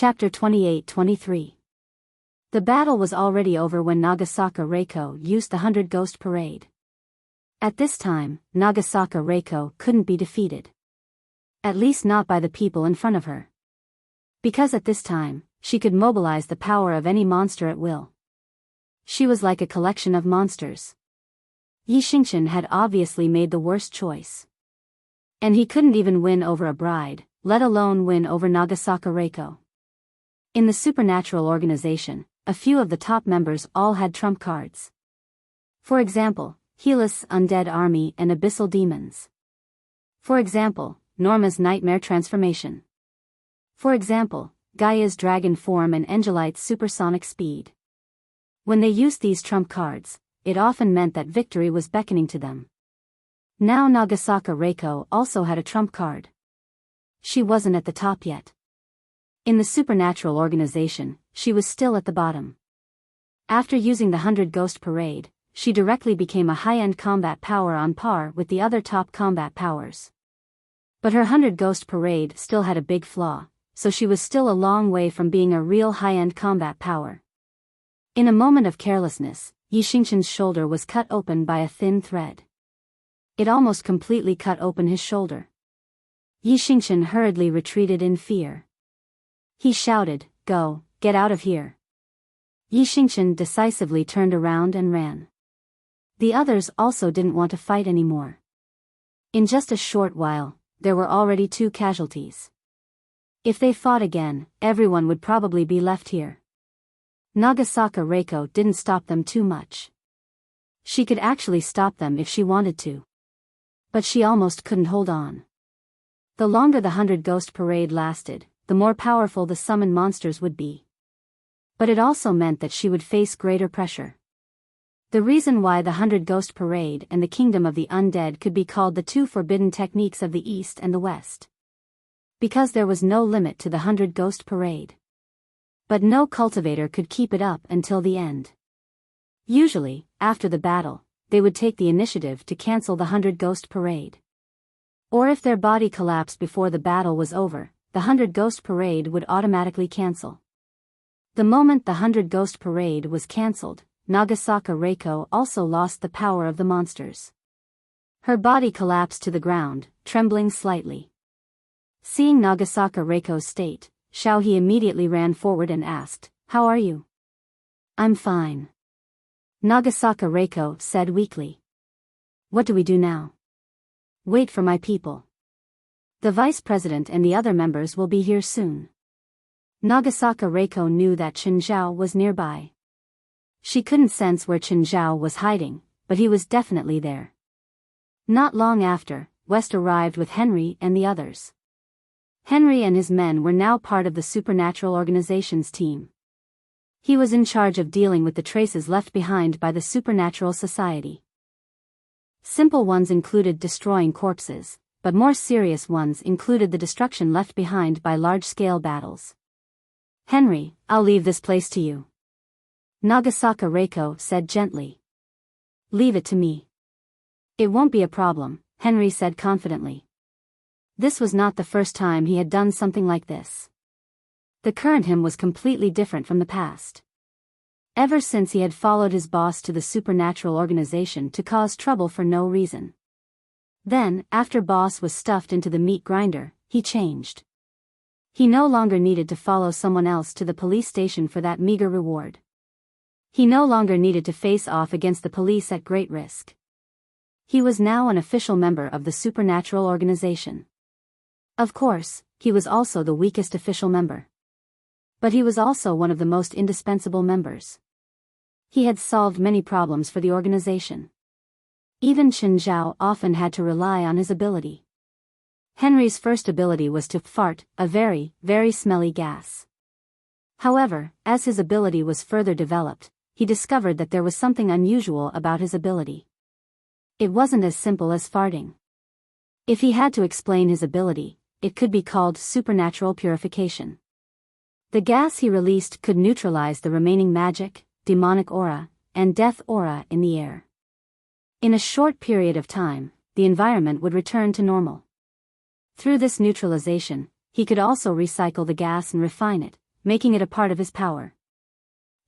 Chapter 28-23. The battle was already over when Nagasaka Reiko used the 100 Ghost Parade. At this time, Nagasaka Reiko couldn't be defeated. At least not by the people in front of her. Because at this time, she could mobilize the power of any monster at will. She was like a collection of monsters. Yi Xingqian had obviously made the worst choice. And he couldn't even win over a bride, let alone win over Nagasaka Reiko. In the supernatural organization, a few of the top members all had trump cards. For example, Helis' undead army and abyssal demons. For example, Norma's nightmare transformation. For example, Gaia's dragon form and Angelite's supersonic speed. When they used these trump cards, it often meant that victory was beckoning to them. Now Nagasaka Reiko also had a trump card. She wasn't at the top yet. In the supernatural organization, she was still at the bottom. After using the 100 Ghost Parade, she directly became a high-end combat power on par with the other top combat powers. But her 100 Ghost Parade still had a big flaw, so she was still a long way from being a real high-end combat power. In a moment of carelessness, Yi Xingqian's shoulder was cut open by a thin thread. It almost completely cut open his shoulder. Yi Xingqian hurriedly retreated in fear. He shouted, "Go, get out of here." Yi Xingqian decisively turned around and ran. The others also didn't want to fight anymore. In just a short while, there were already 2 casualties. If they fought again, everyone would probably be left here. Nagasaka Reiko didn't stop them too much. She could actually stop them if she wanted to. But she almost couldn't hold on. The longer the 100 Ghost Parade lasted, the more powerful the summoned monsters would be. But it also meant that she would face greater pressure. The reason why the 100 Ghost Parade and the Kingdom of the Undead could be called the 2 forbidden techniques of the East and the West. Because there was no limit to the 100 Ghost Parade. But no cultivator could keep it up until the end. Usually, after the battle, they would take the initiative to cancel the 100 Ghost Parade. Or if their body collapsed before the battle was over, the 100 Ghost Parade would automatically cancel. The moment the 100 Ghost Parade was cancelled, Nagasaka Reiko also lost the power of the monsters. Her body collapsed to the ground, trembling slightly. Seeing Nagasaka Reiko's state, Xiaohe immediately ran forward and asked, "How are you?" "I'm fine," Nagasaka Reiko said weakly. "What do we do now?" "Wait for my people. The vice president and the other members will be here soon." Nagasaka Reiko knew that Chen Zhao was nearby. She couldn't sense where Chen Zhao was hiding, but he was definitely there. Not long after, West arrived with Henry and the others. Henry and his men were now part of the Supernatural Organization's team. He was in charge of dealing with the traces left behind by the Supernatural Society. Simple ones included destroying corpses, but more serious ones included the destruction left behind by large-scale battles. "Henry, I'll leave this place to you," Nagasaka Reiko said gently. "Leave it to me." "It won't be a problem," Henry said confidently. This was not the first time he had done something like this. The current him was completely different from the past. Ever since he had followed his boss to the Supernatural Organization to cause trouble for no reason. Then, after boss was stuffed into the meat grinder, he changed. He no longer needed to follow someone else to the police station for that meager reward. He no longer needed to face off against the police at great risk. He was now an official member of the Supernatural Organization. Of course, he was also the weakest official member. But he was also one of the most indispensable members. He had solved many problems for the organization. Even Chen Zhao often had to rely on his ability. Henry's first ability was to fart, a very, very smelly gas. However, as his ability was further developed, he discovered that there was something unusual about his ability. It wasn't as simple as farting. If he had to explain his ability, it could be called supernatural purification. The gas he released could neutralize the remaining magic, demonic aura, and death aura in the air. In a short period of time, the environment would return to normal. Through this neutralization, he could also recycle the gas and refine it, making it a part of his power.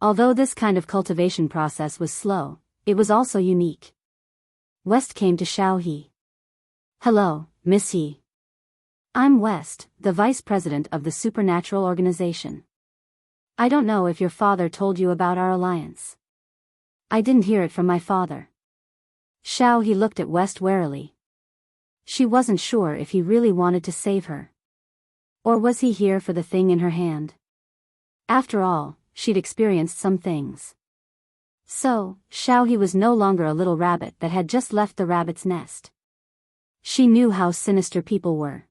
Although this kind of cultivation process was slow, it was also unique. West came to Xiao He. "Hello, Miss He. I'm West, the vice president of the supernatural organization. I don't know if your father told you about our alliance." "I didn't hear it from my father." Xiao He looked at West warily. She wasn't sure if he really wanted to save her. Or was he here for the thing in her hand? After all, she'd experienced some things. So, Xiao He was no longer a little rabbit that had just left the rabbit's nest. She knew how sinister people were.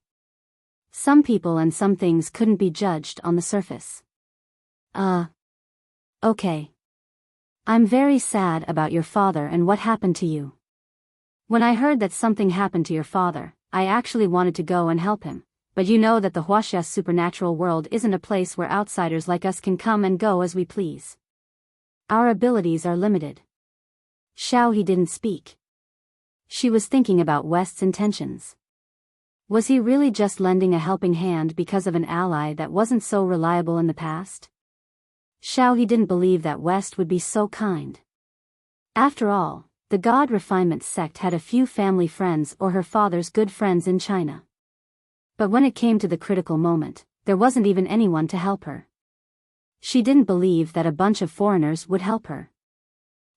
Some people and some things couldn't be judged on the surface. Okay. I'm very sad about your father and what happened to you. When I heard that something happened to your father, I actually wanted to go and help him, but you know that the Huaxia supernatural world isn't a place where outsiders like us can come and go as we please. Our abilities are limited." Xiao He didn't speak. She was thinking about West's intentions. Was he really just lending a helping hand because of an ally that wasn't so reliable in the past? Xiao He didn't believe that West would be so kind. After all, the God Refinement sect had a few family friends or her father's good friends in China. But when it came to the critical moment, there wasn't even anyone to help her. She didn't believe that a bunch of foreigners would help her.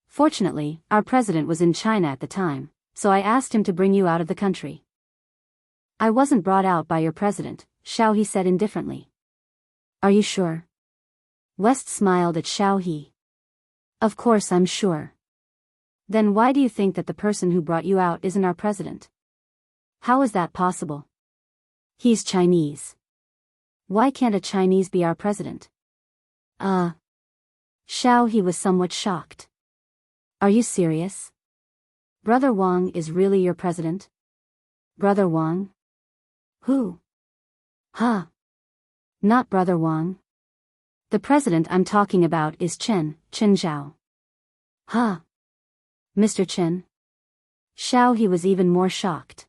"Fortunately, our president was in China at the time, so I asked him to bring you out of the country." "I wasn't brought out by your president," Xiao He said indifferently. "Are you sure?" West smiled at Xiao He. "Of course I'm sure." "Then why do you think that the person who brought you out isn't our president? How is that possible?" "He's Chinese." "Why can't a Chinese be our president?" Xiao He was somewhat shocked. "Are you serious? Brother Wang is really your president?" "Brother Wang? Who?" "Huh. Not Brother Wang. The president I'm talking about is Chen Zhao." "Huh. Mr. Chen?" Xiao He was even more shocked.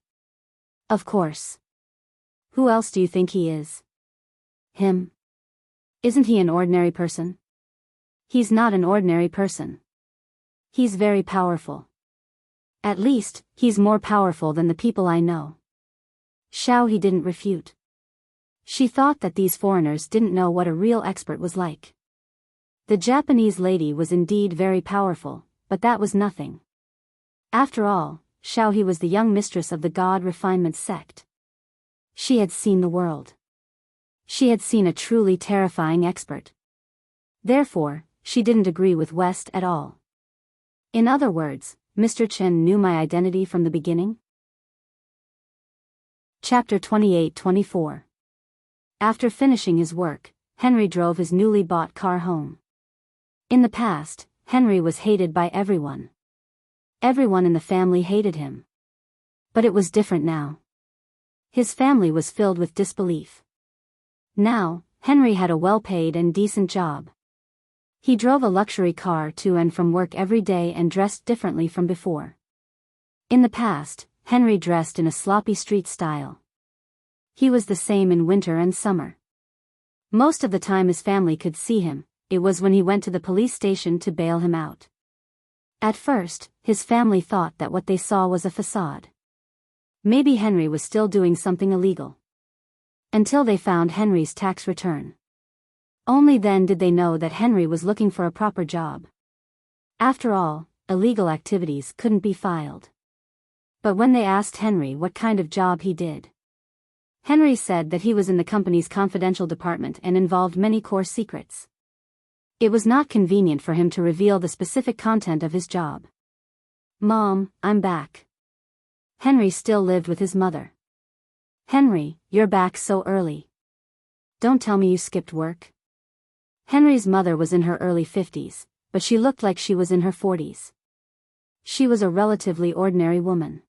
"Of course. Who else do you think he is?" "Him. Isn't he an ordinary person?" "He's not an ordinary person. He's very powerful. At least, he's more powerful than the people I know." Xiao He didn't refute. She thought that these foreigners didn't know what a real expert was like. The Japanese lady was indeed very powerful, but that was nothing. After all, Xiao He was the young mistress of the God Refinement sect. She had seen the world. She had seen a truly terrifying expert. Therefore, she didn't agree with West at all. "In other words, Mr. Chen knew my identity from the beginning?" Chapter 28-24. After finishing his work, Henry drove his newly bought car home. In the past, Henry was hated by everyone. Everyone in the family hated him. But it was different now. His family was filled with disbelief. Now, Henry had a well-paid and decent job. He drove a luxury car to and from work every day and dressed differently from before. In the past, Henry dressed in a sloppy street style. He was the same in winter and summer. Most of the time his family could see him, it was when he went to the police station to bail him out. At first, his family thought that what they saw was a facade. Maybe Henry was still doing something illegal. Until they found Henry's tax return. Only then did they know that Henry was looking for a proper job. After all, illegal activities couldn't be filed. But when they asked Henry what kind of job he did, Henry said that he was in the company's confidential department and involved many core secrets. It was not convenient for him to reveal the specific content of his job. "Mom, I'm back." Henry still lived with his mother. "Henry, you're back so early. Don't tell me you skipped work." Henry's mother was in her early 50s, but she looked like she was in her 40s. She was a relatively ordinary woman.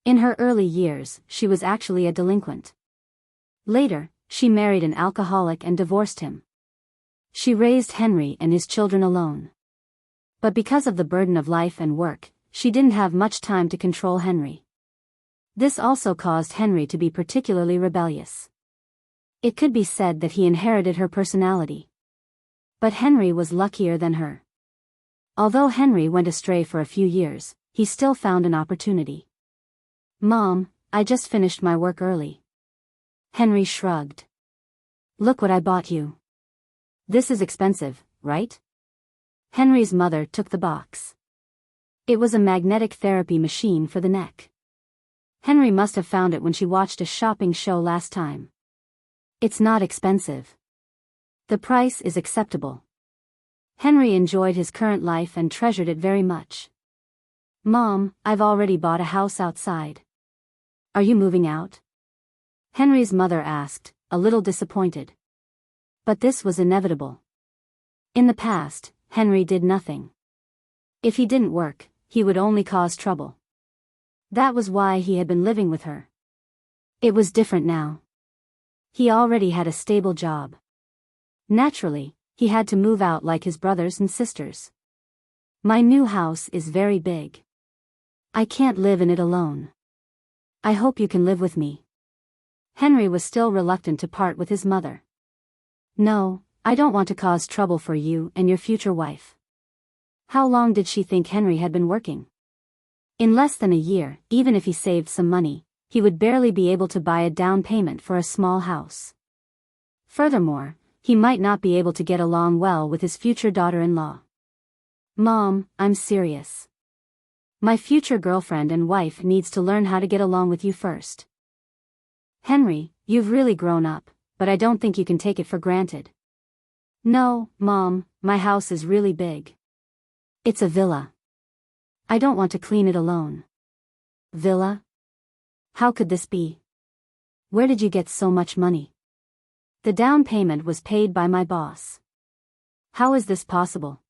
In her early years, she was actually a delinquent. Later, she married an alcoholic and divorced him. She raised Henry and his children alone. But because of the burden of life and work, she didn't have much time to control Henry. This also caused Henry to be particularly rebellious. It could be said that he inherited her personality. But Henry was luckier than her. Although Henry went astray for a few years, he still found an opportunity. "Mom, I just finished my work early." Henry shrugged. "Look what I bought you. This is expensive, right?" Henry's mother took the box. It was a magnetic therapy machine for the neck. Henry must have found it when she watched a shopping show last time. "It's not expensive. The price is acceptable." Henry enjoyed his current life and treasured it very much. "Mom, I've already bought a house outside. Are you moving out?" Henry's mother asked, a little disappointed. But this was inevitable. In the past, Henry did nothing. If he didn't work, he would only cause trouble. That was why he had been living with her. It was different now. He already had a stable job. Naturally, he had to move out like his brothers and sisters. "My new house is very big. I can't live in it alone. I hope you can live with me." Henry was still reluctant to part with his mother. "No, I don't want to cause trouble for you and your future wife." How long did she think Henry had been working? In less than a year, even if he saved some money, he would barely be able to buy a down payment for a small house. Furthermore, he might not be able to get along well with his future daughter-in-law. "Mom, I'm serious. My future girlfriend and wife needs to learn how to get along with you first." "Henry, you've really grown up, but I don't think you can take it for granted." "No, Mom, my house is really big. It's a villa. I don't want to clean it alone." "Villa? How could this be? Where did you get so much money?" "The down payment was paid by my boss." "How is this possible?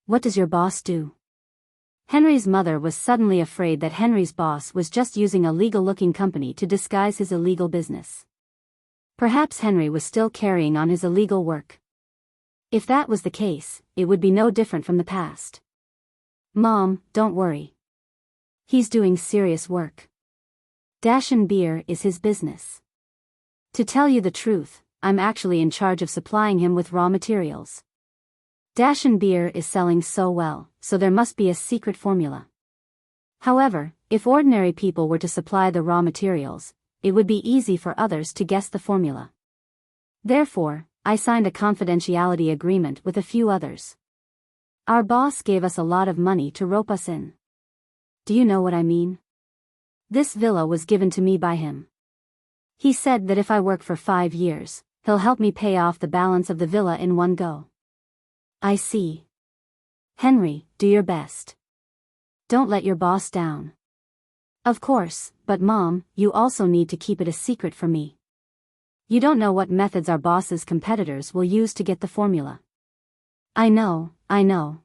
What does your boss do?" Henry's mother was suddenly afraid that Henry's boss was just using a legal-looking company to disguise his illegal business. Perhaps Henry was still carrying on his illegal work. If that was the case, it would be no different from the past. "Mom, don't worry. He's doing serious work. Dashin Beer is his business. To tell you the truth, I'm actually in charge of supplying him with raw materials. Dashin Beer is selling so well, so there must be a secret formula. However, if ordinary people were to supply the raw materials, it would be easy for others to guess the formula. Therefore, I signed a confidentiality agreement with a few others. Our boss gave us a lot of money to rope us in. Do you know what I mean? This villa was given to me by him. He said that if I work for 5 years, he'll help me pay off the balance of the villa in one go." "I see. Henry, do your best. Don't let your boss down." "Of course, but Mom, you also need to keep it a secret from me. You don't know what methods our boss's competitors will use to get the formula." I know.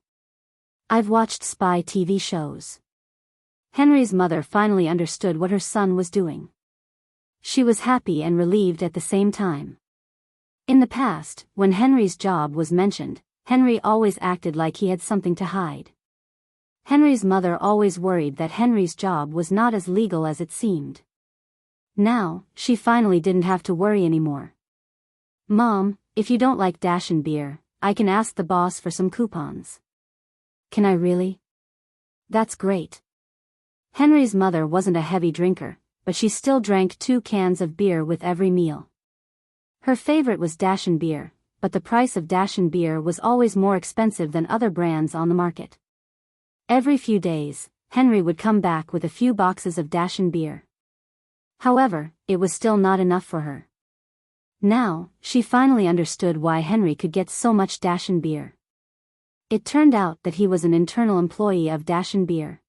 I've watched spy TV shows." Henry's mother finally understood what her son was doing. She was happy and relieved at the same time. In the past, when Henry's job was mentioned, Henry always acted like he had something to hide. Henry's mother always worried that Henry's job was not as legal as it seemed. Now, she finally didn't have to worry anymore. "Mom, if you don't like Dashin Beer, I can ask the boss for some coupons." "Can I really? That's great." Henry's mother wasn't a heavy drinker, but she still drank 2 cans of beer with every meal. Her favorite was Dashin Beer, but the price of Dashin Beer was always more expensive than other brands on the market. Every few days, Henry would come back with a few boxes of Dashin Beer. However, it was still not enough for her. Now, she finally understood why Henry could get so much Dashin Beer. It turned out that he was an internal employee of Dashin Beer.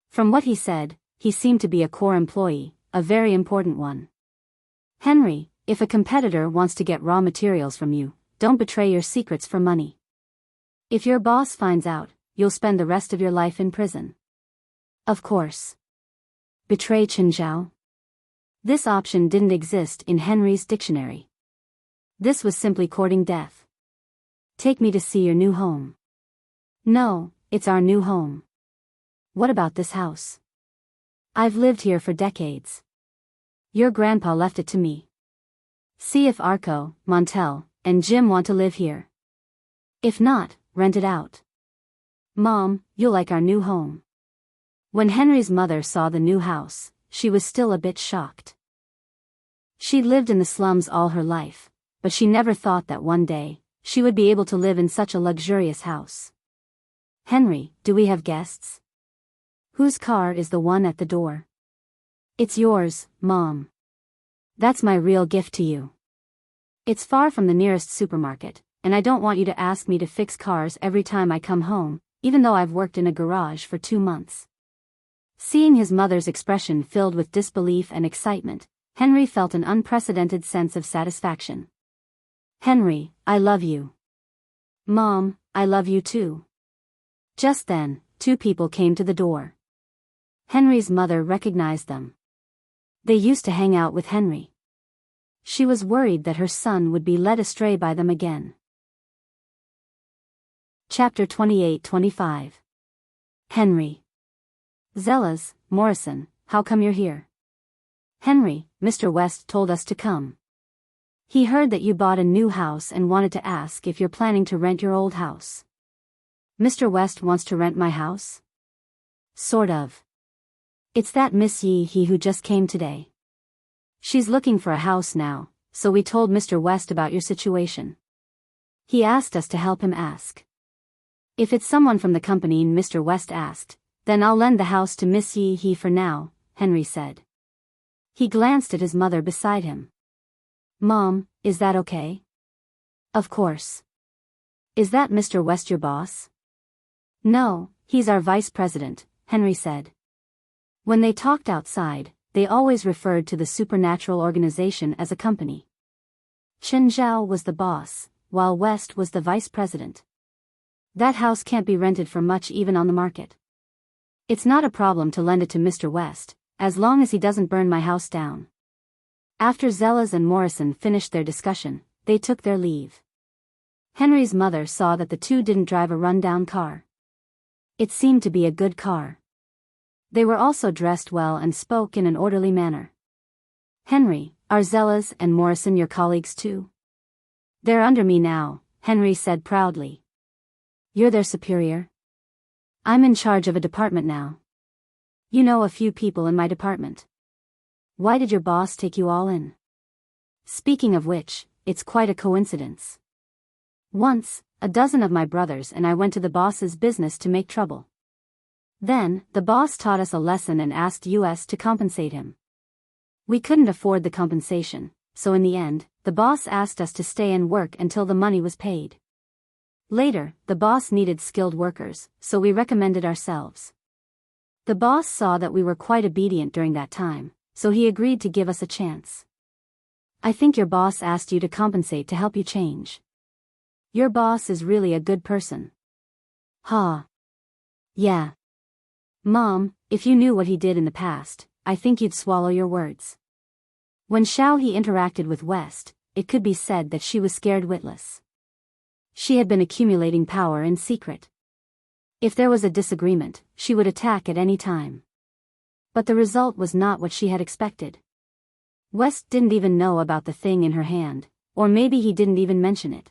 From what he said, he seemed to be a core employee, a very important one. "Henry, if a competitor wants to get raw materials from you, don't betray your secrets for money. If your boss finds out, you'll spend the rest of your life in prison." "Of course." Betray Chinzhao? This option didn't exist in Henry's dictionary. This was simply courting death. "Take me to see your new home." "No, it's our new home." "What about this house?" "I've lived here for decades. Your grandpa left it to me." See if Arco, Montel, and Jim want to live here. If not, rent it out. Mom, you'll like our new home. When Henry's mother saw the new house, she was still a bit shocked. She'd lived in the slums all her life, but she never thought that one day, she would be able to live in such a luxurious house. Henry, do we have guests? Whose car is the one at the door? It's yours, Mom. That's my real gift to you. It's far from the nearest supermarket, and I don't want you to ask me to fix cars every time I come home, even though I've worked in a garage for 2 months. Seeing his mother's expression filled with disbelief and excitement, Henry felt an unprecedented sense of satisfaction. Henry, I love you. Mom, I love you too. Just then, 2 people came to the door. Henry's mother recognized them. They used to hang out with Henry. She was worried that her son would be led astray by them again. Chapter 28-25. Henry. Zella's, Morrison, how come you're here? Henry, Mr. West told us to come. He heard that you bought a new house and wanted to ask if you're planning to rent your old house. Mr. West wants to rent my house? Sort of. It's that Miss Yi He who just came today. She's looking for a house now, so we told Mr. West about your situation. He asked us to help him ask. If it's someone from the company Mr. West asked, then I'll lend the house to Miss Yi He for now, Henry said. He glanced at his mother beside him. Mom, is that okay? Of course. Is that Mr. West your boss? No, he's our vice president, Henry said. When they talked outside, they always referred to the supernatural organization as a company. Chen Zhao was the boss, while West was the vice president. That house can't be rented for much even on the market. It's not a problem to lend it to Mr. West, as long as he doesn't burn my house down. After Zella's and Morrison finished their discussion, they took their leave. Henry's mother saw that the 2 didn't drive a run-down car. It seemed to be a good car. They were also dressed well and spoke in an orderly manner. Henry, are Zella's and Morrison your colleagues too? They're under me now, Henry said proudly. You're their superior? I'm in charge of a department now. You know a few people in my department. Why did your boss take you all in? Speaking of which, it's quite a coincidence. Once, a dozen of my brothers and I went to the boss's business to make trouble. Then, the boss taught us a lesson and asked us to compensate him. We couldn't afford the compensation, so in the end, the boss asked us to stay and work until the money was paid. Later, the boss needed skilled workers, so we recommended ourselves. The boss saw that we were quite obedient during that time, so he agreed to give us a chance. I think your boss asked you to compensate to help you change. Your boss is really a good person. Ha. Yeah. Mom, if you knew what he did in the past, I think you'd swallow your words. When Xiao He interacted with West, it could be said that she was scared witless. She had been accumulating power in secret. If there was a disagreement, she would attack at any time. But the result was not what she had expected. West didn't even know about the thing in her hand, or maybe he didn't even mention it.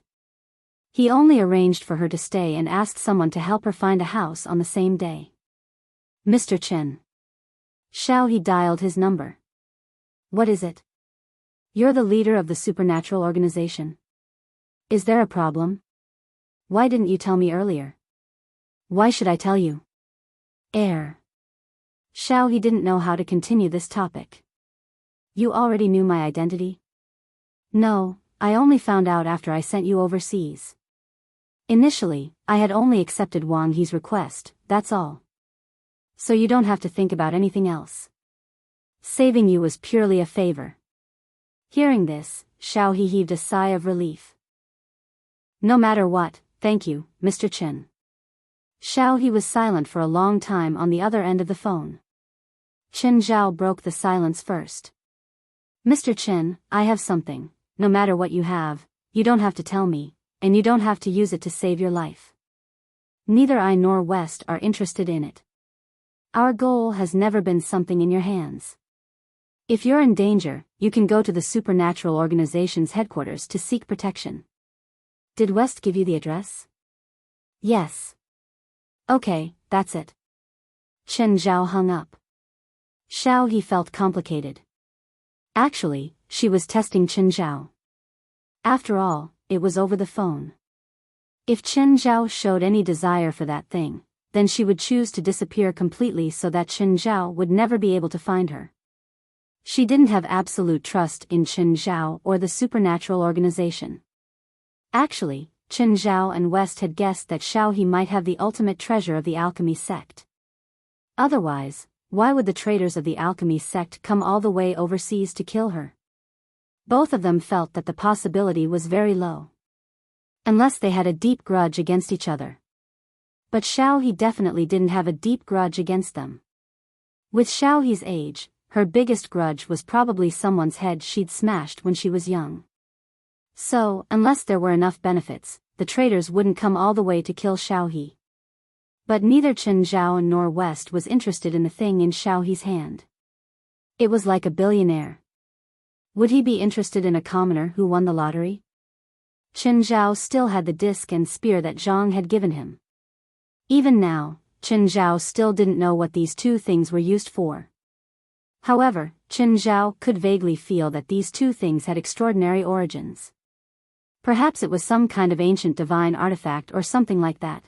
He only arranged for her to stay and asked someone to help her find a house on the same day. Mr. Chen. Xiao He dialed his number. What is it? You're the leader of the supernatural organization. Is there a problem? Why didn't you tell me earlier? Why should I tell you? Xiao He didn't know how to continue this topic. You already knew my identity? No, I only found out after I sent you overseas. Initially, I had only accepted Wang He's request, that's all. So you don't have to think about anything else. Saving you was purely a favor. Hearing this, Xiao He heaved a sigh of relief. No matter what, thank you, Mr. Chen. Xiao He was silent for a long time on the other end of the phone. Chen Zhao broke the silence first. Mr. Chen, I have something. No matter what you have, you don't have to tell me, and you don't have to use it to save your life. Neither I nor West are interested in it. Our goal has never been something in your hands. If you're in danger, you can go to the supernatural organization's headquarters to seek protection. Did West give you the address? Yes. Okay, that's it. Chen Zhao hung up. Xiao He felt complicated. Actually, she was testing Chen Zhao. After all, it was over the phone. If Chen Zhao showed any desire for that thing, then she would choose to disappear completely so that Chen Zhao would never be able to find her. She didn't have absolute trust in Chen Zhao or the supernatural organization. Actually, Chen Zhao and West had guessed that Xiao He might have the ultimate treasure of the alchemy sect. Otherwise, why would the traitors of the alchemy sect come all the way overseas to kill her? Both of them felt that the possibility was very low. Unless they had a deep grudge against each other. But Xiao He definitely didn't have a deep grudge against them. With Xiao He's age, her biggest grudge was probably someone's head she'd smashed when she was young. So, unless there were enough benefits, the traitors wouldn't come all the way to kill Xiao He. But neither Chen Zhao nor West was interested in the thing in Xiao He's hand. It was like a billionaire. Would he be interested in a commoner who won the lottery? Chen Zhao still had the disc and spear that Zhang had given him. Even now, Chen Zhao still didn't know what these two things were used for. However, Chen Zhao could vaguely feel that these two things had extraordinary origins. Perhaps it was some kind of ancient divine artifact or something like that.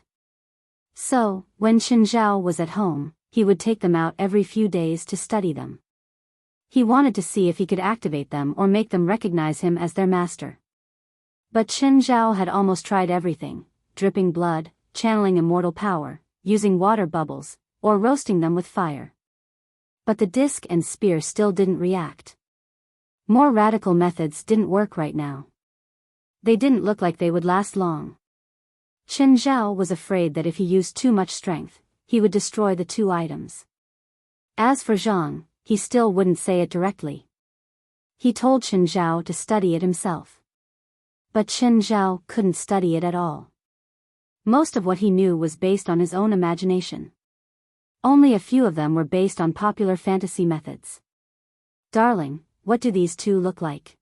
So, when Chen Zhao was at home, he would take them out every few days to study them. He wanted to see if he could activate them or make them recognize him as their master. But Chen Zhao had almost tried everything, dripping blood, channeling immortal power, using water bubbles, or roasting them with fire. But the disc and spear still didn't react. More radical methods didn't work right now. They didn't look like they would last long. Chen Zhao was afraid that if he used too much strength, he would destroy the two items. As for Zhang, he still wouldn't say it directly. He told Chen Zhao to study it himself. But Chen Zhao couldn't study it at all. Most of what he knew was based on his own imagination. Only a few of them were based on popular fantasy methods. Darling, what do these two look like?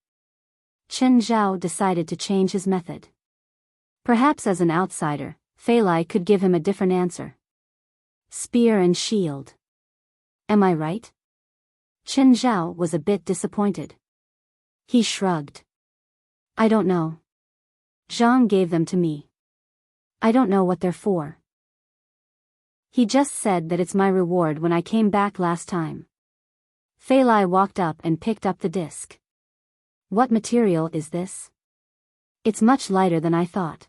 Chen Zhao decided to change his method. Perhaps as an outsider, Fei Lai could give him a different answer. Spear and shield. Am I right? Chen Zhao was a bit disappointed. He shrugged. I don't know. Zhang gave them to me. I don't know what they're for. He just said that it's my reward when I came back last time. Fei Lai walked up and picked up the disc. What material is this? It's much lighter than I thought.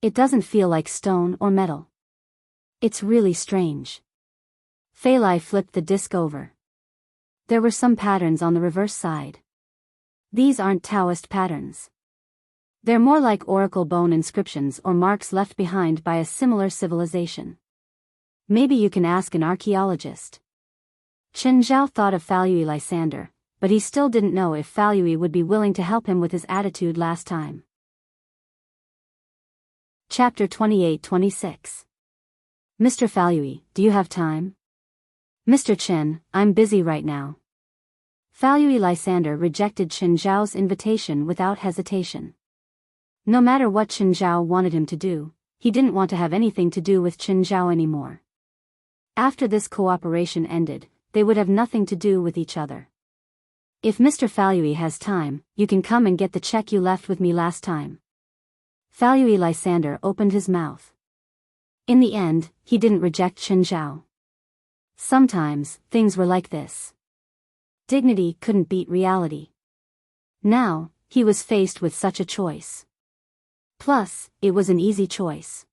It doesn't feel like stone or metal. It's really strange. Fei Lai flipped the disc over. There were some patterns on the reverse side. These aren't Taoist patterns. They're more like oracle bone inscriptions or marks left behind by a similar civilization. Maybe you can ask an archaeologist. Chen Zhao thought of Falui Lysander, but he still didn't know if Falui would be willing to help him with his attitude last time. Chapter 28-26. Mr. Falui, do you have time? Mr. Chen, I'm busy right now. Falui Lysander rejected Chen Zhao's invitation without hesitation. No matter what Chen Zhao wanted him to do, he didn't want to have anything to do with Chen Zhao anymore. After this cooperation ended, they would have nothing to do with each other. If Mr. Falui has time, you can come and get the check you left with me last time. Falui Lysander opened his mouth. In the end, he didn't reject Chen Zhao. Sometimes, things were like this. Dignity couldn't beat reality. Now, he was faced with such a choice. Plus, it was an easy choice.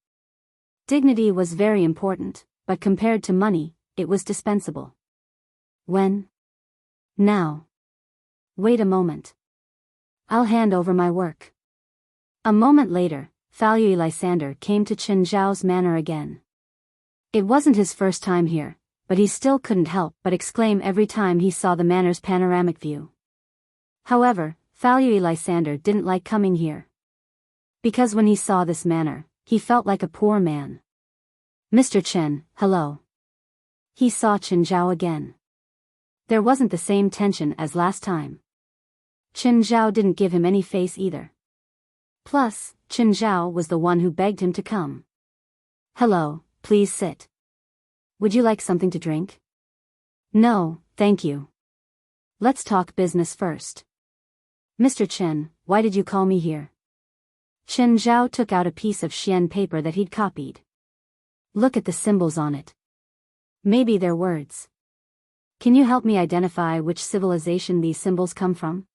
Dignity was very important, but compared to money, it was dispensable. When? Now. Wait a moment. I'll hand over my work. A moment later, Falui Lysander came to Chen Zhao's manor again. It wasn't his first time here, but he still couldn't help but exclaim every time he saw the manor's panoramic view. However, Falui Lysander didn't like coming here. Because when he saw this manor, he felt like a poor man. Mr. Chen, hello. He saw Chen Zhao again. There wasn't the same tension as last time. Chen Zhao didn't give him any face either. Plus, Chen Zhao was the one who begged him to come. Hello, please sit. Would you like something to drink? No, thank you. Let's talk business first. Mr. Chen, why did you call me here? Chen Zhao took out a piece of xian paper that he'd copied. Look at the symbols on it. Maybe they're words. Can you help me identify which civilization these symbols come from?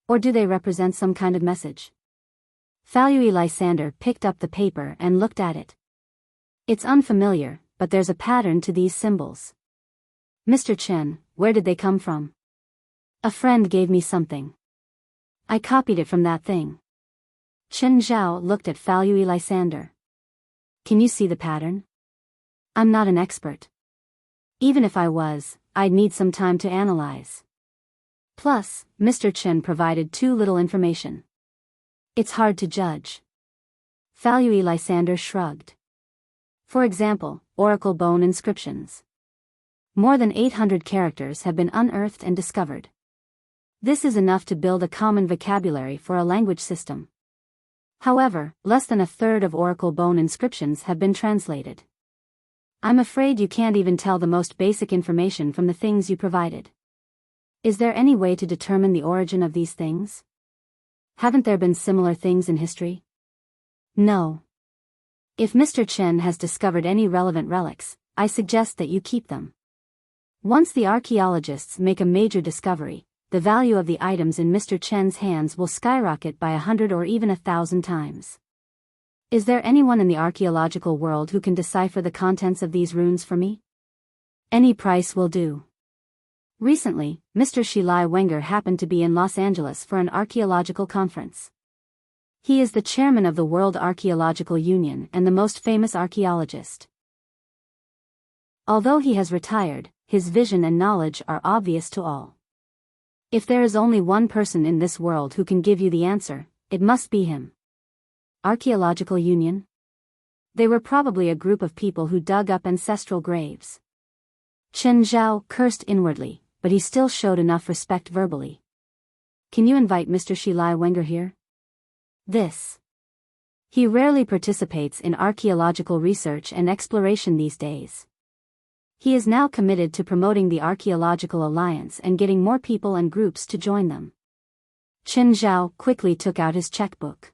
Or do they represent some kind of message? Falui Lysander picked up the paper and looked at it. It's unfamiliar, but there's a pattern to these symbols. Mr. Chen, where did they come from? A friend gave me something. I copied it from that thing. Chen Zhao looked at Falui Lysander. Can you see the pattern? I'm not an expert. Even if I was, I'd need some time to analyze. Plus, Mr. Chen provided too little information. It's hard to judge. Falui Lysander shrugged. For example, oracle bone inscriptions. More than 800 characters have been unearthed and discovered. This is enough to build a common vocabulary for a language system. However, less than a third of oracle bone inscriptions have been translated. I'm afraid you can't even tell the most basic information from the things you provided. Is there any way to determine the origin of these things? Haven't there been similar things in history? No. If Mr. Chen has discovered any relevant relics, I suggest that you keep them. Once the archaeologists make a major discovery, the value of the items in Mr. Chen's hands will skyrocket by 100 or even 1,000 times. Is there anyone in the archaeological world who can decipher the contents of these runes for me? Any price will do. Recently, Mr. Shilai Wenger happened to be in Los Angeles for an archaeological conference. He is the chairman of the World Archaeological Union and the most famous archaeologist. Although he has retired, his vision and knowledge are obvious to all. If there is only one person in this world who can give you the answer, it must be him. Archaeological Union? They were probably a group of people who dug up ancestral graves. Chen Zhao cursed inwardly, but he still showed enough respect verbally. Can you invite Mr. Shilai Wenger here? He rarely participates in archaeological research and exploration these days. He is now committed to promoting the Archaeological Alliance and getting more people and groups to join them. Chen Zhao quickly took out his checkbook.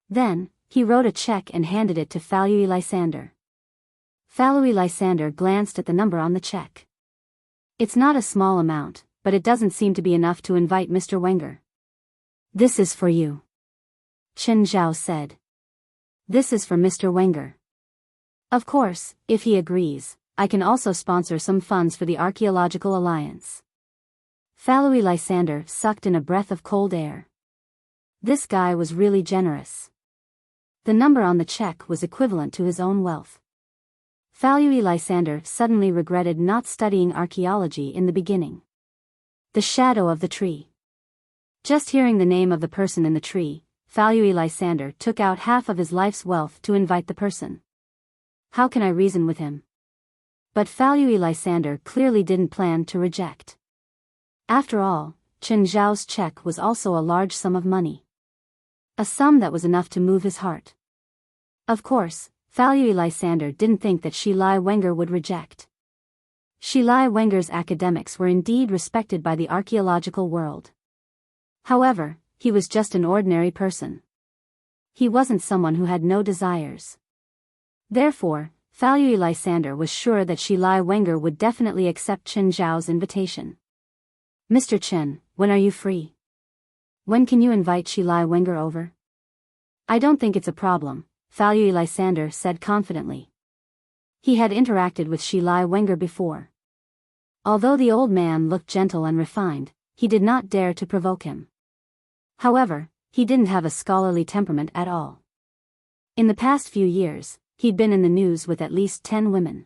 Then, he wrote a check and handed it to Falui Lysander. Falui Lysander glanced at the number on the check. It's not a small amount, but it doesn't seem to be enough to invite Mr. Wenger. This is for you. Chen Zhao said. This is for Mr. Wenger. Of course, if he agrees, I can also sponsor some funds for the Archaeological Alliance. Falui Lysander sucked in a breath of cold air. This guy was really generous. The number on the check was equivalent to his own wealth. Falui Lysander suddenly regretted not studying archaeology in the beginning. The shadow of the tree. Just hearing the name of the person in the tree, Falui Lysander took out half of his life's wealth to invite the person. How can I reason with him? But Falui Lysander clearly didn't plan to reject. After all, Chen Zhao's check was also a large sum of money. A sum that was enough to move his heart. Of course, Falui Lysander didn't think that Shilai Wenger would reject. Shilai Wenger's academics were indeed respected by the archaeological world. However, he was just an ordinary person. He wasn't someone who had no desires. Therefore, Falui Lysander was sure that Shilai Wenger would definitely accept Chen Zhao's invitation. Mr. Chen, when are you free? When can you invite Shilai Wenger over? I don't think it's a problem, Falui Lysander said confidently. He had interacted with Shilai Wenger before. Although the old man looked gentle and refined, he did not dare to provoke him. However, he didn't have a scholarly temperament at all. In the past few years, he'd been in the news with at least 10 women.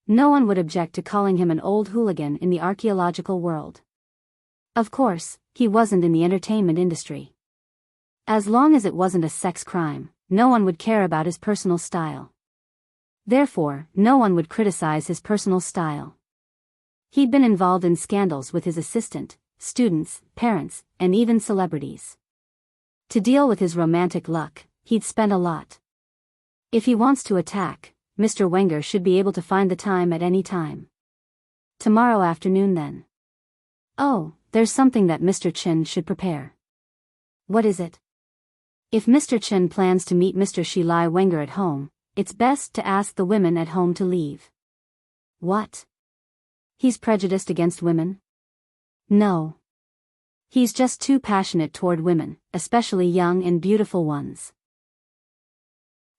No one would object to calling him an old hooligan in the archaeological world. Of course, he wasn't in the entertainment industry. As long as it wasn't a sex crime, no one would care about his personal style. Therefore, no one would criticize his personal style. He'd been involved in scandals with his assistant, students, parents, and even celebrities. To deal with his romantic luck, he'd spent a lot. If he wants to attack, Mr. Wenger should be able to find the time at any time. Tomorrow afternoon then. Oh, there's something that Mr. Chin should prepare. What is it? If Mr. Chin plans to meet Mr. Shilai Wenger at home, it's best to ask the women at home to leave. What? He's prejudiced against women? No. He's just too passionate toward women, especially young and beautiful ones.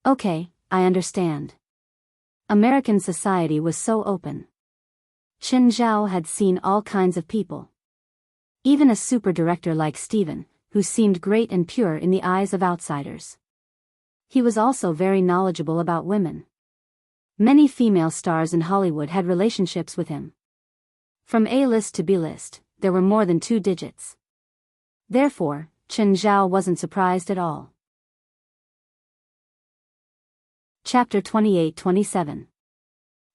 Okay, I understand. American society was so open. Qin Zhao had seen all kinds of people. Even a super director like Steven, who seemed great and pure in the eyes of outsiders. He was also very knowledgeable about women. Many female stars in Hollywood had relationships with him. From A-list to B-list, there were more than 2 digits. Therefore, Qin Zhao wasn't surprised at all. Chapter 28-27.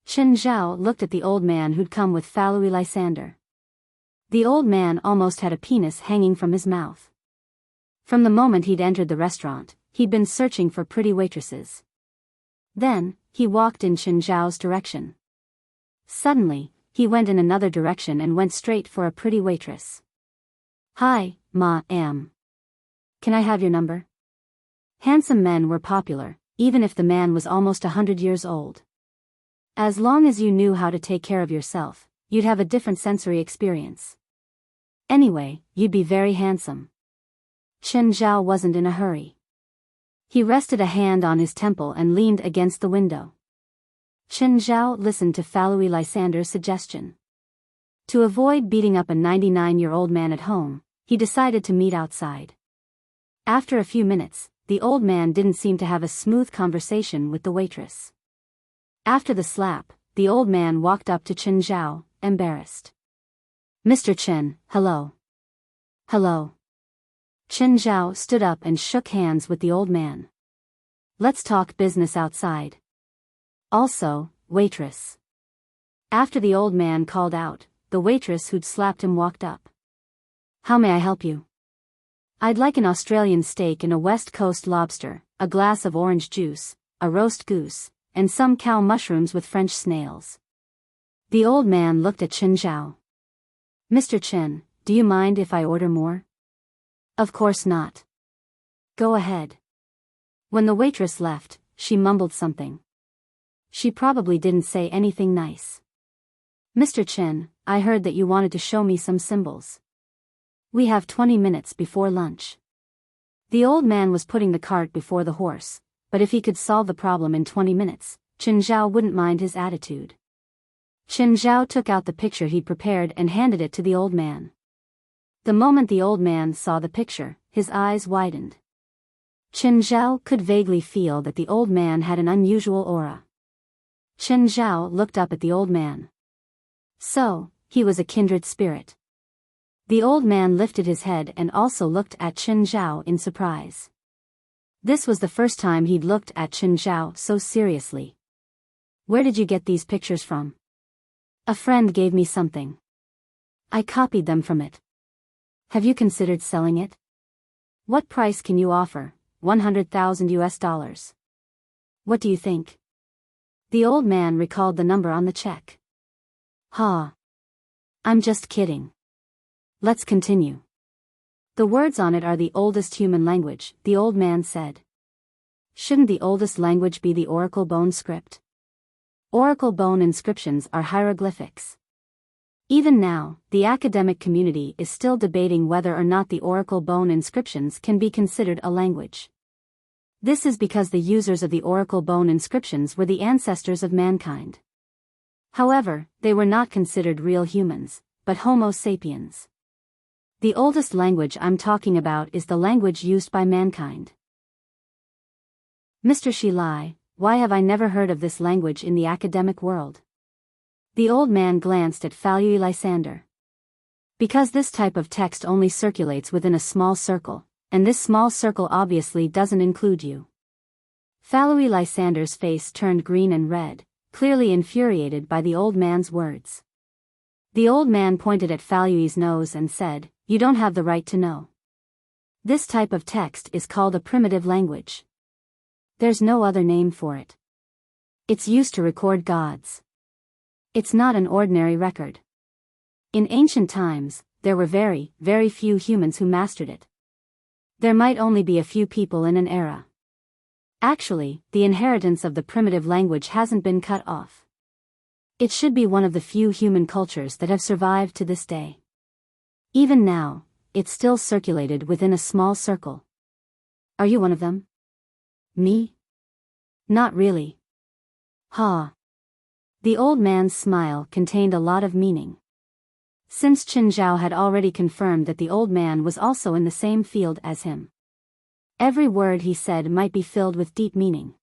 Qin Zhao looked at the old man who'd come with Falui Lysander. The old man almost had a penis hanging from his mouth. From the moment he'd entered the restaurant, he'd been searching for pretty waitresses. Then, he walked in Qin Zhao's direction. Suddenly, he went in another direction and went straight for a pretty waitress. Hi, ma'am. Can I have your number? Handsome men were popular, even if the man was almost 100 years old. As long as you knew how to take care of yourself, you'd have a different sensory experience. Anyway, you'd be very handsome. Qin Zhao wasn't in a hurry. He rested a hand on his temple and leaned against the window. Qin Zhao listened to Falui Lysander's suggestion. To avoid beating up a 99-year-old man at home, he decided to meet outside. After a few minutes, the old man didn't seem to have a smooth conversation with the waitress. After the slap, the old man walked up to Qin Zhao, embarrassed. Mr. Chen, hello. Hello. Qin Zhao stood up and shook hands with the old man. Let's talk business outside. Also, waitress. After the old man called out, the waitress who'd slapped him walked up. How may I help you? I'd like an Australian steak and a West Coast lobster, a glass of orange juice, a roast goose, and some cow mushrooms with French snails. The old man looked at Qin Zhao. Mr. Chen, do you mind if I order more? Of course not. Go ahead. When the waitress left, she mumbled something. She probably didn't say anything nice. Mr. Chen, I heard that you wanted to show me some symbols. We have 20 minutes before lunch. The old man was putting the cart before the horse, but if he could solve the problem in 20 minutes, Qin Zhao wouldn't mind his attitude. Qin Zhao took out the picture he'd prepared and handed it to the old man. The moment the old man saw the picture, his eyes widened. Qin Zhao could vaguely feel that the old man had an unusual aura. Qin Zhao looked up at the old man. So, he was a kindred spirit. The old man lifted his head and also looked at Qin Zhao in surprise. This was the first time he'd looked at Qin Zhao so seriously. Where did you get these pictures from? A friend gave me something. I copied them from it. Have you considered selling it? What price can you offer? 100,000 US dollars. What do you think? The old man recalled the number on the check. Ha. I'm just kidding. Let's continue. The words on it are the oldest human language, the old man said. Shouldn't the oldest language be the Oracle Bone script? Oracle Bone inscriptions are hieroglyphics. Even now, the academic community is still debating whether or not the Oracle Bone inscriptions can be considered a language. This is because the users of the Oracle Bone inscriptions were the ancestors of mankind. However, they were not considered real humans, but Homo sapiens. The oldest language I'm talking about is the language used by mankind. Mr. Shilai, why have I never heard of this language in the academic world? The old man glanced at Falui Lysander. Because this type of text only circulates within a small circle, and this small circle obviously doesn't include you. Falui Lysander's face turned green and red, clearly infuriated by the old man's words. The old man pointed at Falui's nose and said, "You don't have the right to know. This type of text is called a primitive language. There's no other name for it. It's used to record gods. It's not an ordinary record. In ancient times, there were very, very few humans who mastered it. There might only be a few people in an era. Actually, the inheritance of the primitive language hasn't been cut off. It should be one of the few human cultures that have survived to this day. Even now, it's still circulated within a small circle. Are you one of them? Me? Not really. Ha. The old man's smile contained a lot of meaning. Since Qin Zhao had already confirmed that the old man was also in the same field as him. Every word he said might be filled with deep meaning.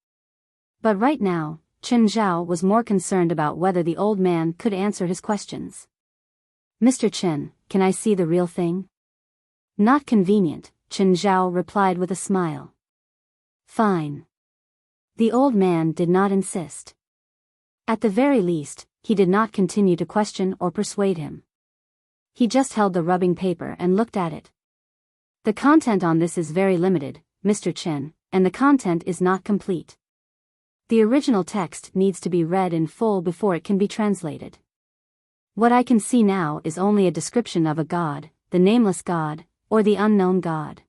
But right now, Qin Zhao was more concerned about whether the old man could answer his questions. "Mr. Qin, can I see the real thing?" "Not convenient," Qin Zhao replied with a smile. "Fine." The old man did not insist. At the very least, he did not continue to question or persuade him. He just held the rubbing paper and looked at it. "The content on this is very limited, Mr. Qin, and the content is not complete. The original text needs to be read in full before it can be translated. What I can see now is only a description of a god, the nameless god, or the unknown god.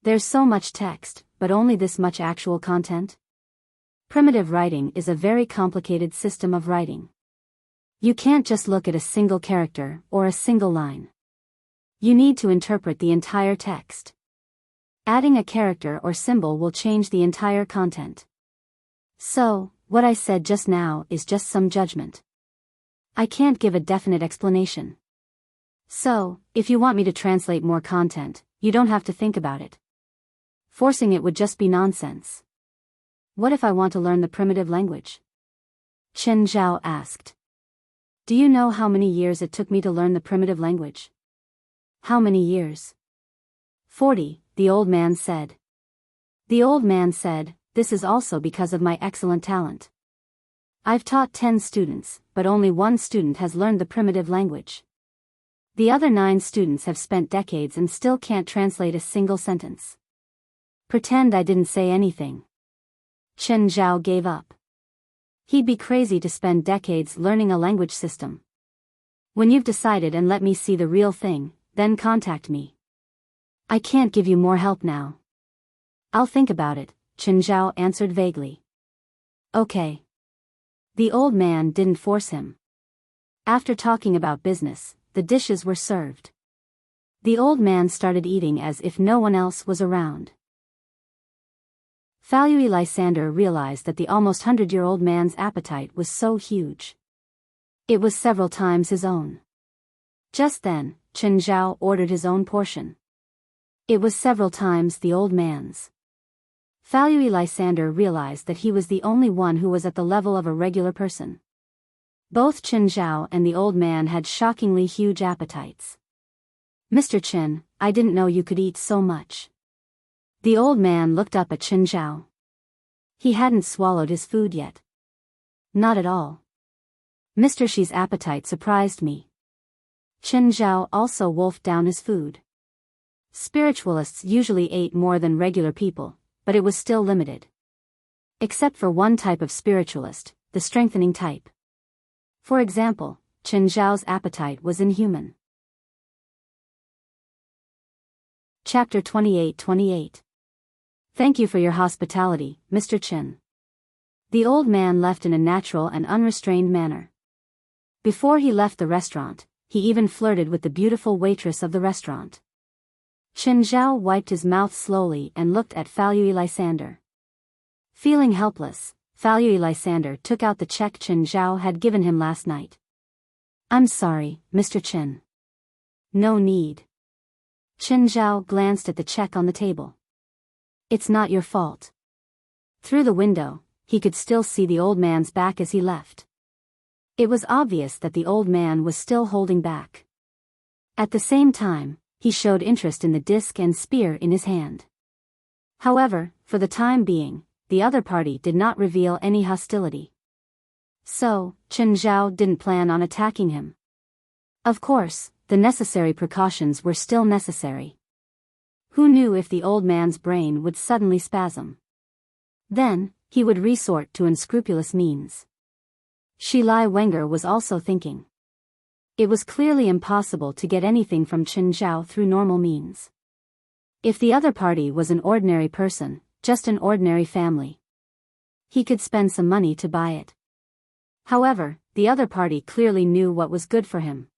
There's so much text, but only this much actual content. Primitive writing is a very complicated system of writing. You can't just look at a single character or a single line. You need to interpret the entire text. Adding a character or symbol will change the entire content. So, what I said just now is just some judgment. I can't give a definite explanation. So, if you want me to translate more content, you don't have to think about it. Forcing it would just be nonsense." "What if I want to learn the primitive language?" Qin Zhao asked. "Do you know how many years it took me to learn the primitive language?" "How many years?" 40, the old man said. The old man said, "This is also because of my excellent talent. I've taught 10 students, but only one student has learned the primitive language. The other 9 students have spent decades and still can't translate a single sentence. Pretend I didn't say anything." Qin Zhao gave up. He'd be crazy to spend decades learning a language system. "When you've decided and let me see the real thing, then contact me. I can't give you more help now." "I'll think about it," Qin Zhao answered vaguely. "Okay." The old man didn't force him. After talking about business, the dishes were served. The old man started eating as if no one else was around. Falui Lysander realized that the almost 100-year-old man's appetite was so huge. It was several times his own. Just then, Qin Zhao ordered his own portion. It was several times the old man's. Falui Lysander realized that he was the only one who was at the level of a regular person. Both Qin Zhao and the old man had shockingly huge appetites. "Mr. Qin, I didn't know you could eat so much." The old man looked up at Qin Zhao. He hadn't swallowed his food yet. "Not at all. Mr. Shi's appetite surprised me." Qin Zhao also wolfed down his food. Spiritualists usually ate more than regular people, but it was still limited. Except for one type of spiritualist, the strengthening type. For example, Qin Zhao's appetite was inhuman. Chapter 28. "Thank you for your hospitality, Mr. Qin." The old man left in a natural and unrestrained manner. Before he left the restaurant, he even flirted with the beautiful waitress of the restaurant. Qin Zhao wiped his mouth slowly and looked at Falui Lysander. Feeling helpless, Falui Lysander took out the check Qin Zhao had given him last night. "I'm sorry, Mr. Qin." "No need." Qin Zhao glanced at the check on the table. "It's not your fault." Through the window, he could still see the old man's back as he left. It was obvious that the old man was still holding back. At the same time, he showed interest in the disc and spear in his hand. However, for the time being, the other party did not reveal any hostility. So, Qin Zhao didn't plan on attacking him. Of course, the necessary precautions were still necessary. Who knew if the old man's brain would suddenly spasm? Then, he would resort to unscrupulous means. Shi Lai Wenger was also thinking. It was clearly impossible to get anything from Chen Zhao through normal means. If the other party was an ordinary person, just an ordinary family, he could spend some money to buy it. However, the other party clearly knew what was good for him.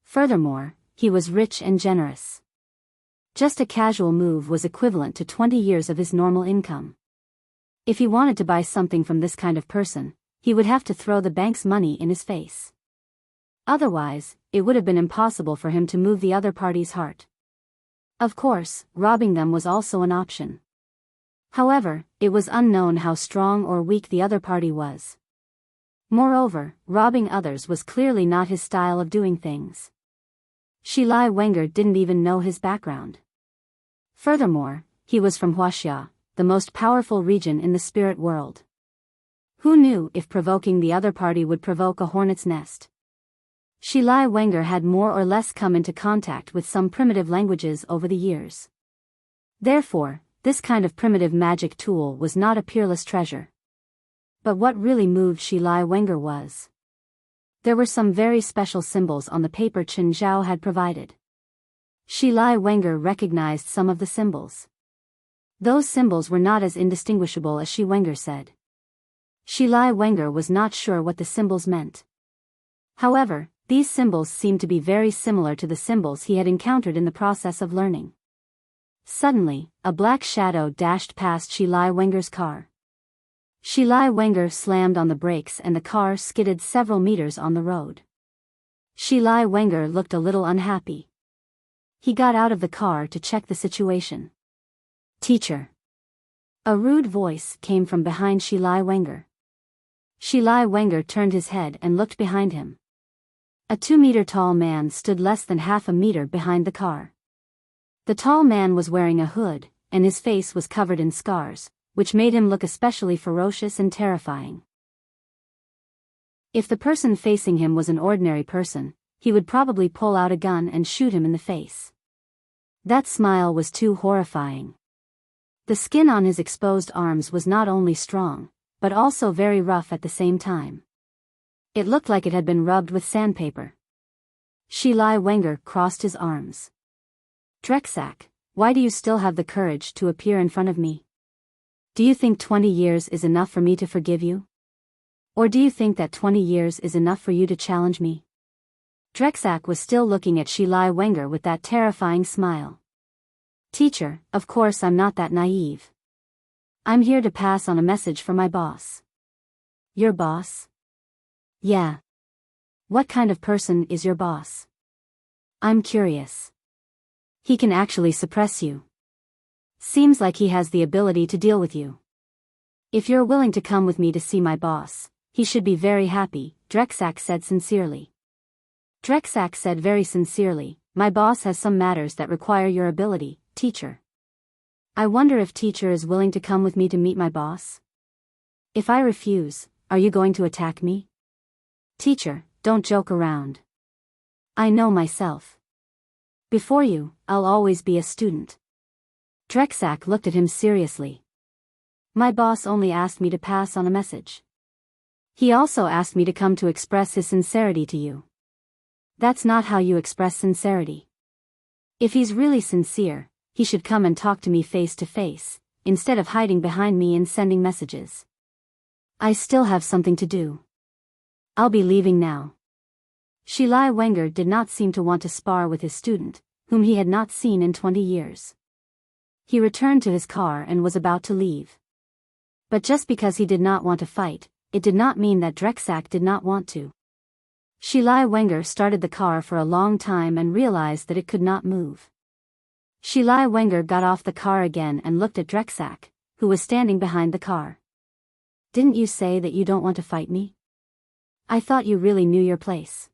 Furthermore, he was rich and generous. Just a casual move was equivalent to 20 years of his normal income. If he wanted to buy something from this kind of person, he would have to throw the bank's money in his face. Otherwise, it would have been impossible for him to move the other party's heart. Of course, robbing them was also an option. However, it was unknown how strong or weak the other party was. Moreover, robbing others was clearly not his style of doing things. Shi Lai Wenger didn't even know his background. Furthermore, he was from Huaxia, the most powerful region in the spirit world. Who knew if provoking the other party would provoke a hornet's nest? Shi Lai Wenger had more or less come into contact with some primitive languages over the years. Therefore, this kind of primitive magic tool was not a peerless treasure. But what really moved Shi Lai Wenger was. There were some very special symbols on the paper Chen Zhao had provided. Shi Lai Wenger recognized some of the symbols. Those symbols were not as indistinguishable as Shi Wenger said. Shi Lai Wenger was not sure what the symbols meant. However, these symbols seemed to be very similar to the symbols he had encountered in the process of learning. Suddenly, a black shadow dashed past Shi Lai Wenger's car. Shi Lai Wenger slammed on the brakes and the car skidded several meters on the road. Shi Lai Wenger looked a little unhappy. He got out of the car to check the situation. "Teacher." A rude voice came from behind Shi Lai Wenger. Shi Lai Wenger turned his head and looked behind him. A 2-meter tall man stood less than half a meter behind the car. The tall man was wearing a hood, and his face was covered in scars, which made him look especially ferocious and terrifying. If the person facing him was an ordinary person, he would probably pull out a gun and shoot him in the face. That smile was too horrifying. The skin on his exposed arms was not only strong, but also very rough at the same time. It looked like it had been rubbed with sandpaper. Shi Lai Wenger crossed his arms. "Drexak, why do you still have the courage to appear in front of me? Do you think 20 years is enough for me to forgive you? Or do you think that 20 years is enough for you to challenge me?" Drexak was still looking at Shi Lai Wenger with that terrifying smile. "Teacher, of course I'm not that naive. I'm here to pass on a message for my boss." "Your boss?" "Yeah. What kind of person is your boss? I'm curious." "He can actually suppress you. Seems like he has the ability to deal with you. If you're willing to come with me to see my boss, he should be very happy," Drexak said sincerely. Drexak said very sincerely, "My boss has some matters that require your ability, teacher. I wonder if teacher is willing to come with me to meet my boss? If I refuse, are you going to attack me? Teacher, don't joke around. I know myself. Before you, I'll always be a student." Drexak looked at him seriously. "My boss only asked me to pass on a message. He also asked me to come to express his sincerity to you. That's not how you express sincerity. If he's really sincere, he should come and talk to me face to face, instead of hiding behind me and sending messages. I still have something to do. I'll be leaving now." Shi Lai Wenger did not seem to want to spar with his student, whom he had not seen in 20 years. He returned to his car and was about to leave. But just because he did not want to fight, it did not mean that Drexak did not want to. Shi Lai Wenger started the car for a long time and realized that it could not move. Shi Lai Wenger got off the car again and looked at Drexak, who was standing behind the car. "Didn't you say that you don't want to fight me? I thought you really knew your place."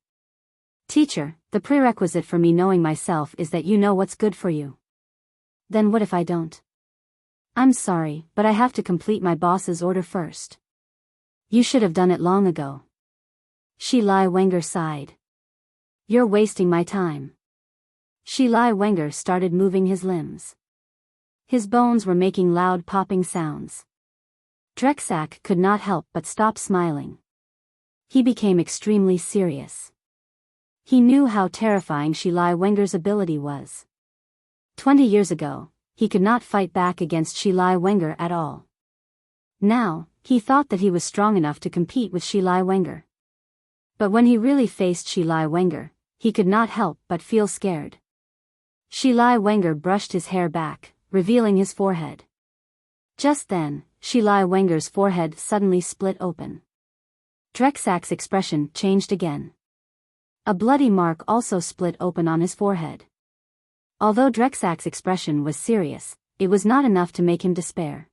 "Teacher, the prerequisite for me knowing myself is that you know what's good for you." "Then what if I don't?" "I'm sorry, but I have to complete my boss's order first." "You should have done it long ago." Shi Lai Wenger sighed. You're wasting my time. Shilai Wenger started moving his limbs. His bones were making loud popping sounds. Drexak could not help but stop smiling. He became extremely serious. He knew how terrifying Shilai Wenger's ability was. 20 years ago, he could not fight back against Shilai Wenger at all. Now, he thought that he was strong enough to compete with Shilai Wenger. But when he really faced Shilai Wenger, he could not help but feel scared. Shilai Wenger brushed his hair back, revealing his forehead. Just then, Shilai Wenger's forehead suddenly split open. Drexak's expression changed again. A bloody mark also split open on his forehead. Although Drexak's expression was serious, it was not enough to make him despair.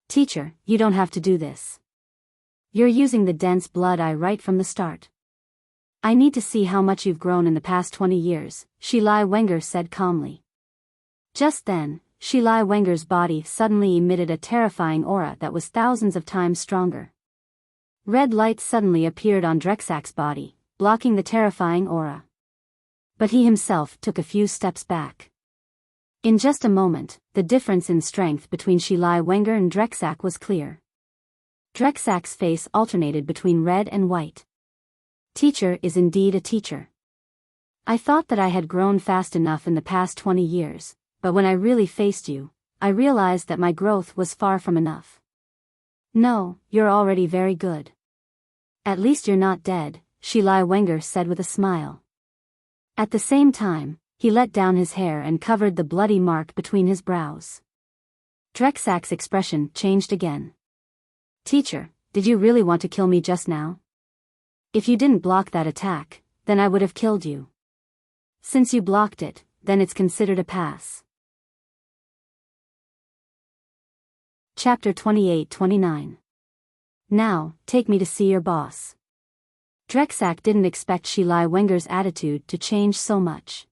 Teacher, you don't have to do this. You're using the dense blood eye right from the start. I need to see how much you've grown in the past 20 years, Shilai Wenger said calmly. Just then, Shilai Wenger's body suddenly emitted a terrifying aura that was thousands of times stronger. Red light suddenly appeared on Drexak's body, blocking the terrifying aura. But he himself took a few steps back. In just a moment, the difference in strength between Shilai Wenger and Drexak was clear. Drexak's face alternated between red and white. Teacher is indeed a teacher. I thought that I had grown fast enough in the past 20 years, but when I really faced you, I realized that my growth was far from enough. No, you're already very good. At least you're not dead, Shilai Wenger said with a smile. At the same time, he let down his hair and covered the bloody mark between his brows. Drexak's expression changed again. Teacher, did you really want to kill me just now? If you didn't block that attack, then I would have killed you. Since you blocked it, then it's considered a pass. Chapter 28-29. Now, take me to see your boss. Drexak didn't expect Shilai Wenger's attitude to change so much.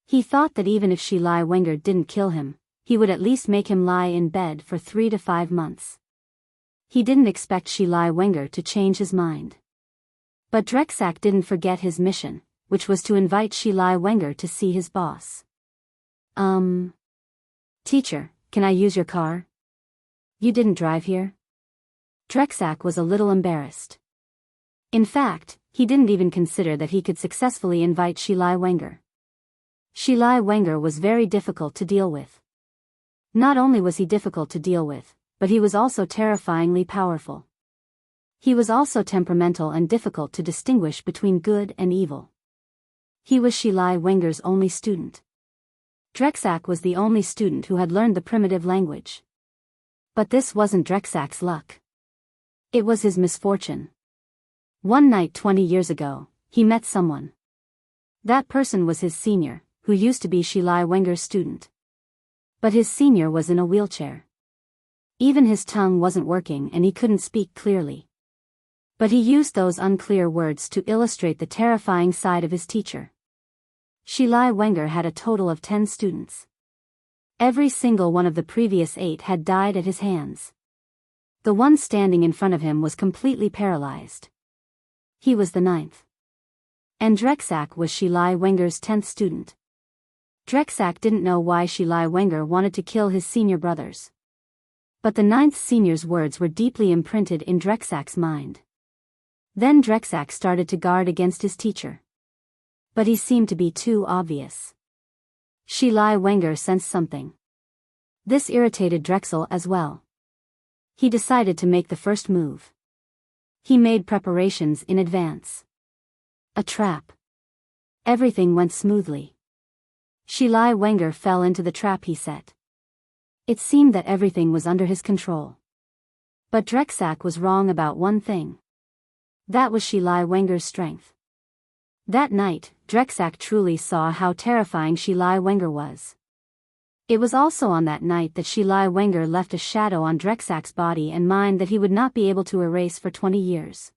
He thought that even if Shilai Wenger didn't kill him, he would at least make him lie in bed for 3 to 5 months. He didn't expect Shilai Wenger to change his mind. But Drexak didn't forget his mission, which was to invite Shilai Wenger to see his boss. Teacher, can I use your car? You didn't drive here? Drexak was a little embarrassed. In fact, he didn't even consider that he could successfully invite Shilai Wenger. Shilai Wenger was very difficult to deal with. Not only was he difficult to deal with, but he was also terrifyingly powerful. He was also temperamental and difficult to distinguish between good and evil. He was Shilai Wenger's only student. Drexak was the only student who had learned the primitive language. But this wasn't Drexak's luck. It was his misfortune. One night 20 years ago, he met someone. That person was his senior, who used to be Shilai Wenger's student. But his senior was in a wheelchair. Even his tongue wasn't working and he couldn't speak clearly. But he used those unclear words to illustrate the terrifying side of his teacher. Shilai Wenger had a total of 10 students. Every single one of the previous 8 had died at his hands. The one standing in front of him was completely paralyzed. He was the 9th. And Drexak was Shilai Wenger's 10th student. Drexak didn't know why Shilai Wenger wanted to kill his senior brothers. But the 9th senior's words were deeply imprinted in Drexak's mind. Then Drexak started to guard against his teacher. But he seemed to be too obvious. Shilai Wenger sensed something. This irritated Drexel as well. He decided to make the first move. He made preparations in advance. A trap. Everything went smoothly. Shilai Wenger fell into the trap he set. It seemed that everything was under his control. But Drexak was wrong about one thing. That was Shilai Wenger's strength. That night, Drexak truly saw how terrifying Shilai Wenger was. It was also on that night that Shilai Wenger left a shadow on Drexak's body and mind that he would not be able to erase for 20 years.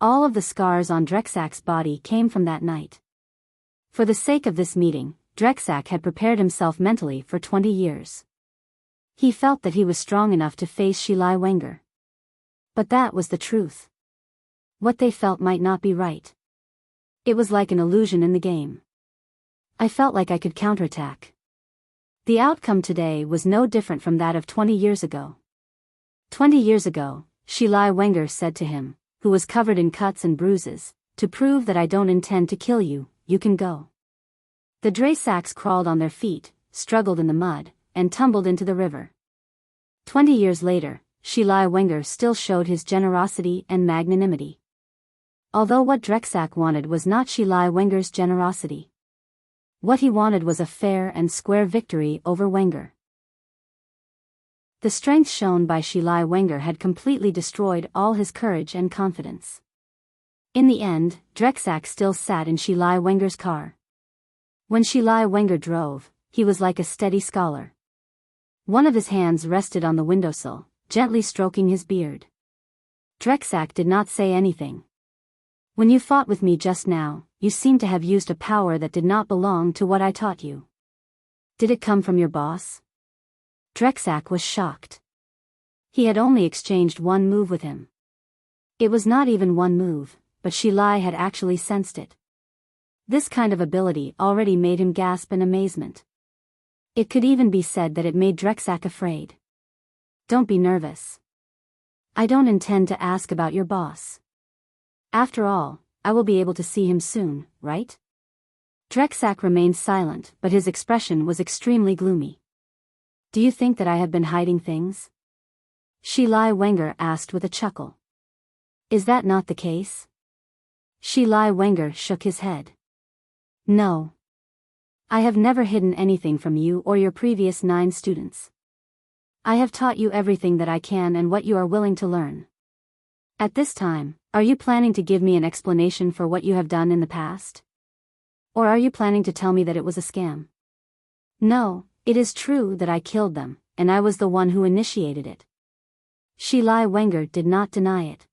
All of the scars on Drexak's body came from that night. For the sake of this meeting, Drexak had prepared himself mentally for 20 years. He felt that he was strong enough to face Shilai Wenger. But that was the truth. What they felt might not be right. It was like an illusion in the game. I felt like I could counterattack. The outcome today was no different from that of 20 years ago. 20 years ago, Shilai Wenger said to him, who was covered in cuts and bruises, "To prove that I don't intend to kill you, you can go." The Draysacks crawled on their feet, struggled in the mud, and tumbled into the river. 20 years later, Shilai Wenger still showed his generosity and magnanimity. Although what Drexak wanted was not Shilai Wenger's generosity. What he wanted was a fair and square victory over Wenger. The strength shown by Shilai Wenger had completely destroyed all his courage and confidence. In the end, Drexak still sat in Shilai Wenger's car. When Shilai Wenger drove, he was like a steady scholar. One of his hands rested on the windowsill, gently stroking his beard. Drexak did not say anything. "When you fought with me just now, you seemed to have used a power that did not belong to what I taught you. Did it come from your boss?" Drexak was shocked. He had only exchanged one move with him. It was not even one move, but Shilai had actually sensed it. This kind of ability already made him gasp in amazement. It could even be said that it made Drexak afraid. "Don't be nervous. I don't intend to ask about your boss. After all, I will be able to see him soon, right?" Drexak remained silent, but his expression was extremely gloomy. "Do you think that I have been hiding things?" Shilai Wenger asked with a chuckle. "Is that not the case?" Shilai Wenger shook his head. "No. I have never hidden anything from you or your previous 9 students. I have taught you everything that I can and what you are willing to learn. At this time, are you planning to give me an explanation for what you have done in the past? Or are you planning to tell me that it was a scam?" "No, it is true that I killed them, and I was the one who initiated it." Shilai Wenger did not deny it.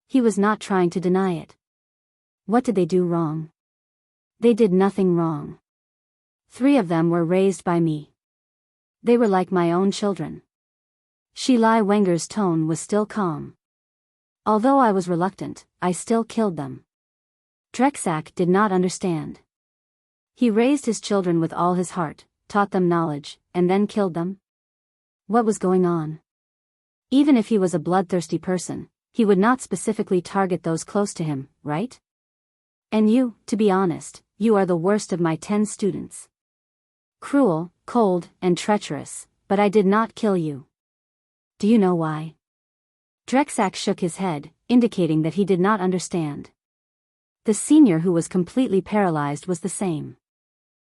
He was not trying to deny it. What did they do wrong? They did nothing wrong. 3 of them were raised by me. They were like my own children. Shilai Wenger's tone was still calm. "Although I was reluctant, I still killed them." Drexak did not understand. He raised his children with all his heart, taught them knowledge, and then killed them? What was going on? Even if he was a bloodthirsty person, he would not specifically target those close to him, right? And you, to be honest, you are the worst of my 10 students. Cruel, cold, and treacherous, but I did not kill you. Do you know why?" Drexak shook his head, indicating that he did not understand. The senior who was completely paralyzed was the same.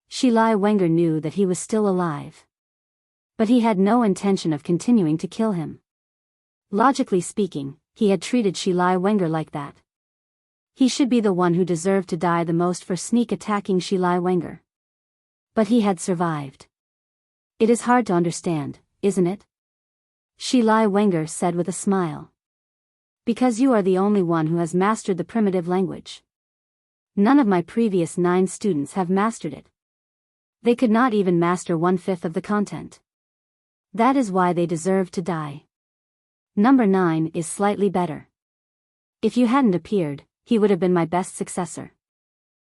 Shilai Wenger knew that he was still alive. But he had no intention of continuing to kill him. Logically speaking, he had treated Shilai Wenger like that. He should be the one who deserved to die the most for sneak attacking Shilai Wenger. But he had survived. "It is hard to understand, isn't it?" Shilai Wenger said with a smile. "Because you are the only one who has mastered the primitive language. None of my previous 9 students have mastered it. They could not even master 1/5 of the content. That is why they deserve to die. Number 9 is slightly better. If you hadn't appeared, he would have been my best successor.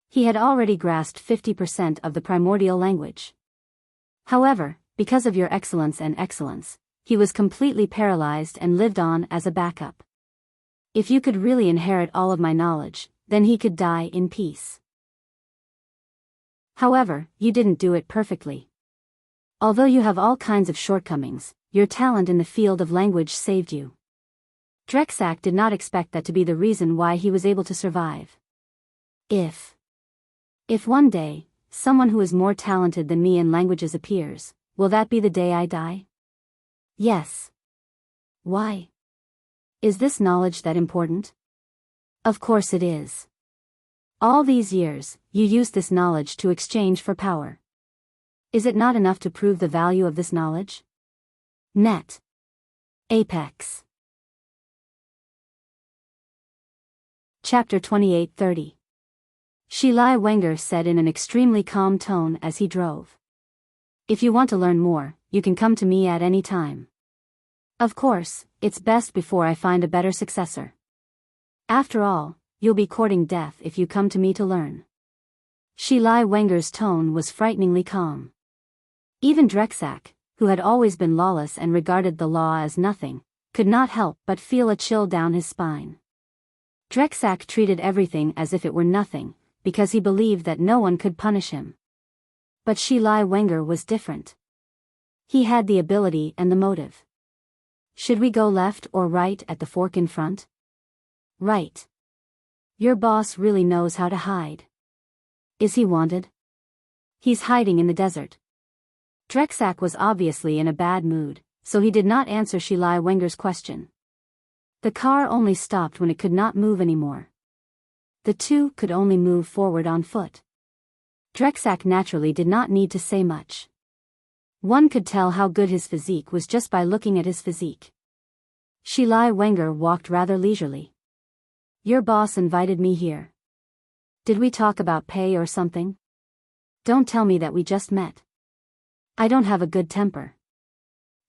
He had already grasped 50% of the primordial language. However, because of your excellence, he was completely paralyzed and lived on as a backup. If you could really inherit all of my knowledge, then he could die in peace. However, you didn't do it perfectly. Although you have all kinds of shortcomings, your talent in the field of language saved you." Drexak did not expect that to be the reason why he was able to survive. If one day, someone who is more talented than me in languages appears, will that be the day I die?" "Yes." "Why? Is this knowledge that important?" "Of course it is. All these years, you used this knowledge to exchange for power. Is it not enough to prove the value of this knowledge?" Net. Apex. Chapter 28:30. Shilai Wenger said in an extremely calm tone as he drove. "If you want to learn more, you can come to me at any time. Of course, it's best before I find a better successor. After all, you'll be courting death if you come to me to learn. Shi Lai Wenger's tone was frighteningly calm. Even Drexak, who had always been lawless and regarded the law as nothing, could not help but feel a chill down his spine. Drexak treated everything as if it were nothing, because he believed that no one could punish him. But Shi Lai Wenger was different. He had the ability and the motive. Should we go left or right at the fork in front? Right. Your boss really knows how to hide. Is he wanted? He's hiding in the desert. Drexak was obviously in a bad mood, so he did not answer Shi Lai Wenger's question. The car only stopped when it could not move anymore. The two could only move forward on foot. Drexak naturally did not need to say much. One could tell how good his physique was just by looking at his physique. Shi Lai Wenger walked rather leisurely. Your boss invited me here. Did we talk about pay or something? Don't tell me that we just met. I don't have a good temper.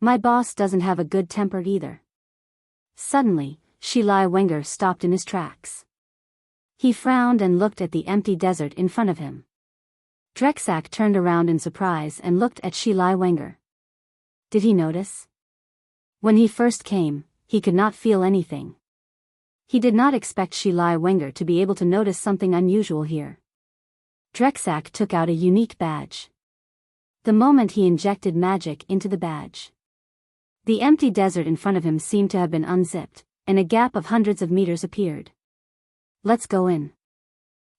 My boss doesn't have a good temper either. Suddenly, Shi Lai Wenger stopped in his tracks. He frowned and looked at the empty desert in front of him. Drexak turned around in surprise and looked at Shi Lai Wenger. Did he notice? When he first came, he could not feel anything. He did not expect Shi Lai Wenger to be able to notice something unusual here. Drexak took out a unique badge. The moment he injected magic into the badge, the empty desert in front of him seemed to have been unzipped, and a gap of hundreds of meters appeared. Let's go in.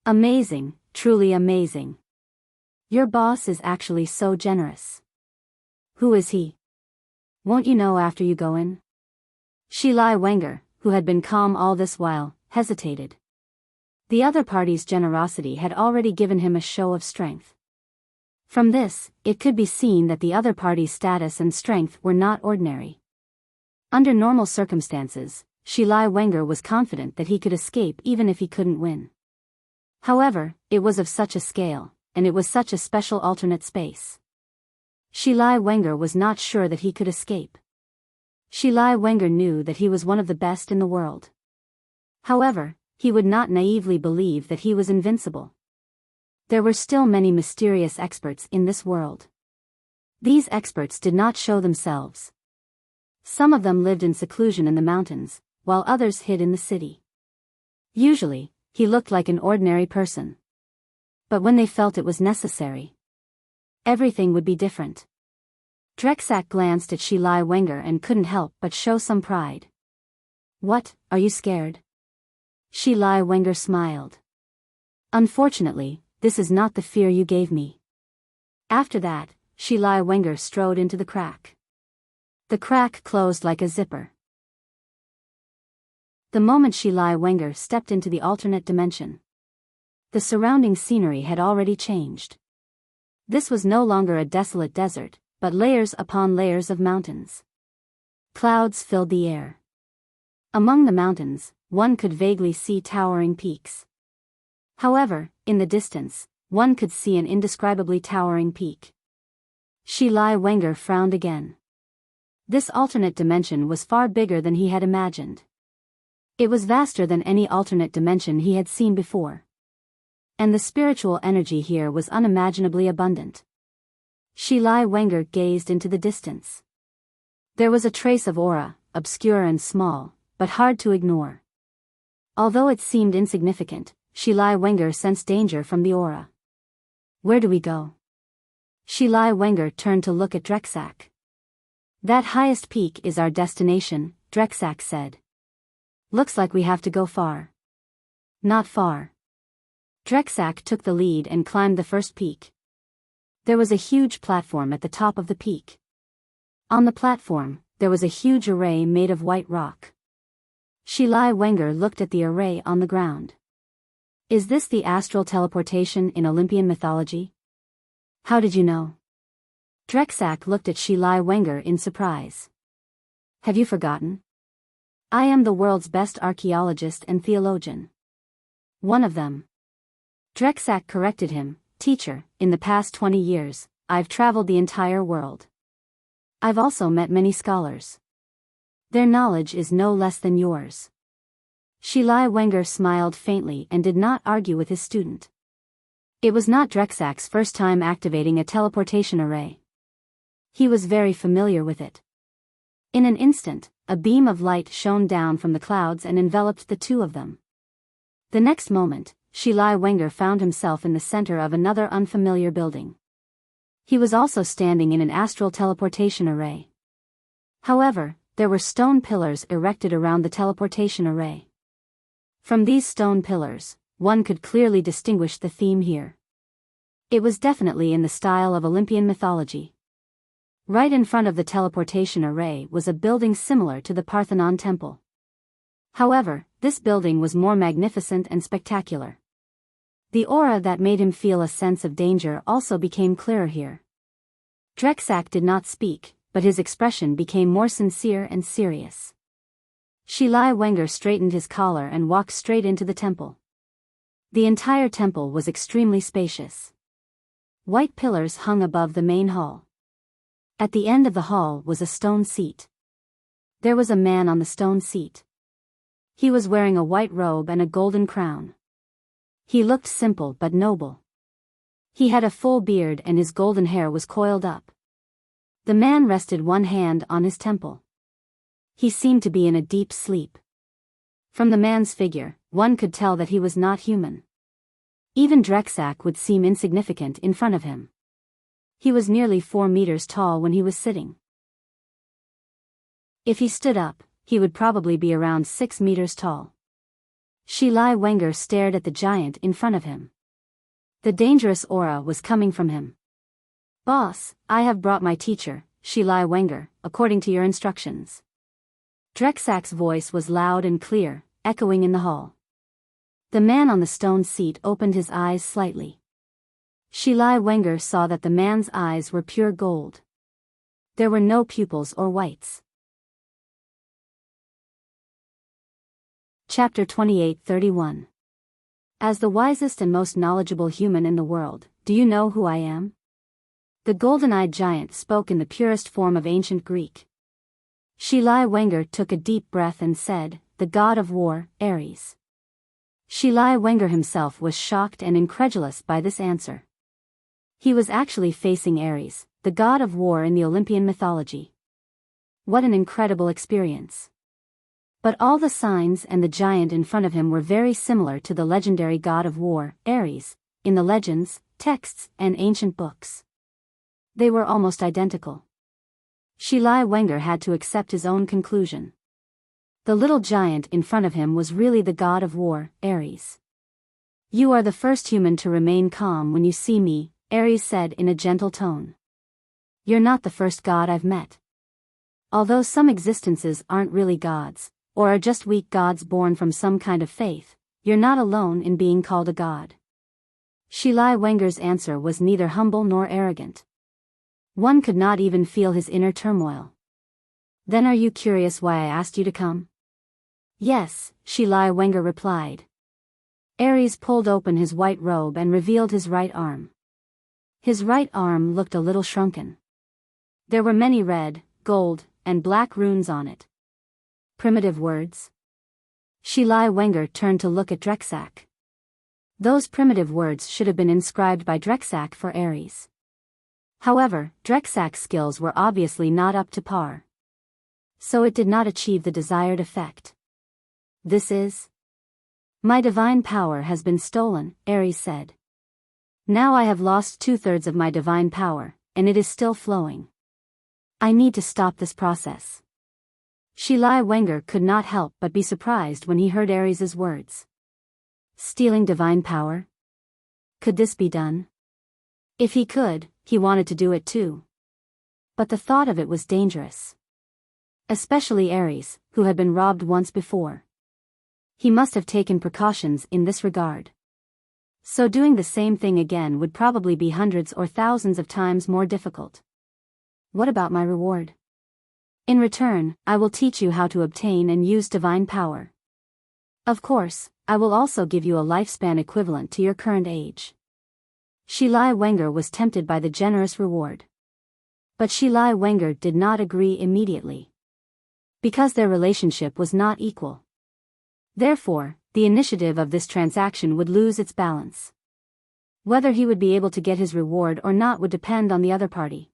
Amazing, truly amazing. Your boss is actually so generous. Who is he? Won't you know after you go in? Shi Lai Wenger, who had been calm all this while, hesitated. The other party's generosity had already given him a show of strength. From this, it could be seen that the other party's status and strength were not ordinary. Under normal circumstances, Shi Lai Wenger was confident that he could escape even if he couldn't win. However, it was of such a scale, and it was such a special alternate space. Shi Lai Wenger was not sure that he could escape. Shi Lai Wenger knew that he was one of the best in the world. However, he would not naively believe that he was invincible. There were still many mysterious experts in this world. These experts did not show themselves. Some of them lived in seclusion in the mountains, while others hid in the city. Usually, he looked like an ordinary person. But when they felt it was necessary, everything would be different. Drexak glanced at Shi Lai Wenger and couldn't help but show some pride. What, are you scared? Shi Lai Wenger smiled. Unfortunately, this is not the fear you gave me. After that, Shi Lai Wenger strode into the crack. The crack closed like a zipper. The moment Shi Lai Wenger stepped into the alternate dimension, the surrounding scenery had already changed. This was no longer a desolate desert, but layers upon layers of mountains. Clouds filled the air. Among the mountains, one could vaguely see towering peaks. However, in the distance, one could see an indescribably towering peak. Shi Lai Wenger frowned again. This alternate dimension was far bigger than he had imagined. It was vaster than any alternate dimension he had seen before. And the spiritual energy here was unimaginably abundant. Shi Lai Wenger gazed into the distance. There was a trace of aura, obscure and small, but hard to ignore. Although it seemed insignificant, Shi Lai Wenger sensed danger from the aura. Where do we go? Shi Lai Wenger turned to look at Drexak. That highest peak is our destination, Drexak said. Looks like we have to go far. Not far. Drexak took the lead and climbed the first peak. There was a huge platform at the top of the peak. On the platform, there was a huge array made of white rock. Shi Lai Wenger looked at the array on the ground. Is this the astral teleportation in Olympian mythology? How did you know? Drexak looked at Shi Lai Wenger in surprise. Have you forgotten? I am the world's best archaeologist and theologian. One of them. Drexak corrected him, teacher, in the past 20 years, I've traveled the entire world. I've also met many scholars. Their knowledge is no less than yours. Shi Lai Wenger smiled faintly and did not argue with his student. It was not Drexak's first time activating a teleportation array. He was very familiar with it. In an instant, a beam of light shone down from the clouds and enveloped the two of them. The next moment, Shi Lai Wenger found himself in the center of another unfamiliar building. He was also standing in an astral teleportation array. However, there were stone pillars erected around the teleportation array. From these stone pillars, one could clearly distinguish the theme here. It was definitely in the style of Olympian mythology. Right in front of the teleportation array was a building similar to the Parthenon temple. However, this building was more magnificent and spectacular. The aura that made him feel a sense of danger also became clearer here. Drexak did not speak, but his expression became more sincere and serious. Shi Lai Wenger straightened his collar and walked straight into the temple. The entire temple was extremely spacious. White pillars hung above the main hall. At the end of the hall was a stone seat. There was a man on the stone seat. He was wearing a white robe and a golden crown. He looked simple but noble. He had a full beard and his golden hair was coiled up. The man rested one hand on his temple. He seemed to be in a deep sleep. From the man's figure, one could tell that he was not human. Even Drexak would seem insignificant in front of him. He was nearly 4 meters tall when he was sitting. If he stood up, he would probably be around 6 meters tall. Shi Lai Wenger stared at the giant in front of him. The dangerous aura was coming from him. "Boss, I have brought my teacher, Shi Lai Wenger, according to your instructions." Drexak's voice was loud and clear, echoing in the hall. The man on the stone seat opened his eyes slightly. Shi Lai Wenger saw that the man's eyes were pure gold. There were no pupils or whites. Chapter 28:31. As the wisest and most knowledgeable human in the world, do you know who I am? The golden-eyed giant spoke in the purest form of ancient Greek. Shi Lai Wenger took a deep breath and said, "The god of war, Ares." Shi Lai Wenger himself was shocked and incredulous by this answer. He was actually facing Ares, the god of war in the Olympian mythology. What an incredible experience. But all the signs and the giant in front of him were very similar to the legendary god of war, Ares, in the legends, texts, and ancient books. They were almost identical. Shi Lai Wenger had to accept his own conclusion. The little giant in front of him was really the god of war, Ares. "You are the first human to remain calm when you see me," Ares said in a gentle tone. "You're not the first god I've met. Although some existences aren't really gods, or are just weak gods born from some kind of faith, you're not alone in being called a god." Shi Lai Wenger's answer was neither humble nor arrogant. One could not even feel his inner turmoil. "Then are you curious why I asked you to come?" "Yes," Shi Lai Wenger replied. Ares pulled open his white robe and revealed his right arm. His right arm looked a little shrunken. There were many red, gold, and black runes on it. Primitive words? Shi Lai Wenger turned to look at Drexak. Those primitive words should have been inscribed by Drexak for Ares. However, Drexak's skills were obviously not up to par. So it did not achieve the desired effect. "This is? My divine power has been stolen," Ares said. "Now I have lost 2/3 of my divine power, and it is still flowing. I need to stop this process." Shi Lai Wenger could not help but be surprised when he heard Ares's words. Stealing divine power? Could this be done? If he could, he wanted to do it too. But the thought of it was dangerous. Especially Ares, who had been robbed once before. He must have taken precautions in this regard. So doing the same thing again would probably be hundreds or thousands of times more difficult. What about my reward? In return, I will teach you how to obtain and use divine power. Of course, I will also give you a lifespan equivalent to your current age. Shi Lai Wenger was tempted by the generous reward. But Shi Lai Wenger did not agree immediately. Because their relationship was not equal. Therefore, the initiative of this transaction would lose its balance. Whether he would be able to get his reward or not would depend on the other party.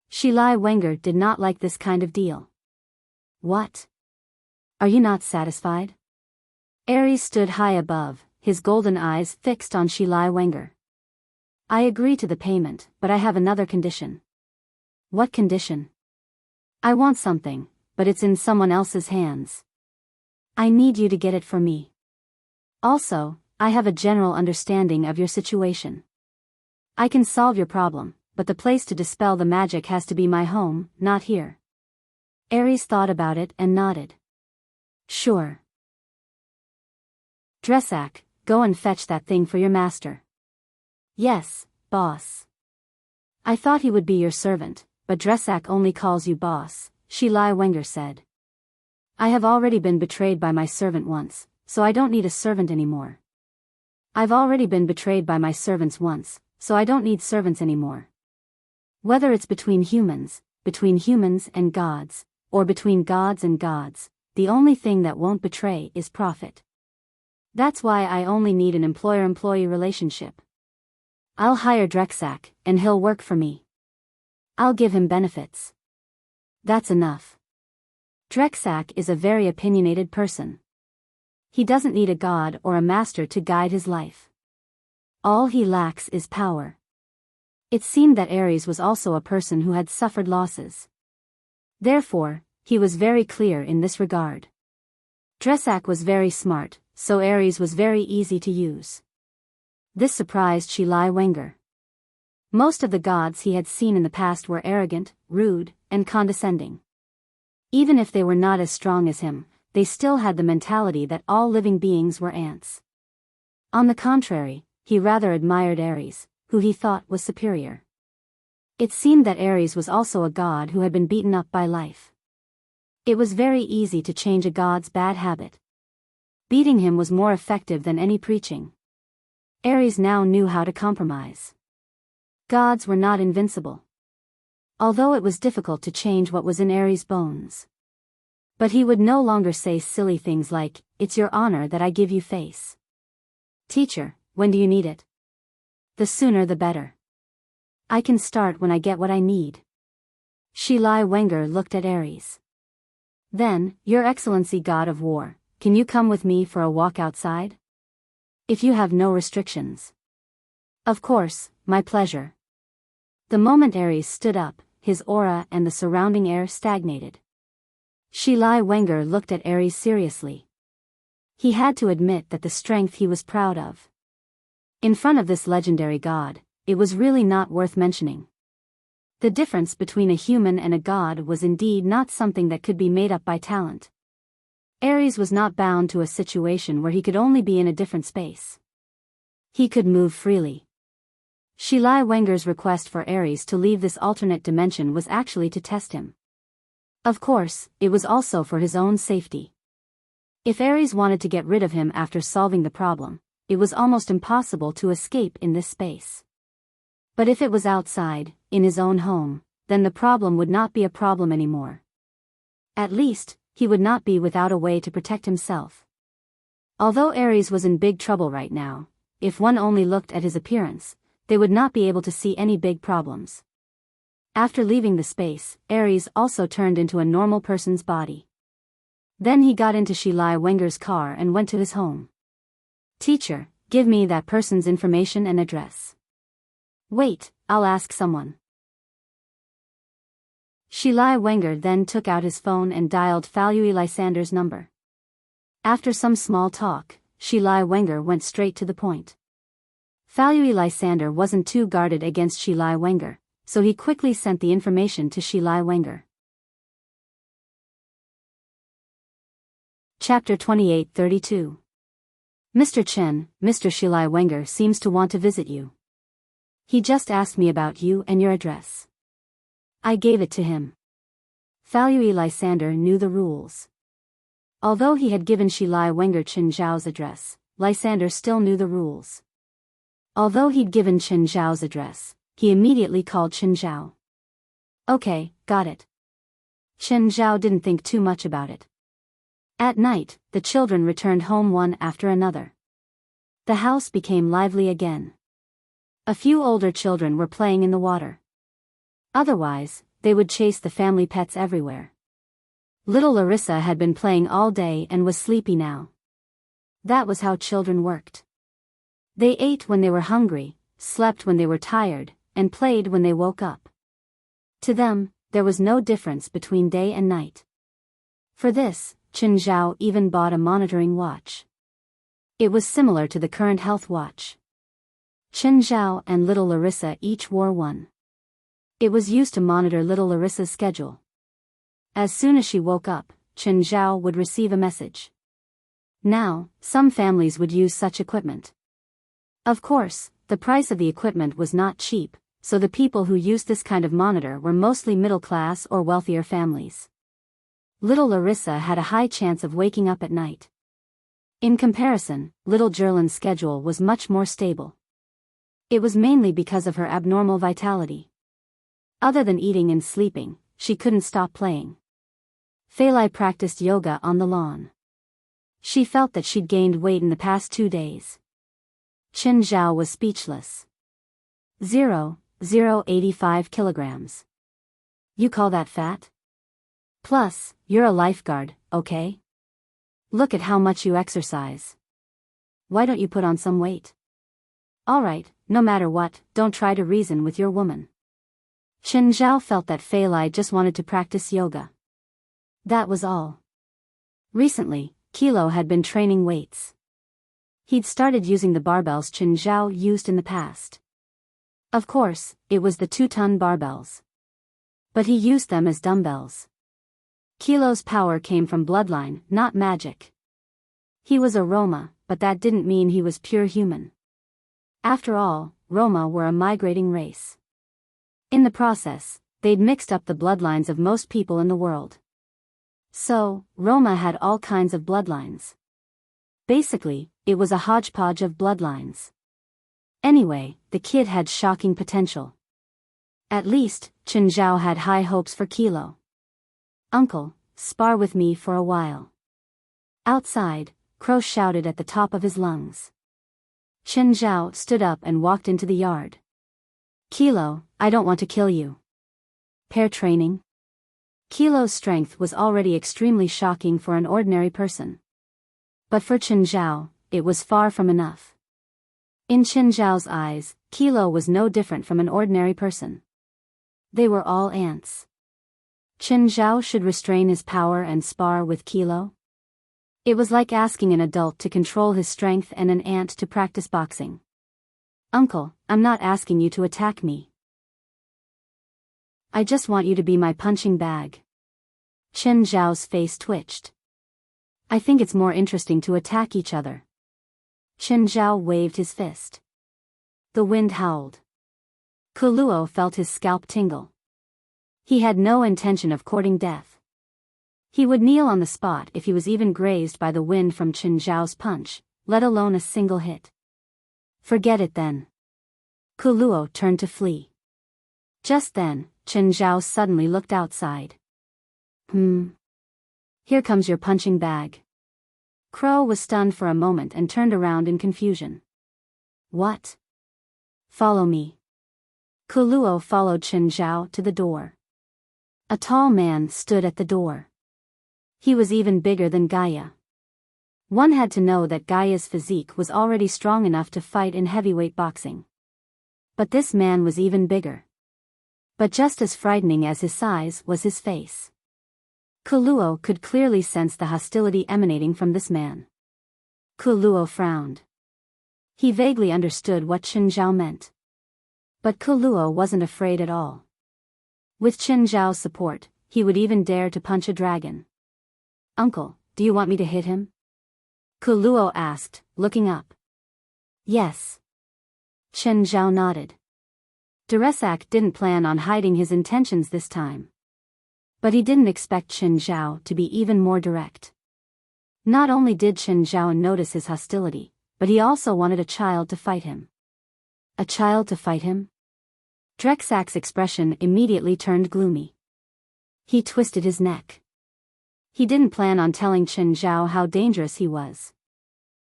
Shilai Wenger did not like this kind of deal. What? Are you not satisfied? Ares stood high above, his golden eyes fixed on Shilai Wenger. I agree to the payment, but I have another condition. What condition? I want something, but it's in someone else's hands. I need you to get it for me. Also, I have a general understanding of your situation. I can solve your problem, but the place to dispel the magic has to be my home, not here. Ares thought about it and nodded. Sure. Dresak, go and fetch that thing for your master. Yes, boss. I thought he would be your servant, but Dresak only calls you boss, Shilai Wenger said. I have already been betrayed by my servant once, so I don't need a servant anymore. I've already been betrayed by my servants once, so I don't need servants anymore. Whether it's between humans and gods, or between gods and gods, the only thing that won't betray is profit. That's why I only need an employer-employee relationship. I'll hire Dresak, and he'll work for me. I'll give him benefits. That's enough. Dresak is a very opinionated person. He doesn't need a god or a master to guide his life. All he lacks is power. It seemed that Ares was also a person who had suffered losses. Therefore, he was very clear in this regard. Dresak was very smart, so Ares was very easy to use. This surprised Shilai Wenger. Most of the gods he had seen in the past were arrogant, rude, and condescending. Even if they were not as strong as him, they still had the mentality that all living beings were ants. On the contrary, he rather admired Ares, who he thought was superior. It seemed that Ares was also a god who had been beaten up by life. It was very easy to change a god's bad habit. Beating him was more effective than any preaching. Ares now knew how to compromise. Gods were not invincible. Although it was difficult to change what was in Ares' bones. But he would no longer say silly things like, "It's your honor that I give you face." "Teacher, when do you need it?" "The sooner the better. I can start when I get what I need." Shilai Wenger looked at Ares. Then, "Your Excellency God of War, can you come with me for a walk outside? If you have no restrictions." "Of course, my pleasure." The moment Ares stood up, his aura and the surrounding air stagnated. Shilai Wenger looked at Ares seriously. He had to admit that the strength he was proud of. In front of this legendary god, it was really not worth mentioning. The difference between a human and a god was indeed not something that could be made up by talent. Ares was not bound to a situation where he could only be in a different space. He could move freely. Shilai Wenger's request for Ares to leave this alternate dimension was actually to test him. Of course, it was also for his own safety. If Ares wanted to get rid of him after solving the problem, it was almost impossible to escape in this space. But if it was outside, in his own home, then the problem would not be a problem anymore. At least, he would not be without a way to protect himself. Although Ares was in big trouble right now, if one only looked at his appearance, they would not be able to see any big problems. After leaving the space, Ares also turned into a normal person's body. Then he got into Shilai Wenger's car and went to his home. "Teacher, give me that person's information and address." "Wait, I'll ask someone." Shilai Wenger then took out his phone and dialed Falui Lysander's number. After some small talk, Shilai Wenger went straight to the point. Falui Lysander wasn't too guarded against Shilai Wenger, so he quickly sent the information to Shilai Wenger. Chapter 28-32. Mr. Chen, Mr. Shilai Wenger seems to want to visit you. He just asked me about you and your address. I gave it to him. Falui Lysander knew the rules. Although he had given Shilai Wenger Chen Zhao's address, Lysander still knew the rules. Although he'd given Chen Zhao's address, he immediately called Chen Zhao. "Okay, got it." Chen Zhao didn't think too much about it. At night, the children returned home one after another. The house became lively again. A few older children were playing in the water. Otherwise, they would chase the family pets everywhere. Little Larissa had been playing all day and was sleepy now. That was how children worked. They ate when they were hungry, slept when they were tired, and played when they woke up. To them, there was no difference between day and night. For this, Chen Zhao even bought a monitoring watch. It was similar to the current health watch. Chen Zhao and little Larissa each wore one. It was used to monitor little Larissa's schedule. As soon as she woke up, Chen Zhao would receive a message. Now, some families would use such equipment. Of course, the price of the equipment was not cheap, so the people who used this kind of monitor were mostly middle-class or wealthier families. Little Larissa had a high chance of waking up at night. In comparison, little Jerlin's schedule was much more stable. It was mainly because of her abnormal vitality. Other than eating and sleeping, she couldn't stop playing. Feilai practiced yoga on the lawn. She felt that she'd gained weight in the past 2 days. Chen Zhao was speechless. 0.85 kilograms. You call that fat? Plus, you're a lifeguard, okay? Look at how much you exercise. Why don't you put on some weight? Alright, no matter what, don't try to reason with your woman. Chen Zhao felt that Feilai just wanted to practice yoga. That was all. Recently, Kilo had been training weights. He'd started using the barbells Chen Zhao used in the past. Of course, it was the 2-ton barbells. But he used them as dumbbells. Kilo's power came from bloodline, not magic. He was a Roma, but that didn't mean he was pure human. After all, Roma were a migrating race. In the process, they'd mixed up the bloodlines of most people in the world. So, Roma had all kinds of bloodlines. Basically, it was a hodgepodge of bloodlines. Anyway, the kid had shocking potential. At least, Chen Zhao had high hopes for Kilo. Uncle, spar with me for a while. Outside, Crow shouted at the top of his lungs. Chen Zhao stood up and walked into the yard. Kilo, I don't want to kill you. Pair training? Kilo's strength was already extremely shocking for an ordinary person. But for Chen Zhao, it was far from enough. In Chen Zhao's eyes, Kilo was no different from an ordinary person. They were all ants. Chen Zhao should restrain his power and spar with Kilo? It was like asking an adult to control his strength and an ant to practice boxing. Uncle, I'm not asking you to attack me. I just want you to be my punching bag. Chen Zhao's face twitched. I think it's more interesting to attack each other. Chen Zhao waved his fist. The wind howled. Kuluo felt his scalp tingle. He had no intention of courting death. He would kneel on the spot if he was even grazed by the wind from Chen Zhao's punch, let alone a single hit. Forget it then. Kuluo turned to flee. Just then, Chen Zhao suddenly looked outside. Here comes your punching bag. Crow was stunned for a moment and turned around in confusion. What? Follow me. Kuluo followed Chen Zhao to the door. A tall man stood at the door. He was even bigger than Gaia. One had to know that Gaia's physique was already strong enough to fight in heavyweight boxing. But this man was even bigger. But just as frightening as his size was his face. Kuluo could clearly sense the hostility emanating from this man. Kuluo frowned. He vaguely understood what Chen Zhao meant. But Kuluo wasn't afraid at all. With Chen Zhao's support, he would even dare to punch a dragon. Uncle, do you want me to hit him? Kuluo asked, looking up. Yes. Chen Zhao nodded. Deresak didn't plan on hiding his intentions this time. But he didn't expect Chen Zhao to be even more direct. Not only did Chen Zhao notice his hostility, but he also wanted a child to fight him. A child to fight him? Drexak's expression immediately turned gloomy. He twisted his neck. He didn't plan on telling Chen Zhao how dangerous he was.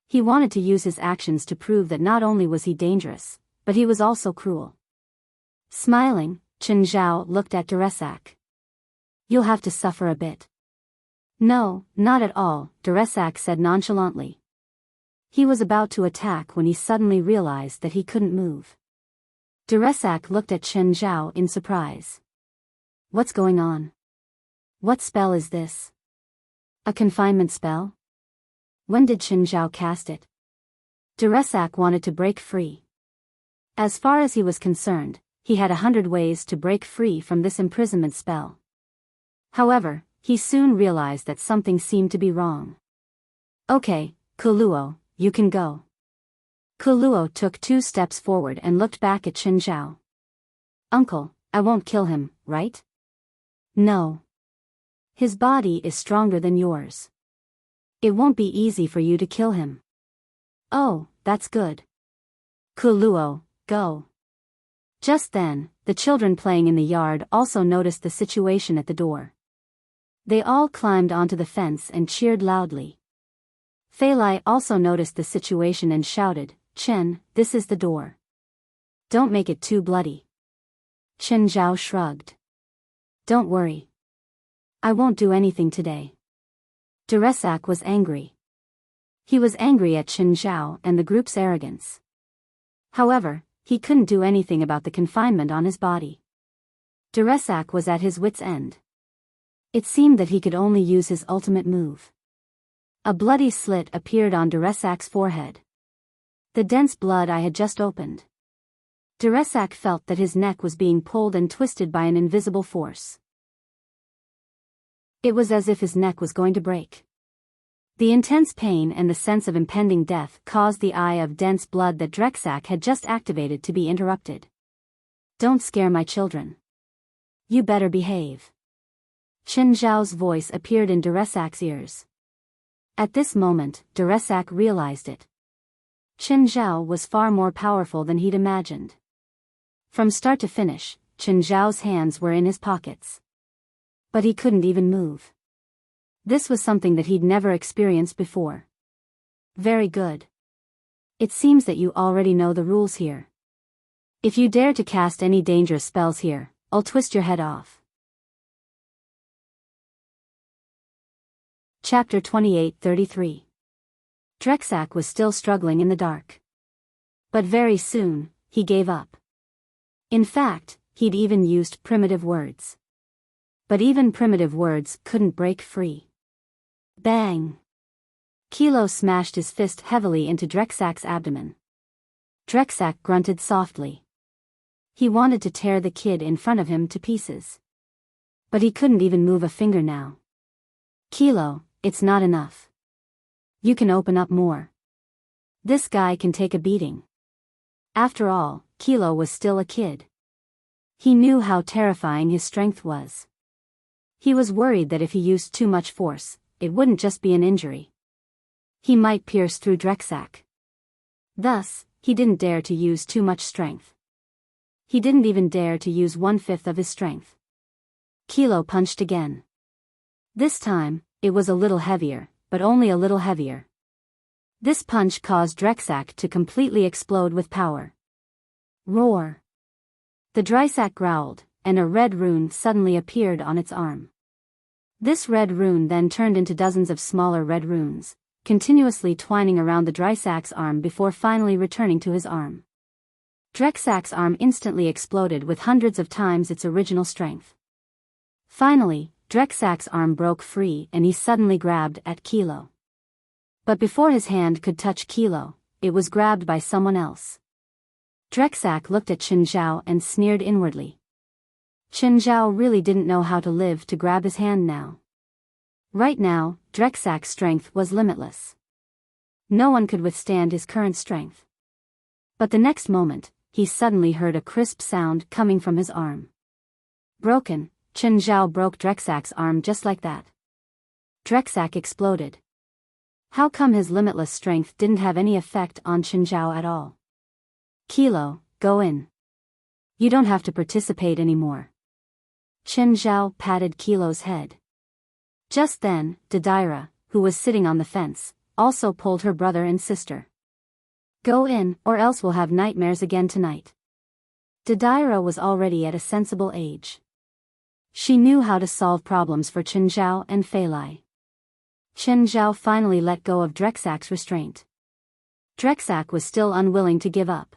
He wanted to use his actions to prove that not only was he dangerous, but he was also cruel. Smiling, Chen Zhao looked at Deresak. You'll have to suffer a bit. No, not at all, Deresak said nonchalantly. He was about to attack when he suddenly realized that he couldn't move. Deresak looked at Chen Zhao in surprise. What's going on? What spell is this? A confinement spell? When did Chen Zhao cast it? Deresak wanted to break free. As far as he was concerned, he had 100 ways to break free from this imprisonment spell. However, he soon realized that something seemed to be wrong. Okay, Kuluo, you can go. Kuluo took 2 steps forward and looked back at Chen Zhao. Uncle, I won't kill him, right? No. His body is stronger than yours. It won't be easy for you to kill him. Oh, that's good. Kuluo, go. Just then, the children playing in the yard also noticed the situation at the door. They all climbed onto the fence and cheered loudly. Fei Lai also noticed the situation and shouted, Chen, this is the door. Don't make it too bloody. Chen Zhao shrugged. Don't worry. I won't do anything today. Deresak was angry. He was angry at Chen Zhao and the group's arrogance. However, he couldn't do anything about the confinement on his body. Deresak was at his wit's end. It seemed that he could only use his ultimate move. A bloody slit appeared on Deresak's forehead. The dense blood eye had just opened. Deresak felt that his neck was being pulled and twisted by an invisible force. It was as if his neck was going to break. The intense pain and the sense of impending death caused the eye of dense blood that Deresak had just activated to be interrupted. Don't scare my children. You better behave. Chen Zhao's voice appeared in Deresak's ears. At this moment, Deresak realized it. Chen Zhao was far more powerful than he'd imagined. From start to finish, Chen Zhao's hands were in his pockets. But he couldn't even move. This was something that he'd never experienced before. Very good. It seems that you already know the rules here. If you dare to cast any dangerous spells here, I'll twist your head off. Chapter 28-33. Deresak was still struggling in the dark. But very soon, he gave up. In fact, he'd even used primitive words. But even primitive words couldn't break free. Bang! Kilo smashed his fist heavily into Deresak's abdomen. Deresak grunted softly. He wanted to tear the kid in front of him to pieces. But he couldn't even move a finger now. Kilo, it's not enough. You can open up more. This guy can take a beating. After all, Kilo was still a kid. He knew how terrifying his strength was. He was worried that if he used too much force, it wouldn't just be an injury. He might pierce through Deresak. Thus, he didn't dare to use too much strength. He didn't even dare to use 1/5 of his strength. Kilo punched again. This time, it was a little heavier, but only a little heavier. This punch caused Deresak to completely explode with power. Roar! The Deresak growled, and a red rune suddenly appeared on its arm. This red rune then turned into dozens of smaller red runes, continuously twining around the Deresak's arm before finally returning to his arm. Deresak's arm instantly exploded with hundreds of times its original strength. Finally, Deresak's arm broke free and he suddenly grabbed at Kilo. But before his hand could touch Kilo, it was grabbed by someone else. Deresak looked at Chen Zhao and sneered inwardly. Chen Zhao really didn't know how to live to grab his hand now. Right now, Deresak's strength was limitless. No one could withstand his current strength. But the next moment, he suddenly heard a crisp sound coming from his arm. Broken, Chen Zhao broke Deresak's arm just like that. Deresak exploded. How come his limitless strength didn't have any effect on Chen Zhao at all? Kilo, go in. You don't have to participate anymore. Chen Zhao patted Kilo's head. Just then, Didira, who was sitting on the fence, also pulled her brother and sister. Go in, or else we'll have nightmares again tonight. Didira was already at a sensible age. She knew how to solve problems for Chen Zhao and Fei Lai. Chen Zhao finally let go of Drexak's restraint. Drexak was still unwilling to give up.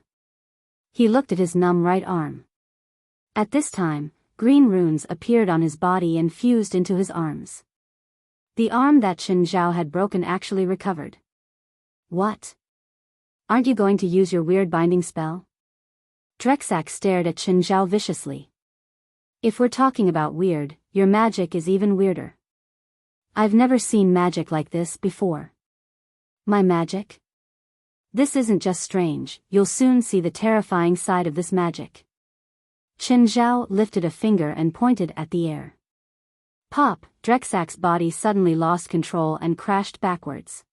He looked at his numb right arm. At this time, green runes appeared on his body and fused into his arms. The arm that Chen Zhao had broken actually recovered. What? Aren't you going to use your weird binding spell? Drexak stared at Chen Zhao viciously. If we're talking about weird, your magic is even weirder. I've never seen magic like this before. My magic? This isn't just strange, you'll soon see the terrifying side of this magic. Chen Zhao lifted a finger and pointed at the air. Pop! Drexak's body suddenly lost control and crashed backwards.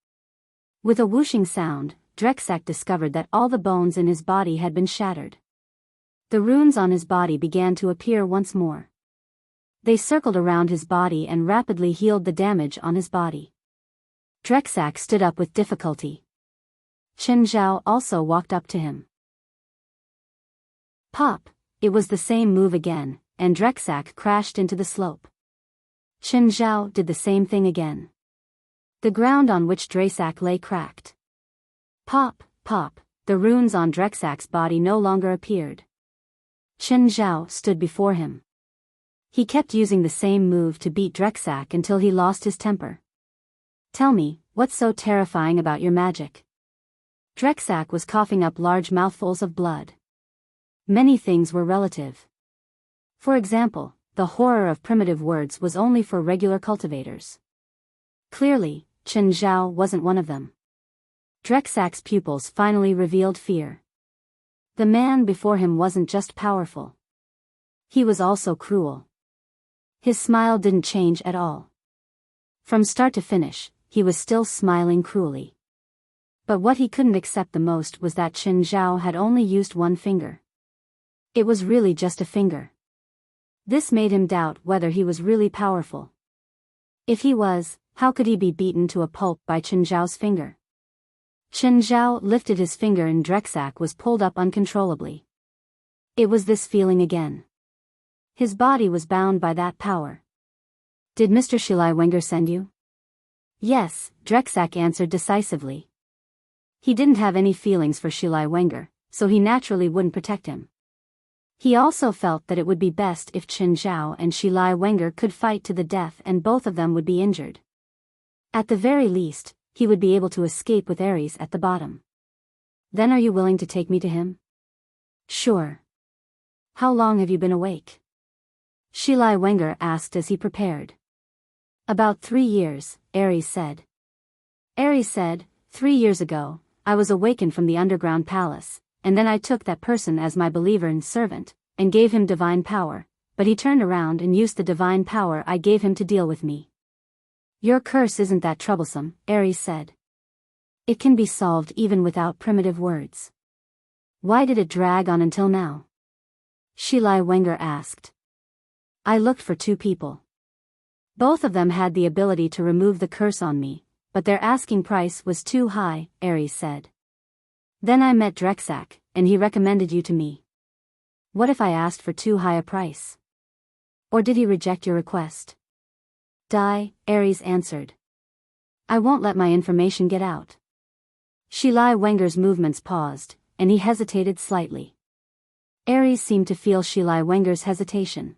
With a whooshing sound, Drexak discovered that all the bones in his body had been shattered. The runes on his body began to appear once more. They circled around his body and rapidly healed the damage on his body. Drexak stood up with difficulty. Chen Zhao also walked up to him. Pop! It was the same move again, and Drexak crashed into the slope. Chen Zhao did the same thing again. The ground on which Drexak lay cracked. Pop, pop, the runes on Drexak's body no longer appeared. Chen Zhao stood before him. He kept using the same move to beat Drexak until he lost his temper. Tell me, what's so terrifying about your magic? Drexak was coughing up large mouthfuls of blood. Many things were relative. For example, the horror of primitive words was only for regular cultivators. Clearly, Chen Zhao wasn't one of them. Drexak's pupils finally revealed fear. The man before him wasn't just powerful. He was also cruel. His smile didn't change at all. From start to finish, he was still smiling cruelly. But what he couldn't accept the most was that Chen Zhao had only used one finger. It was really just a finger. This made him doubt whether he was really powerful. If he was, how could he be beaten to a pulp by Chen Zhao's finger? Chen Zhao lifted his finger and Drexak was pulled up uncontrollably. It was this feeling again. His body was bound by that power. Did Mr. Shilai Wenger send you? Yes, Drexak answered decisively. He didn't have any feelings for Shilai Wenger, so he naturally wouldn't protect him. He also felt that it would be best if Chen Zhao and Shilai Wenger could fight to the death and both of them would be injured. At the very least, he would be able to escape with Ares at the bottom. Then are you willing to take me to him? Sure. How long have you been awake? Shilai Wenger asked as he prepared. About 3 years, Ares said. Ares said, 3 years ago, I was awakened from the underground palace, and then I took that person as my believer and servant, and gave him divine power, but he turned around and used the divine power I gave him to deal with me. Your curse isn't that troublesome, Ares said. It can be solved even without primitive words. Why did it drag on until now? Shilai Wenger asked. I looked for 2 people. Both of them had the ability to remove the curse on me, but their asking price was too high, Ares said. Then I met Drexak, and he recommended you to me. What if I asked for too high a price? Or did he reject your request? Die, Ares answered. I won't let my information get out. Shilai Wenger's movements paused, and he hesitated slightly. Ares seemed to feel Shilai Wenger's hesitation.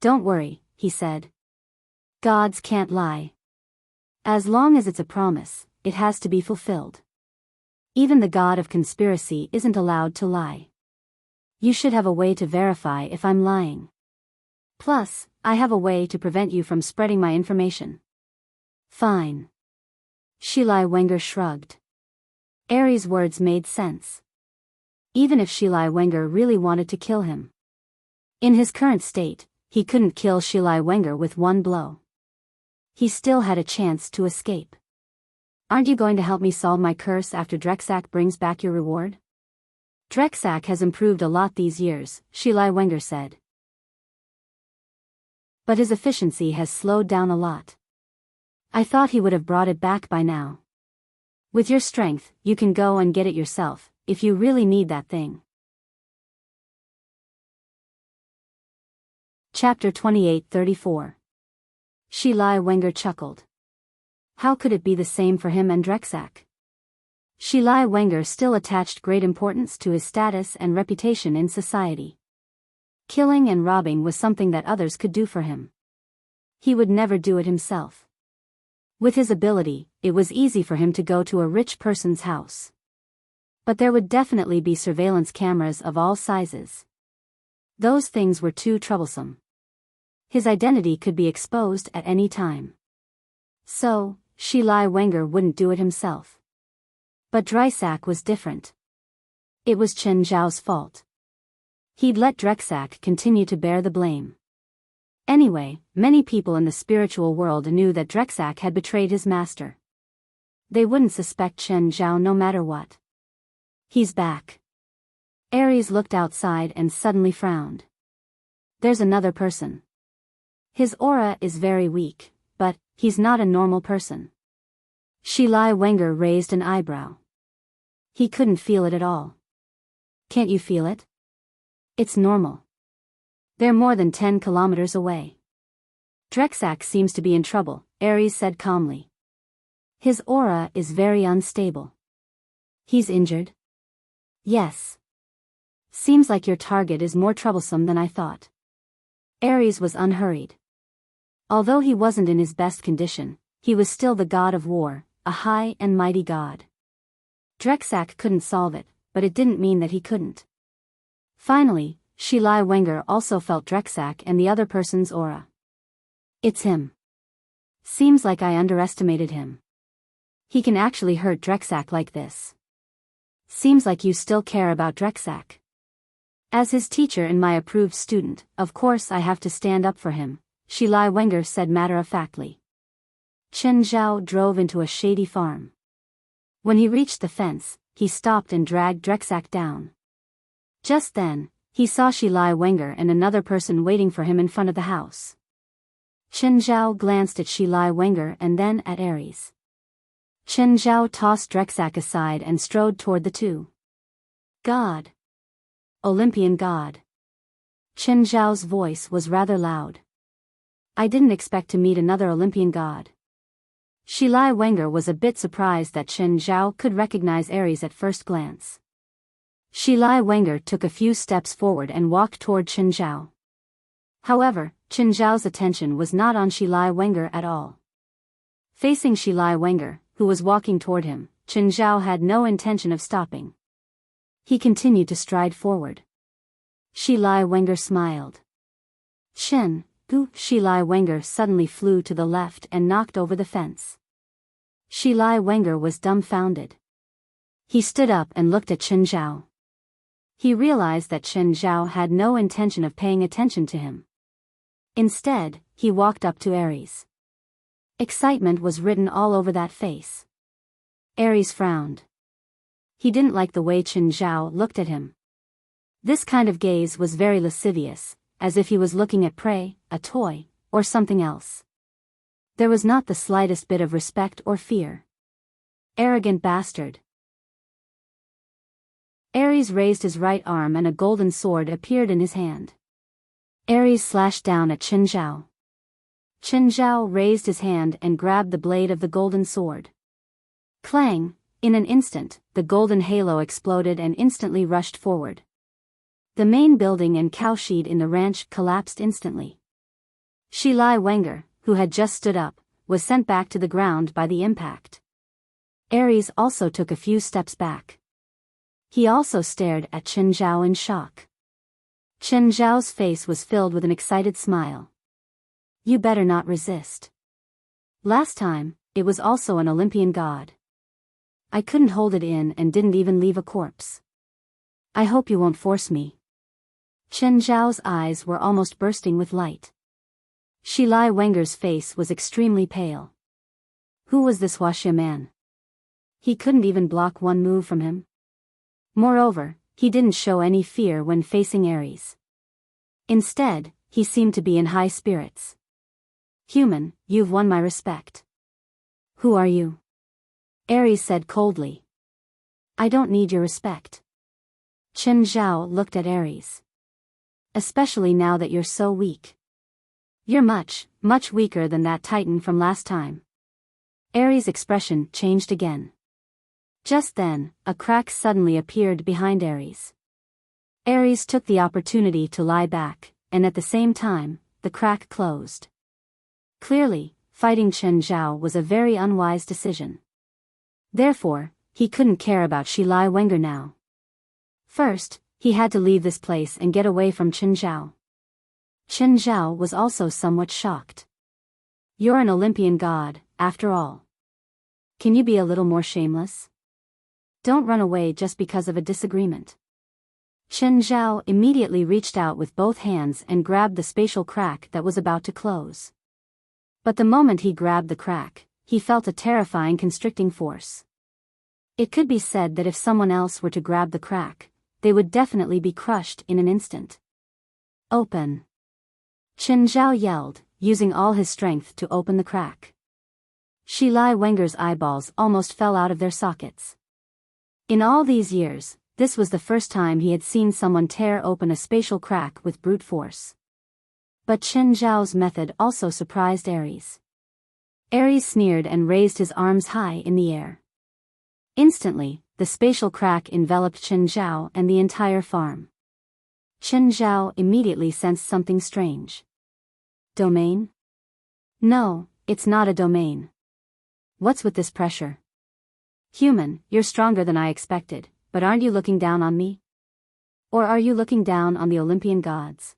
Don't worry, he said. Gods can't lie. As long as it's a promise, it has to be fulfilled. Even the god of conspiracy isn't allowed to lie. You should have a way to verify if I'm lying. Plus, I have a way to prevent you from spreading my information. Fine. Shilai Wenger shrugged. Ares' words made sense. Even if Shilai Wenger really wanted to kill him. In his current state, he couldn't kill Shilai Wenger with one blow. He still had a chance to escape. Aren't you going to help me solve my curse after Drexak brings back your reward? Drexak has improved a lot these years, Shilai Wenger said. But his efficiency has slowed down a lot. I thought he would have brought it back by now. With your strength, you can go and get it yourself, if you really need that thing. Chapter 28:34. Shilai Wenger chuckled. How could it be the same for him and Drexak? Shilai Wenger still attached great importance to his status and reputation in society. Killing and robbing was something that others could do for him. He would never do it himself. With his ability, it was easy for him to go to a rich person's house. But there would definitely be surveillance cameras of all sizes. Those things were too troublesome. His identity could be exposed at any time. So, Shilai Wenger wouldn't do it himself. But Drexak was different. It was Chen Zhao's fault. He'd let Drexak continue to bear the blame. Anyway, many people in the spiritual world knew that Drexak had betrayed his master. They wouldn't suspect Chen Zhao no matter what. He's back. Ares looked outside and suddenly frowned. There's another person. His aura is very weak, but he's not a normal person. Shilai Wenger raised an eyebrow. He couldn't feel it at all. Can't you feel it? It's normal. They're more than 10 kilometers away. Drexak seems to be in trouble, Ares said calmly. His aura is very unstable. He's injured? Yes. Seems like your target is more troublesome than I thought. Ares was unhurried. Although he wasn't in his best condition, he was still the god of war, a high and mighty god. Drexak couldn't solve it, but it didn't mean that he couldn't. Finally, Shilai Wenger also felt Drexak and the other person's aura. It's him. Seems like I underestimated him. He can actually hurt Drexak like this. Seems like you still care about Drexak. As his teacher and my approved student, of course I have to stand up for him, Shilai Wenger said matter-of-factly. Chen Zhao drove into a shady farm. When he reached the fence, he stopped and dragged Drexak down. Just then, he saw Shilai Wenger and another person waiting for him in front of the house. Chen Zhao glanced at Shilai Wenger and then at Ares. Chen Zhao tossed Drexak aside and strode toward the two. God. Olympian God. Chen Zhao's voice was rather loud. I didn't expect to meet another Olympian god. Shilai Wenger was a bit surprised that Chen Zhao could recognize Ares at first glance. Shilai Wenger took a few steps forward and walked toward Chen Zhao. However, Chen Zhao's attention was not on Shilai Wenger at all. Facing Shilai Wenger, who was walking toward him, Chen Zhao had no intention of stopping. He continued to stride forward. Shilai Wenger smiled. Chen, Gu. Shilai Wenger suddenly flew to the left and knocked over the fence. Shilai Wenger was dumbfounded. He stood up and looked at Chen Zhao. He realized that Chen Zhao had no intention of paying attention to him. Instead, he walked up to Ares. Excitement was written all over that face. Ares frowned. He didn't like the way Chen Zhao looked at him. This kind of gaze was very lascivious, as if he was looking at prey, a toy, or something else. There was not the slightest bit of respect or fear. Arrogant bastard. Ares raised his right arm and a golden sword appeared in his hand. Ares slashed down at Chen Zhao. Chen Zhao raised his hand and grabbed the blade of the golden sword. Clang! In an instant, the golden halo exploded and instantly rushed forward. The main building and cowshed in the ranch collapsed instantly. Shilai Wenger, who had just stood up, was sent back to the ground by the impact. Ares also took a few steps back. He also stared at Chen Zhao in shock. Chen Zhao's face was filled with an excited smile. You better not resist. Last time, it was also an Olympian god. I couldn't hold it in and didn't even leave a corpse. I hope you won't force me. Chen Zhao's eyes were almost bursting with light. Shilai Wenger's face was extremely pale. Who was this Huaxia man? He couldn't even block one move from him. Moreover, he didn't show any fear when facing Ares. Instead, he seemed to be in high spirits. Human, you've won my respect. Who are you? Aries said coldly. I don't need your respect. Chen Zhao looked at Aries. Especially now that you're so weak. You're much, much weaker than that Titan from last time. Aries' expression changed again. Just then, a crack suddenly appeared behind Aries. Aries took the opportunity to lie back, and at the same time, the crack closed. Clearly, fighting Chen Zhao was a very unwise decision. Therefore, he couldn't care about Shi Lai Wenger now. First, he had to leave this place and get away from Chen Zhao. Chen Zhao was also somewhat shocked. You're an Olympian god, after all. Can you be a little more shameless? Don't run away just because of a disagreement. Chen Zhao immediately reached out with both hands and grabbed the spatial crack that was about to close. But the moment he grabbed the crack, he felt a terrifying constricting force. It could be said that if someone else were to grab the crack, they would definitely be crushed in an instant. Open! Chen Zhao yelled, using all his strength to open the crack. Shi Lai Wenger's eyeballs almost fell out of their sockets. In all these years, this was the first time he had seen someone tear open a spatial crack with brute force. But Chen Zhao's method also surprised Aries. Aries sneered and raised his arms high in the air. Instantly, the spatial crack enveloped Chen Zhao and the entire farm. Chen Zhao immediately sensed something strange. Domain? No, it's not a domain. What's with this pressure? Human, you're stronger than I expected, but aren't you looking down on me? Or are you looking down on the Olympian gods?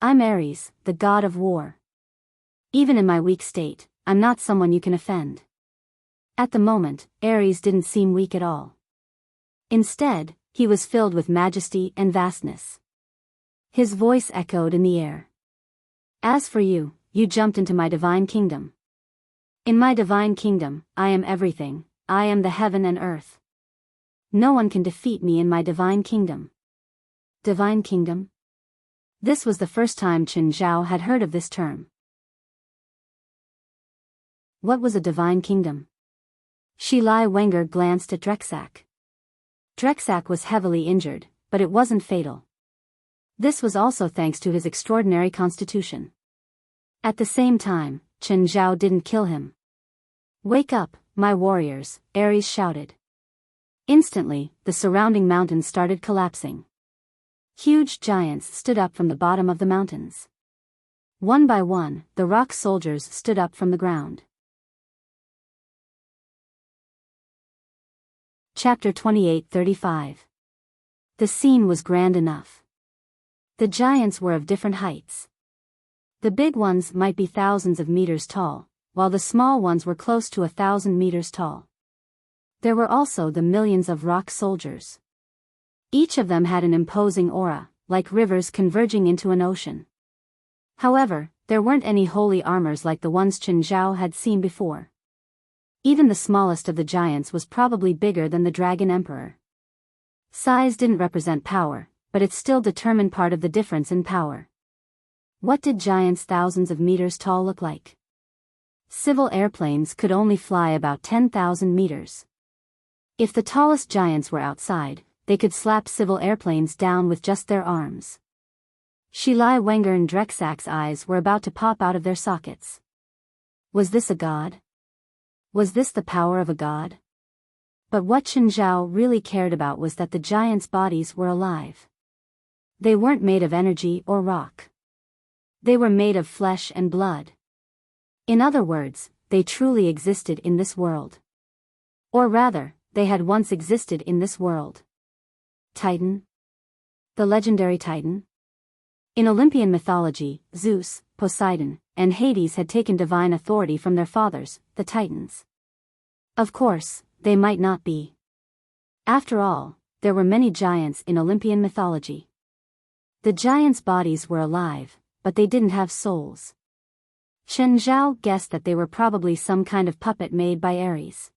I'm Aries, the god of war. Even in my weak state, I'm not someone you can offend. At the moment, Aries didn't seem weak at all. Instead, he was filled with majesty and vastness. His voice echoed in the air. As for you, you jumped into my divine kingdom. In my divine kingdom, I am everything, I am the heaven and earth. No one can defeat me in my divine kingdom. Divine kingdom? This was the first time Chen Zhao had heard of this term. What was a divine kingdom? Shi Lai Wenger glanced at Drexak. Drexak was heavily injured, but it wasn't fatal. This was also thanks to his extraordinary constitution. At the same time, Chen Zhao didn't kill him. Wake up, my warriors, Ares shouted. Instantly, the surrounding mountains started collapsing. Huge giants stood up from the bottom of the mountains. One by one, the rock soldiers stood up from the ground. Chapter 28-35. The scene was grand enough. The giants were of different heights. The big ones might be thousands of meters tall, while the small ones were close to 1,000 meters tall. There were also the millions of rock soldiers. Each of them had an imposing aura, like rivers converging into an ocean. However, there weren't any holy armors like the ones Chen Zhao had seen before. Even the smallest of the giants was probably bigger than the Dragon Emperor. Size didn't represent power, but it still determined part of the difference in power. What did giants thousands of meters tall look like? Civil airplanes could only fly about 10,000 meters. If the tallest giants were outside, they could slap civil airplanes down with just their arms. Shi Lai Wenger and Drexak's eyes were about to pop out of their sockets. Was this a god? Was this the power of a god? But what Chen Zhao really cared about was that the giants' bodies were alive. They weren't made of energy or rock. They were made of flesh and blood. In other words, they truly existed in this world. Or rather, they had once existed in this world. Titan? The legendary Titan? In Olympian mythology, Zeus, Poseidon, and Hades had taken divine authority from their fathers, the Titans. Of course, they might not be. After all, there were many giants in Olympian mythology. The giants' bodies were alive, but they didn't have souls. Chen Zhao guessed that they were probably some kind of puppet made by Ares.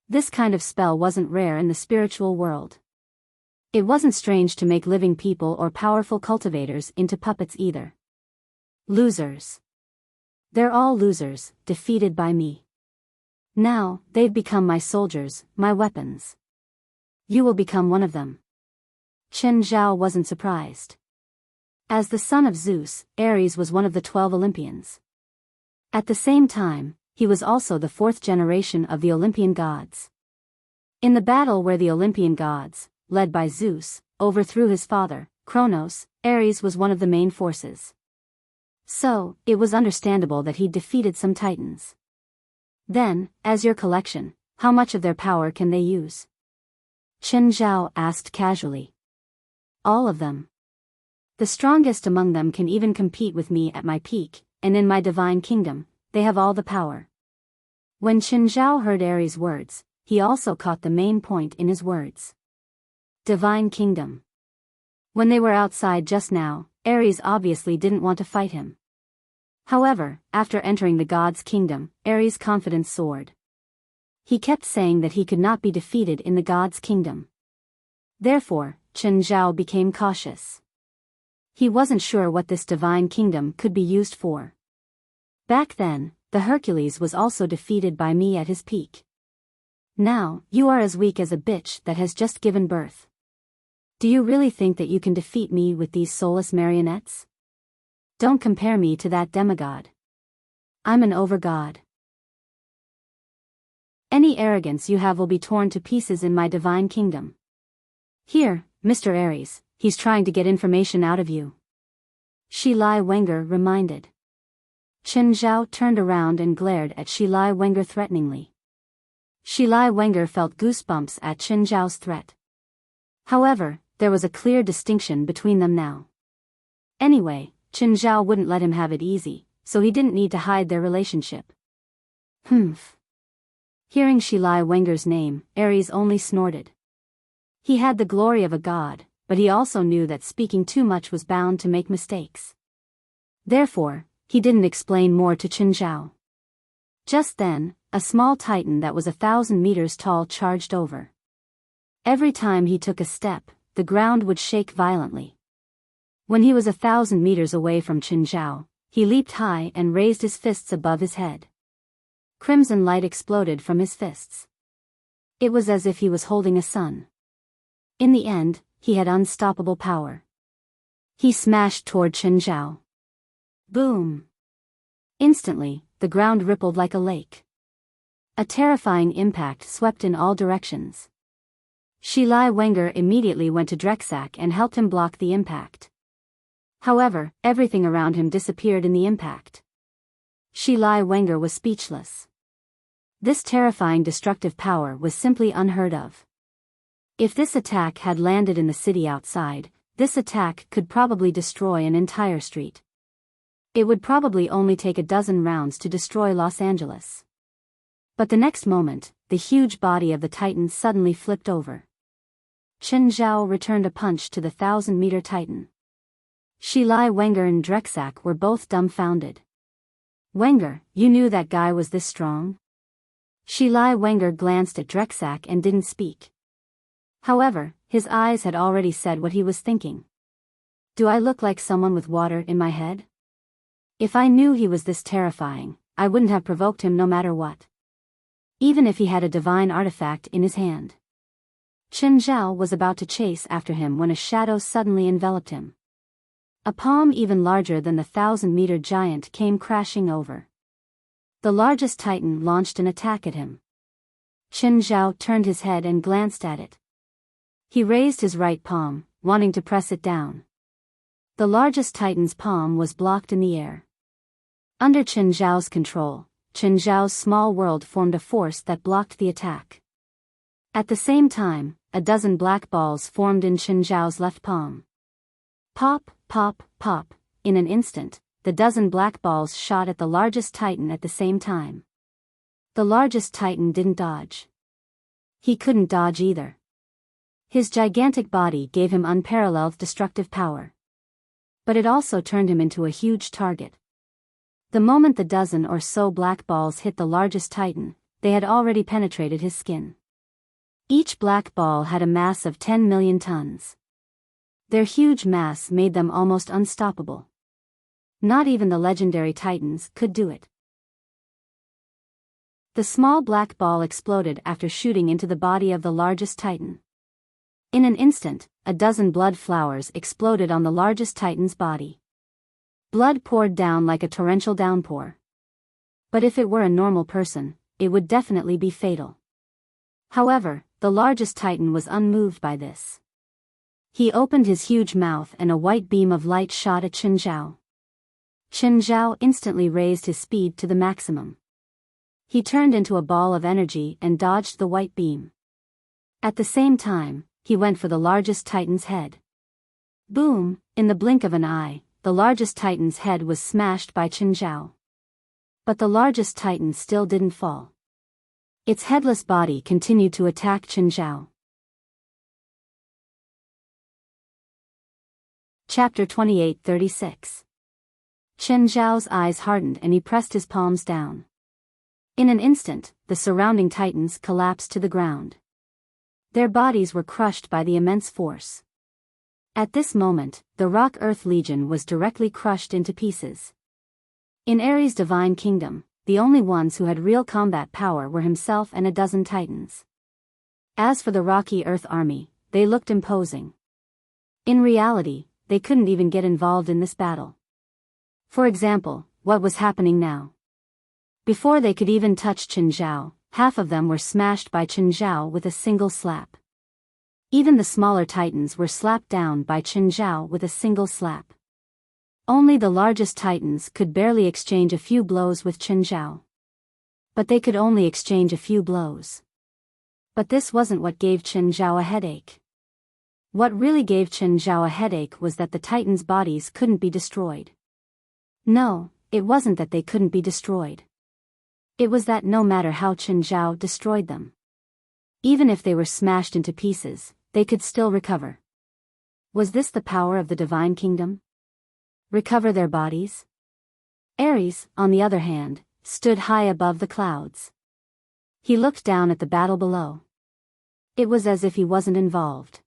This kind of spell wasn't rare in the spiritual world. It wasn't strange to make living people or powerful cultivators into puppets either. Losers. They're all losers, defeated by me. Now, they've become my soldiers, my weapons. You will become one of them. Chen Zhao wasn't surprised. As the son of Zeus, Ares was one of the 12 Olympians. At the same time, he was also the fourth generation of the Olympian gods. In the battle where the Olympian gods, led by Zeus, overthrew his father, Kronos, Ares was one of the main forces. So, it was understandable that he'd defeated some titans. Then, as your collection, how much of their power can they use? Chen Zhao asked casually. All of them. The strongest among them can even compete with me at my peak, and in my divine kingdom, they have all the power. When Chen Zhao heard Ares' words, he also caught the main point in his words. Divine kingdom. When they were outside just now, Ares obviously didn't want to fight him. However, after entering the god's kingdom, Ares' confidence soared. He kept saying that he could not be defeated in the god's kingdom. Therefore, Chen Zhao became cautious. He wasn't sure what this divine kingdom could be used for. Back then, the Hercules was also defeated by me at his peak. Now, you are as weak as a bitch that has just given birth. Do you really think that you can defeat me with these soulless marionettes? Don't compare me to that demigod. I'm an overgod. Any arrogance you have will be torn to pieces in my divine kingdom. Here, Mr. Ares, he's trying to get information out of you. Shi Lai Wenger reminded. Chen Zhao turned around and glared at Shi Lai Wenger threateningly. Shi Lai Wenger felt goosebumps at Chen Zhao's threat. However, there was a clear distinction between them now. Anyway, Chen Zhao wouldn't let him have it easy, so he didn't need to hide their relationship. Humph. Hearing Shi Lai Wenger's name, Ares only snorted. He had the glory of a god, but he also knew that speaking too much was bound to make mistakes. Therefore, he didn't explain more to Chen Zhao. Just then, a small titan that was 1,000 meters tall charged over. Every time he took a step, the ground would shake violently. When he was 1,000 meters away from Chen Zhao, he leaped high and raised his fists above his head. Crimson light exploded from his fists. It was as if he was holding a sun. In the end, he had unstoppable power. He smashed toward Chen Zhao. Boom! Instantly, the ground rippled like a lake. A terrifying impact swept in all directions. Shi Lai Wenger immediately went to Drexak and helped him block the impact. However, everything around him disappeared in the impact. Shi Lai Wenger was speechless. This terrifying destructive power was simply unheard of. If this attack had landed in the city outside, this attack could probably destroy an entire street. It would probably only take a dozen rounds to destroy Los Angeles. But the next moment, the huge body of the Titan suddenly flipped over. Chen Zhao returned a punch to the 1,000-meter Titan. Shi Lai Wenger and Drexak were both dumbfounded. Wenger, you knew that guy was this strong? Shi Lai Wenger glanced at Drexak and didn't speak. However, his eyes had already said what he was thinking. Do I look like someone with water in my head? If I knew he was this terrifying, I wouldn't have provoked him no matter what. Even if he had a divine artifact in his hand. Chen Zhao was about to chase after him when a shadow suddenly enveloped him. A palm even larger than the 1,000-meter giant came crashing over. The largest Titan launched an attack at him. Chen Zhao turned his head and glanced at it. He raised his right palm, wanting to press it down. The largest Titan's palm was blocked in the air. Under Chen Zhao's control, Chen Zhao's small world formed a force that blocked the attack. At the same time, a dozen black balls formed in Chen Zhao's left palm. Pop, pop, pop, in an instant, the dozen black balls shot at the largest Titan at the same time. The largest Titan didn't dodge. He couldn't dodge either. His gigantic body gave him unparalleled destructive power. But it also turned him into a huge target. The moment the dozen or so black balls hit the largest Titan, they had already penetrated his skin. Each black ball had a mass of 10 million tons. Their huge mass made them almost unstoppable. Not even the legendary Titans could do it. The small black ball exploded after shooting into the body of the largest titan. In an instant, a dozen blood flowers exploded on the largest titan's body. Blood poured down like a torrential downpour. But if it were a normal person, it would definitely be fatal. However, the largest titan was unmoved by this. He opened his huge mouth and a white beam of light shot at Chen Zhao. Chen Zhao instantly raised his speed to the maximum. He turned into a ball of energy and dodged the white beam. At the same time, he went for the largest titan's head. Boom! In the blink of an eye, the largest titan's head was smashed by Chen Zhao. But the largest titan still didn't fall. Its headless body continued to attack Chen Zhao. Chapter 28:36. Chen Zhao's eyes hardened and he pressed his palms down. In an instant, the surrounding titans collapsed to the ground. Their bodies were crushed by the immense force. At this moment, the Rock Earth Legion was directly crushed into pieces. In Ares' divine kingdom, the only ones who had real combat power were himself and a dozen titans. As for the Rocky Earth army, they looked imposing. In reality, they couldn't even get involved in this battle. For example, what was happening now? Before they could even touch Chen Zhao, half of them were smashed by Chen Zhao with a single slap. Even the smaller titans were slapped down by Chen Zhao with a single slap. Only the largest titans could barely exchange a few blows with Chen Zhao. But they could only exchange a few blows. But this wasn't what gave Chen Zhao a headache. What really gave Chen Zhao a headache was that the titans' bodies couldn't be destroyed. No, it wasn't that they couldn't be destroyed. It was that no matter how Chen Zhao destroyed them, even if they were smashed into pieces, they could still recover. Was this the power of the divine kingdom? Recover their bodies? Ares, on the other hand, stood high above the clouds. He looked down at the battle below. It was as if he wasn't involved.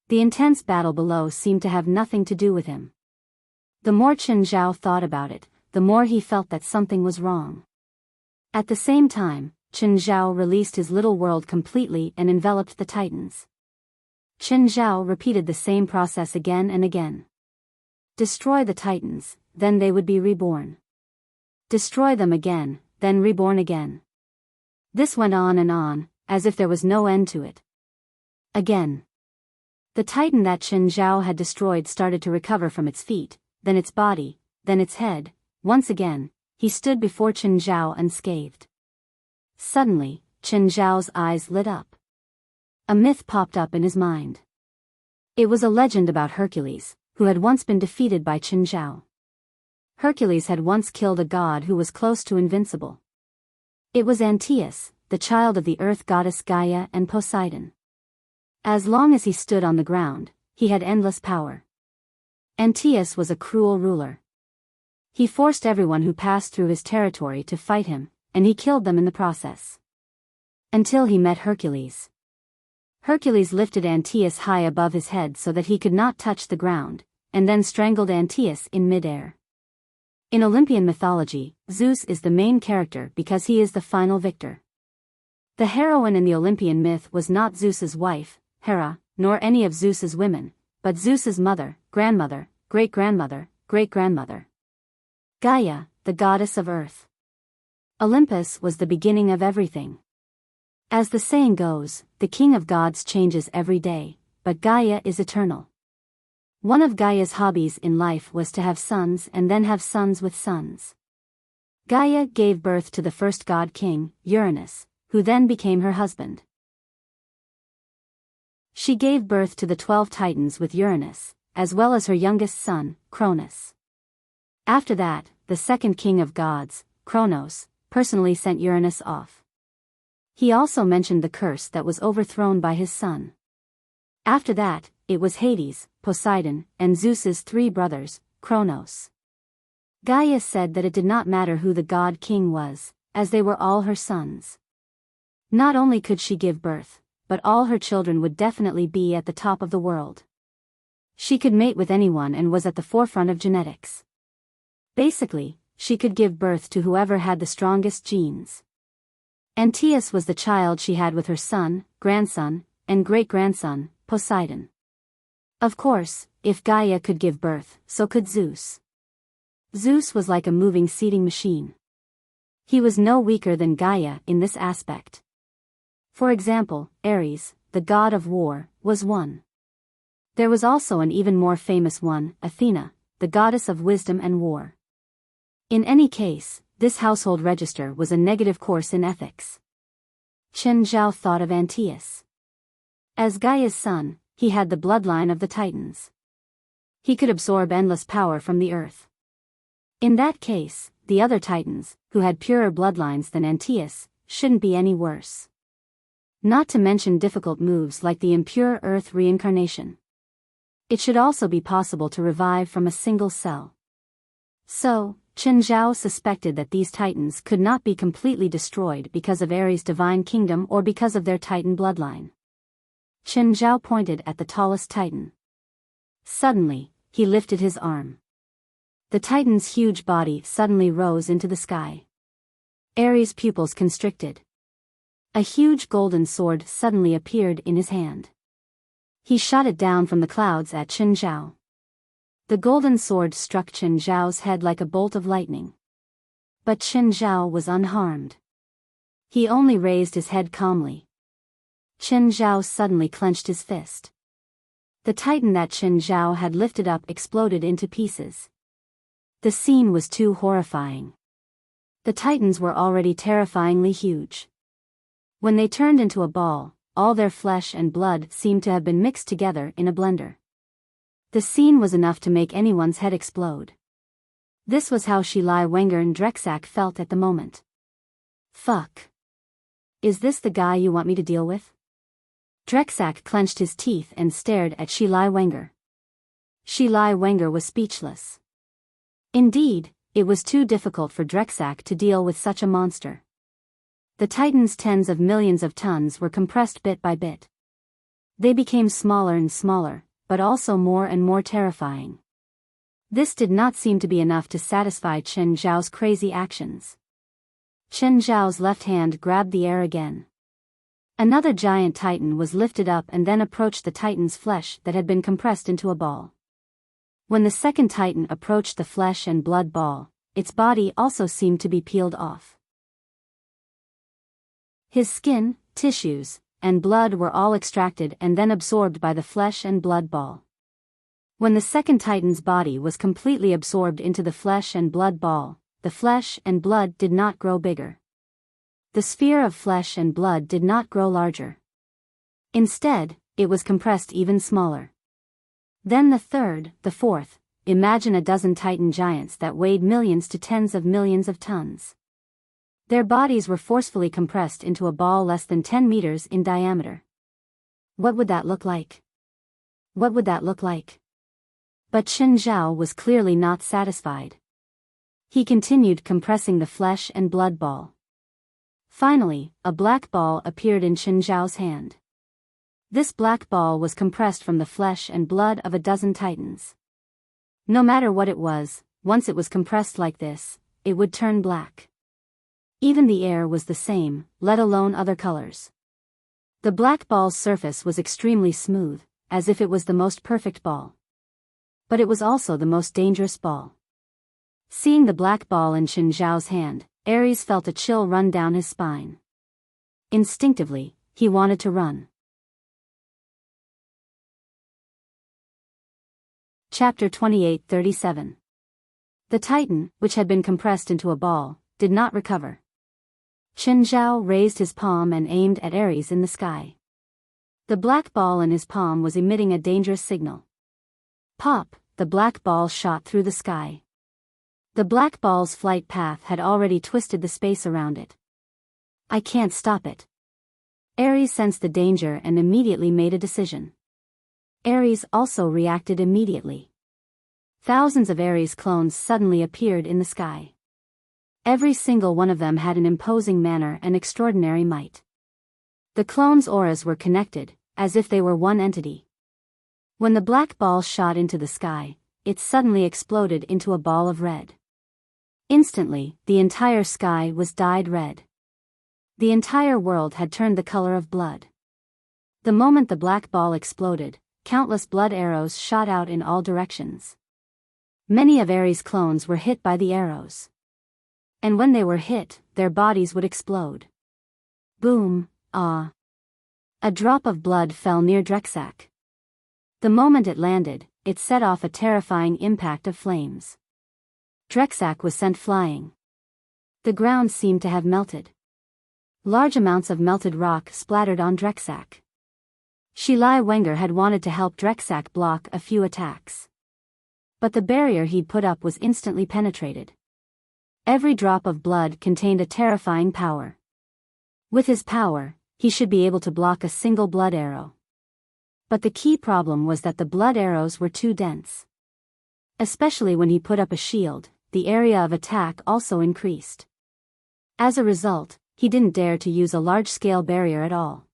The intense battle below seemed to have nothing to do with him. The more Chen Zhao thought about it, the more he felt that something was wrong. At the same time, Chen Zhao released his little world completely and enveloped the titans. Chen Zhao repeated the same process again and again. Destroy the titans, then they would be reborn. Destroy them again, then reborn again. This went on, as if there was no end to it. Again. The titan that Chen Zhao had destroyed started to recover from its feet, then its body, then its head. Once again, he stood before Chen Zhao unscathed. Suddenly, Chen Zhao's eyes lit up. A myth popped up in his mind. It was a legend about Hercules, who had once been defeated by Chen Zhao. Hercules had once killed a god who was close to invincible. It was Antaeus, the child of the earth goddess Gaia and Poseidon. As long as he stood on the ground, he had endless power. Antaeus was a cruel ruler. He forced everyone who passed through his territory to fight him, and he killed them in the process. Until he met Hercules. Hercules lifted Antaeus high above his head so that he could not touch the ground, and then strangled Antaeus in midair. In Olympian mythology, Zeus is the main character because he is the final victor. The heroine in the Olympian myth was not Zeus's wife, Hera, nor any of Zeus's women, but Zeus's mother, grandmother, great-grandmother, great-grandmother. Gaia, the goddess of earth. Olympus was the beginning of everything. As the saying goes, the king of gods changes every day, but Gaia is eternal. One of Gaia's hobbies in life was to have sons and then have sons with sons. Gaia gave birth to the first god king, Uranus, who then became her husband. She gave birth to the 12 titans with Uranus, as well as her youngest son, Cronus. After that, the second king of gods, Kronos, personally sent Uranus off. He also mentioned the curse that was overthrown by his son. After that, it was Hades, Poseidon, and Zeus's 3 brothers, Kronos. Gaia said that it did not matter who the god king was, as they were all her sons. Not only could she give birth, but all her children would definitely be at the top of the world. She could mate with anyone and was at the forefront of genetics. Basically, she could give birth to whoever had the strongest genes. Antaeus was the child she had with her son, grandson, and great-grandson, Poseidon. Of course, if Gaia could give birth, so could Zeus. Zeus was like a moving seeding machine. He was no weaker than Gaia in this aspect. For example, Ares, the god of war, was one. There was also an even more famous one, Athena, the goddess of wisdom and war. In any case, this household register was a negative course in ethics. Chen Zhao thought of Antaeus. As Gaia's son, he had the bloodline of the Titans. He could absorb endless power from the earth. In that case, the other Titans, who had purer bloodlines than Antaeus, shouldn't be any worse. Not to mention difficult moves like the impure earth reincarnation. It should also be possible to revive from a single cell. So, Chen Zhao suspected that these Titans could not be completely destroyed because of Ares' divine kingdom or because of their Titan bloodline. Chen Zhao pointed at the tallest Titan. Suddenly, he lifted his arm. The Titan's huge body suddenly rose into the sky. Ares' pupils constricted. A huge golden sword suddenly appeared in his hand. He shot it down from the clouds at Chen Zhao. The golden sword struck Chen Zhao's head like a bolt of lightning. But Chen Zhao was unharmed. He only raised his head calmly. Chen Zhao suddenly clenched his fist. The Titan that Chen Zhao had lifted up exploded into pieces. The scene was too horrifying. The Titans were already terrifyingly huge. When they turned into a ball, all their flesh and blood seemed to have been mixed together in a blender. The scene was enough to make anyone's head explode. This was how Shilai Wenger and Drexak felt at the moment. Fuck. Is this the guy you want me to deal with? Drexak clenched his teeth and stared at Shilai Wenger. Shilai Wenger was speechless. Indeed, it was too difficult for Drexak to deal with such a monster. The Titan's tens of millions of tons were compressed bit by bit. They became smaller and smaller, but also more and more terrifying. This did not seem to be enough to satisfy Chen Zhao's crazy actions. Chen Zhao's left hand grabbed the air again. Another giant Titan was lifted up and then approached the Titan's flesh that had been compressed into a ball. When the second Titan approached the flesh and blood ball, its body also seemed to be peeled off. His skin, tissues, and blood were all extracted and then absorbed by the flesh and blood ball. When the second Titan's body was completely absorbed into the flesh and blood ball, the flesh and blood did not grow bigger. The sphere of flesh and blood did not grow larger. Instead, it was compressed even smaller. Then the third, the fourth, imagine a dozen Titan giants that weighed millions to tens of millions of tons. Their bodies were forcefully compressed into a ball less than 10 meters in diameter. What would that look like? What would that look like? But Chen Zhao was clearly not satisfied. He continued compressing the flesh and blood ball. Finally, a black ball appeared in Chen Zhao's hand. This black ball was compressed from the flesh and blood of a dozen Titans. No matter what it was, once it was compressed like this, it would turn black. Even the air was the same, let alone other colors. The black ball's surface was extremely smooth, as if it was the most perfect ball. But it was also the most dangerous ball. Seeing the black ball in Chen Zhao's hand, Ares felt a chill run down his spine. Instinctively, he wanted to run. Chapter 28:37. The Titan, which had been compressed into a ball, did not recover. Chen Zhao raised his palm and aimed at Ares in the sky. The black ball in his palm was emitting a dangerous signal. Pop, the black ball shot through the sky. The black ball's flight path had already twisted the space around it. I can't stop it. Ares sensed the danger and immediately made a decision. Ares also reacted immediately. Thousands of Ares clones suddenly appeared in the sky. Every single one of them had an imposing manner and extraordinary might. The clones' auras were connected, as if they were one entity. When the black ball shot into the sky, it suddenly exploded into a ball of red. Instantly, the entire sky was dyed red. The entire world had turned the color of blood. The moment the black ball exploded, countless blood arrows shot out in all directions. Many of Ares' clones were hit by the arrows. And when they were hit, their bodies would explode. Boom, ah. A drop of blood fell near Drexak. The moment it landed, it set off a terrifying impact of flames. Drexak was sent flying. The ground seemed to have melted. Large amounts of melted rock splattered on Drexak. Shilai Wenger had wanted to help Drexak block a few attacks. But the barrier he'd put up was instantly penetrated. Every drop of blood contained a terrifying power. With his power, he should be able to block a single blood arrow. But the key problem was that the blood arrows were too dense. Especially when he put up a shield, the area of attack also increased. As a result, he didn't dare to use a large-scale barrier at all.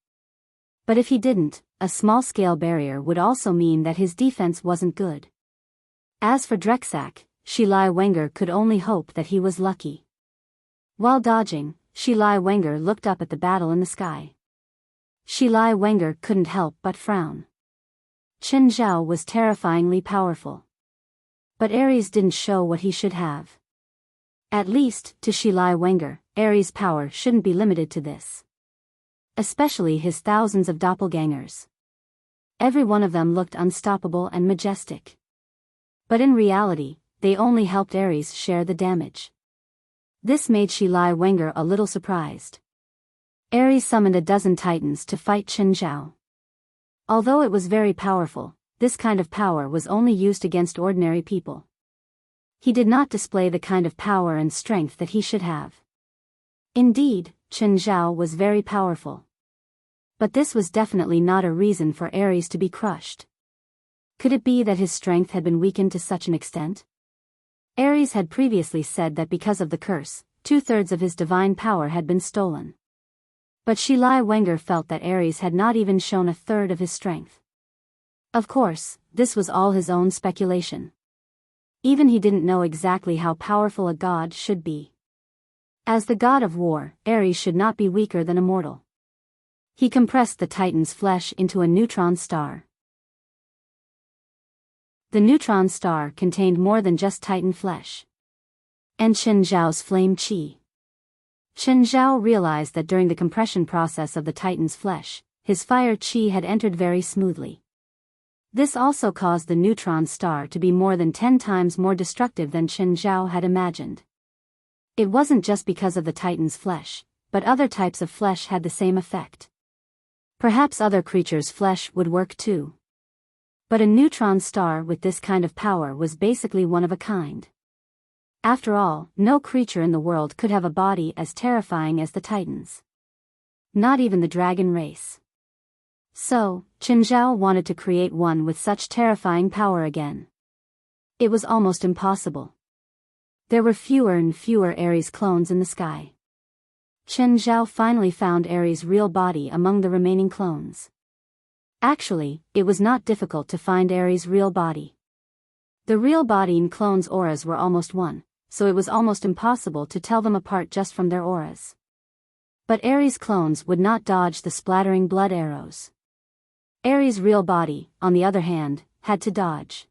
But if he didn't, a small-scale barrier would also mean that his defense wasn't good. As for Drexak, Shilai Wenger could only hope that he was lucky. While dodging, Shilai Wenger looked up at the battle in the sky. Shilai Wenger couldn't help but frown. Chen Zhao was terrifyingly powerful. But Ares didn't show what he should have. At least, to Shilai Wenger, Ares' power shouldn't be limited to this. Especially his thousands of doppelgangers. Every one of them looked unstoppable and majestic. But in reality, they only helped Ares share the damage. This made Shilai Wenger a little surprised. Ares summoned a dozen titans to fight Chen Zhao. Although it was very powerful, this kind of power was only used against ordinary people. He did not display the kind of power and strength that he should have. Indeed, Chen Zhao was very powerful. But this was definitely not a reason for Ares to be crushed. Could it be that his strength had been weakened to such an extent? Ares had previously said that because of the curse, 2/3 of his divine power had been stolen. But Shilai Wenger felt that Ares had not even shown 1/3 of his strength. Of course, this was all his own speculation. Even he didn't know exactly how powerful a god should be. As the god of war, Ares should not be weaker than a mortal. He compressed the Titan's flesh into a neutron star. The neutron star contained more than just Titan flesh. And Chen Zhao's flame chi. Chen Zhao realized that during the compression process of the Titan's flesh, his fire chi had entered very smoothly. This also caused the neutron star to be more than 10 times more destructive than Chen Zhao had imagined. It wasn't just because of the Titan's flesh, but other types of flesh had the same effect. Perhaps other creatures' flesh would work too. But a neutron star with this kind of power was basically one of a kind. After all, no creature in the world could have a body as terrifying as the Titans. Not even the dragon race. So, Chen Zhao wanted to create one with such terrifying power again. It was almost impossible. There were fewer and fewer Ares clones in the sky. Chen Zhao finally found Ares' real body among the remaining clones. Actually, it was not difficult to find Ares' real body. The real body in clones' auras were almost one, so it was almost impossible to tell them apart just from their auras. But Ares' clones would not dodge the splattering blood arrows. Ares' real body, on the other hand, had to dodge.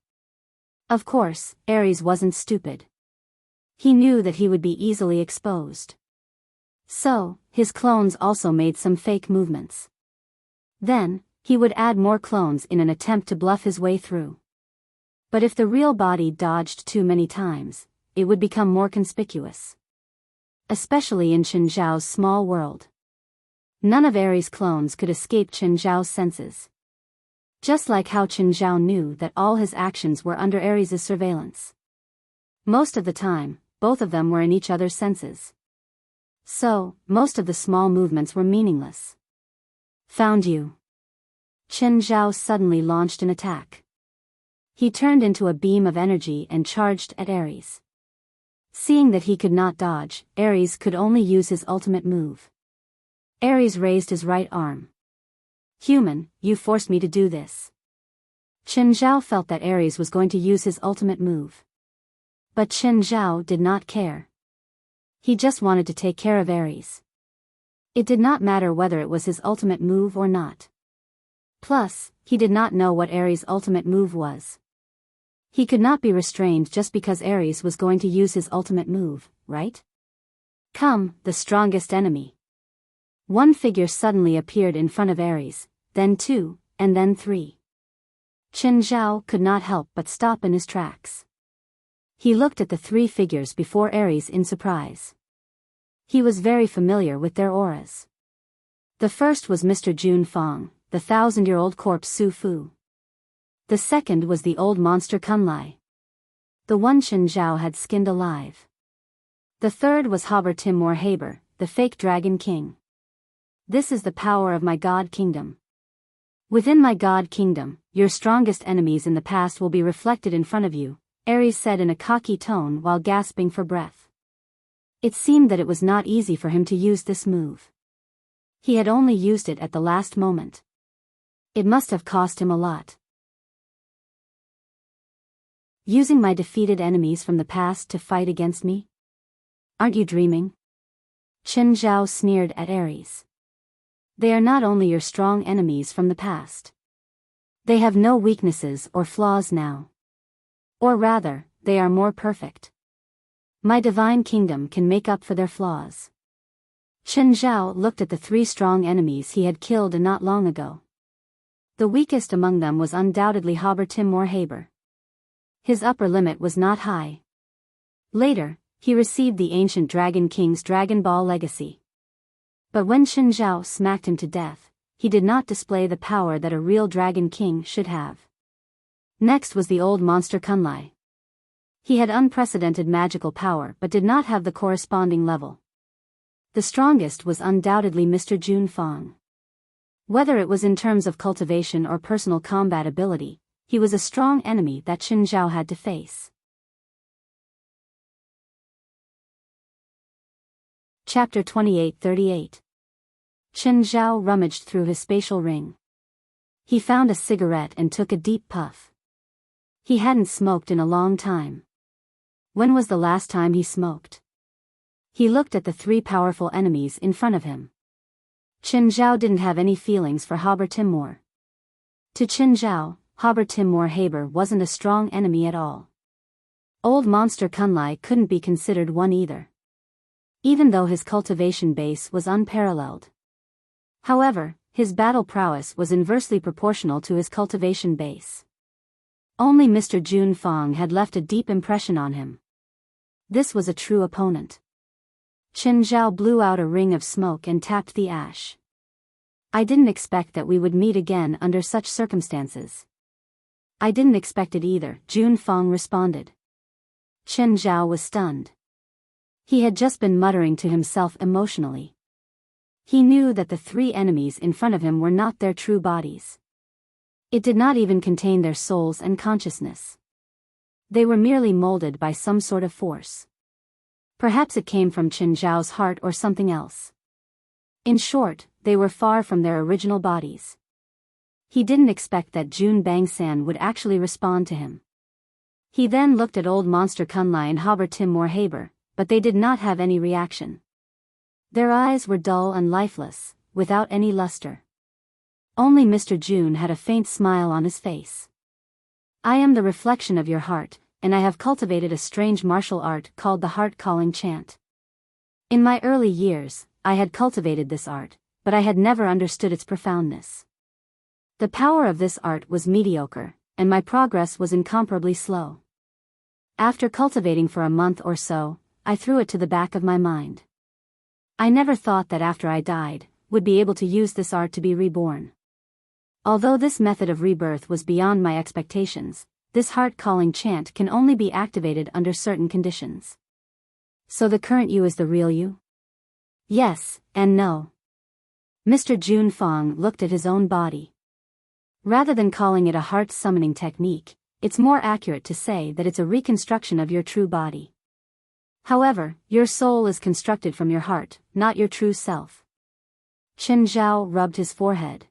Of course, Ares wasn't stupid. He knew that he would be easily exposed. So, his clones also made some fake movements. Then, he would add more clones in an attempt to bluff his way through. But if the real body dodged too many times, it would become more conspicuous. Especially in Chen Zhao's small world. None of Ares' clones could escape Chen Zhao's senses. Just like how Chen Zhao knew that all his actions were under Ares' surveillance. Most of the time, both of them were in each other's senses. So, most of the small movements were meaningless. Found you. Chen Zhao suddenly launched an attack. He turned into a beam of energy and charged at Ares. Seeing that he could not dodge, Ares could only use his ultimate move. Ares raised his right arm. Human, you forced me to do this. Chen Zhao felt that Ares was going to use his ultimate move. But Chen Zhao did not care. He just wanted to take care of Ares. It did not matter whether it was his ultimate move or not. Plus, he did not know what Ares' ultimate move was. He could not be restrained just because Ares was going to use his ultimate move, right? Come, the strongest enemy. One figure suddenly appeared in front of Ares, then two, and then three. Qin Zhao could not help but stop in his tracks. He looked at the three figures before Ares in surprise. He was very familiar with their auras. The first was Mr. Jun Fong, the 1,000-year-old corpse Su Fu. The second was the old monster Kunlai. The one Qin Zhao had skinned alive. The third was Haber Timur Haber, the fake dragon king. This is the power of my god kingdom. Within my god kingdom, your strongest enemies in the past will be reflected in front of you, Ares said in a cocky tone while gasping for breath. It seemed that it was not easy for him to use this move. He had only used it at the last moment. It must have cost him a lot. Using my defeated enemies from the past to fight against me? Aren't you dreaming? Qin Zhao sneered at Ares. They are not only your strong enemies from the past. They have no weaknesses or flaws now. Or rather, they are more perfect. My divine kingdom can make up for their flaws. Qin Zhao looked at the three strong enemies he had killed not long ago. The weakest among them was undoubtedly Haber Timur Haber. His upper limit was not high. Later, he received the ancient Dragon King's Dragon Ball legacy. But when Qin Zhao smacked him to death, he did not display the power that a real Dragon King should have. Next was the old monster Kunlai. He had unprecedented magical power but did not have the corresponding level. The strongest was undoubtedly Mr. Jun Fong. Whether it was in terms of cultivation or personal combat ability, he was a strong enemy that Qin Zhao had to face. Chapter 28-38. Qin Zhao rummaged through his spatial ring. He found a cigarette and took a deep puff. He hadn't smoked in a long time. When was the last time he smoked? He looked at the three powerful enemies in front of him. Qin Zhao didn't have any feelings for Haber Timur. To Qin Zhao, Haber Timur Haber wasn't a strong enemy at all. Old monster Kunlai couldn't be considered one either. Even though his cultivation base was unparalleled. However, his battle prowess was inversely proportional to his cultivation base. Only Mr. Jun Fong had left a deep impression on him. This was a true opponent. Qin Zhao blew out a ring of smoke and tapped the ash. I didn't expect that we would meet again under such circumstances. I didn't expect it either, Jun Fong responded. Qin Zhao was stunned. He had just been muttering to himself emotionally. He knew that the three enemies in front of him were not their true bodies. It did not even contain their souls and consciousness. They were merely molded by some sort of force. Perhaps it came from Qin Zhao's heart or something else. In short, they were far from their original bodies. He didn't expect that Jun Bangsan would actually respond to him. He then looked at old monster Kunlai and Haber Timur Haber, but they did not have any reaction. Their eyes were dull and lifeless, without any luster. Only Mr. Jun had a faint smile on his face. I am the reflection of your heart, and I have cultivated a strange martial art called the heart-calling chant. In my early years, I had cultivated this art, but I had never understood its profoundness. The power of this art was mediocre, and my progress was incomparably slow. After cultivating for a month or so, I threw it to the back of my mind. I never thought that after I died, would be able to use this art to be reborn. Although this method of rebirth was beyond my expectations, this heart-calling chant can only be activated under certain conditions. So the current you is the real you? Yes, and no. Mr. Jun Fong looked at his own body. Rather than calling it a heart-summoning technique, it's more accurate to say that it's a reconstruction of your true body. However, your soul is constructed from your heart, not your true self. Qin Zhao rubbed his forehead.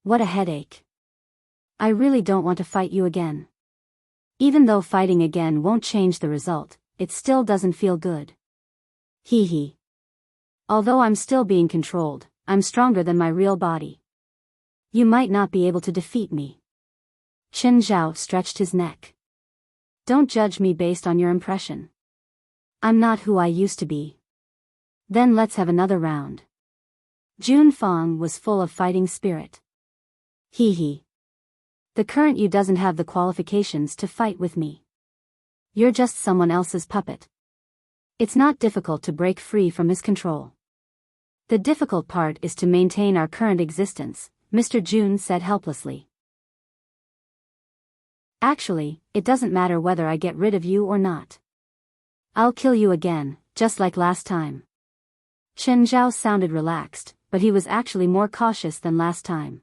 What a headache. I really don't want to fight you again. Even though fighting again won't change the result, it still doesn't feel good. Hee hee. Although I'm still being controlled, I'm stronger than my real body. You might not be able to defeat me. Chen Zhao stretched his neck. Don't judge me based on your impression. I'm not who I used to be. Then let's have another round. Jun Fang was full of fighting spirit. Hee hee. The current you doesn't have the qualifications to fight with me. You're just someone else's puppet. It's not difficult to break free from his control. The difficult part is to maintain our current existence, Mr. Jun said helplessly. Actually, it doesn't matter whether I get rid of you or not. I'll kill you again, just like last time. Chen Zhao sounded relaxed, but he was actually more cautious than last time.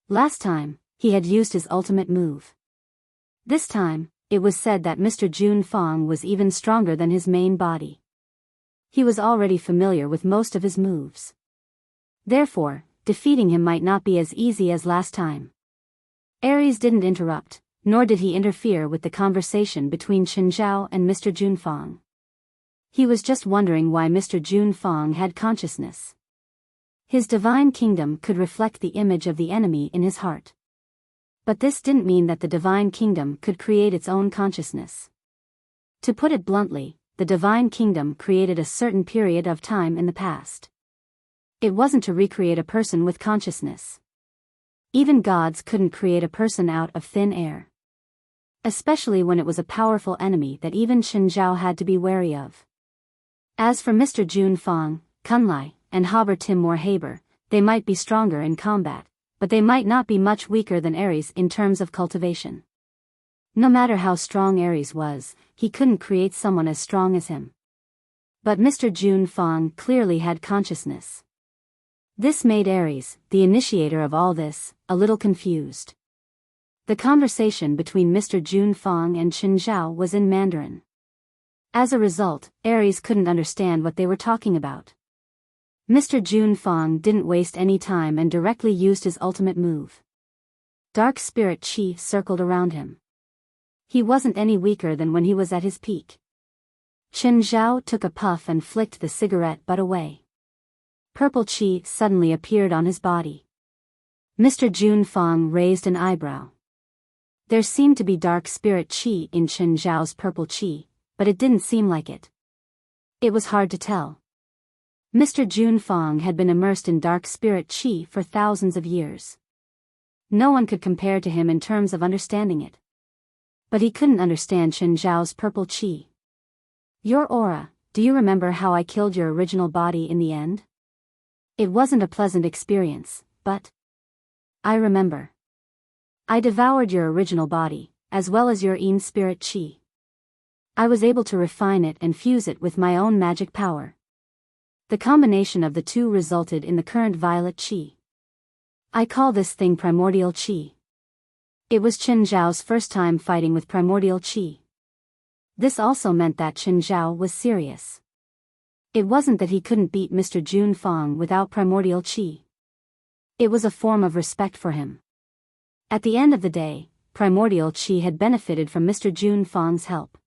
Last time, he had used his ultimate move. This time, it was said that Mr. Jun Fang was even stronger than his main body. He was already familiar with most of his moves. Therefore, defeating him might not be as easy as last time. Ares didn't interrupt, nor did he interfere with the conversation between Chen Zhao and Mr. Jun Fang. He was just wondering why Mr. Jun Fang had consciousness. His divine kingdom could reflect the image of the enemy in his heart. But this didn't mean that the divine kingdom could create its own consciousness. To put it bluntly, the divine kingdom created a certain period of time in the past. It wasn't to recreate a person with consciousness. Even gods couldn't create a person out of thin air. Especially when it was a powerful enemy that even Chen Zhao had to be wary of. As for Mr. Jun Fang, Kunlai, and Haber Timur Haber, they might be stronger in combat, but they might not be much weaker than Ares in terms of cultivation. No matter how strong Ares was, he couldn't create someone as strong as him. But Mr. Jun Fang clearly had consciousness. This made Ares, the initiator of all this, a little confused. The conversation between Mr. Jun Fang and Chen Zhao was in Mandarin. As a result, Ares couldn't understand what they were talking about. Mr. Jun Fang didn't waste any time and directly used his ultimate move. Dark spirit chi circled around him. He wasn't any weaker than when he was at his peak. Chen Zhao took a puff and flicked the cigarette butt away. Purple chi suddenly appeared on his body. Mr. Jun Fang raised an eyebrow. There seemed to be dark spirit chi in Chen Zhao's purple chi, but it didn't seem like it. It was hard to tell. Mr. Jun Fang had been immersed in dark spirit chi for thousands of years. No one could compare to him in terms of understanding it. But he couldn't understand Chen Zhao's purple chi. Your aura, do you remember how I killed your original body in the end? It wasn't a pleasant experience, but I remember. I devoured your original body, as well as your Yin spirit chi. I was able to refine it and fuse it with my own magic power. The combination of the two resulted in the current violet chi. I call this thing primordial chi. It was Chen Zhao's first time fighting with primordial chi. This also meant that Chen Zhao was serious. It wasn't that he couldn't beat Mr. Jun Fang without primordial chi. It was a form of respect for him. At the end of the day, primordial chi had benefited from Mr. Jun Fang's help.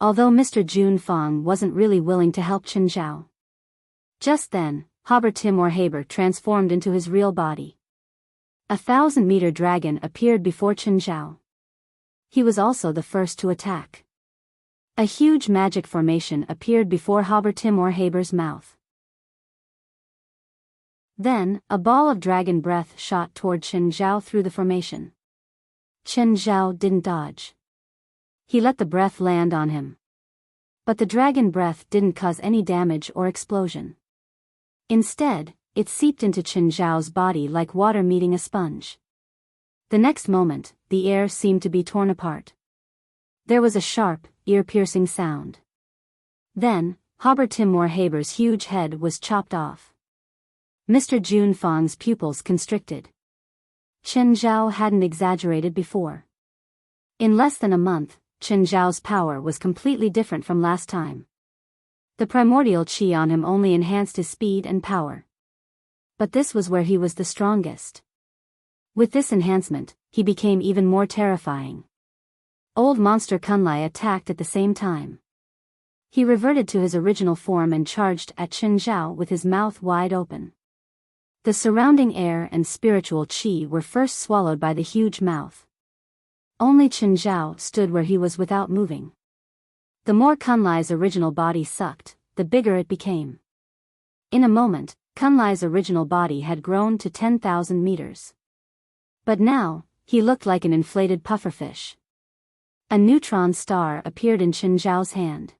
Although Mr. Jun Fang wasn't really willing to help Chen Zhao. Just then, Haber Timur Haber transformed into his real body. 1,000-meter dragon appeared before Chen Zhao. He was also the first to attack. A huge magic formation appeared before Haber Timur Haber's mouth. Then, a ball of dragon breath shot toward Chen Zhao through the formation. Chen Zhao didn't dodge. He let the breath land on him. But the dragon breath didn't cause any damage or explosion. Instead, it seeped into Chen Zhao's body like water meeting a sponge. The next moment, the air seemed to be torn apart. There was a sharp, ear-piercing sound. Then, Haber Timur Haber's huge head was chopped off. Mr. Jun Fang's pupils constricted. Chen Zhao hadn't exaggerated before. In less than a month, Chen Zhao's power was completely different from last time. The primordial chi on him only enhanced his speed and power. But this was where he was the strongest. With this enhancement, he became even more terrifying. Old monster Kunlai attacked at the same time. He reverted to his original form and charged at Chen Zhao with his mouth wide open. The surrounding air and spiritual qi were first swallowed by the huge mouth. Only Chen Zhao stood where he was without moving. The more Kunlai's original body sucked, the bigger it became. In a moment, Kunlai's original body had grown to 10,000 meters. But now, he looked like an inflated pufferfish. A neutron star appeared in Chen Zhao's hand.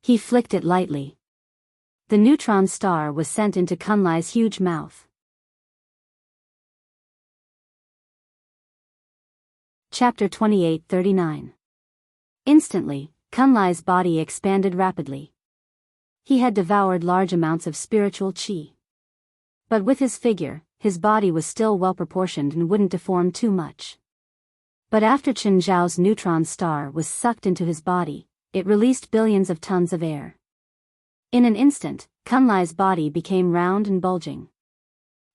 He flicked it lightly. The neutron star was sent into Kunlai's huge mouth. Chapter 28:39. Instantly, Kunlai's body expanded rapidly. He had devoured large amounts of spiritual qi. But with his figure, his body was still well proportioned and wouldn't deform too much. But after Chen Zhao's neutron star was sucked into his body, it released billions of tons of air. In an instant, Kunlai's body became round and bulging.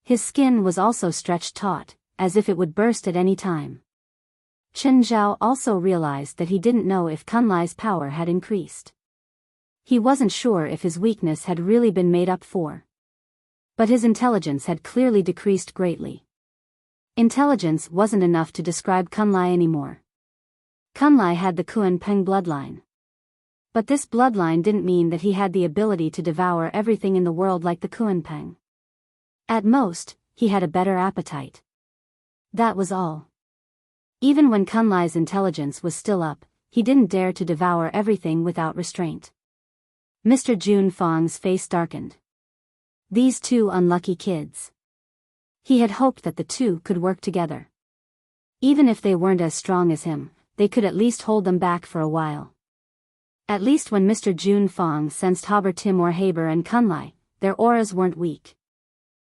His skin was also stretched taut, as if it would burst at any time. Chen Zhao also realized that he didn't know if Kunlai's power had increased. He wasn't sure if his weakness had really been made up for. But his intelligence had clearly decreased greatly. Intelligence wasn't enough to describe Kunlai anymore. Kunlai had the Kuan Peng bloodline. But this bloodline didn't mean that he had the ability to devour everything in the world like the Kuan Peng. At most, he had a better appetite. That was all. Even when Kunlai's intelligence was still up, he didn't dare to devour everything without restraint. Mr. Jun Fang's face darkened. These two unlucky kids. He had hoped that the two could work together. Even if they weren't as strong as him, they could at least hold them back for a while. At least when Mr. Jun Fang sensed Haber Timur Haber and Kunlai, their auras weren't weak.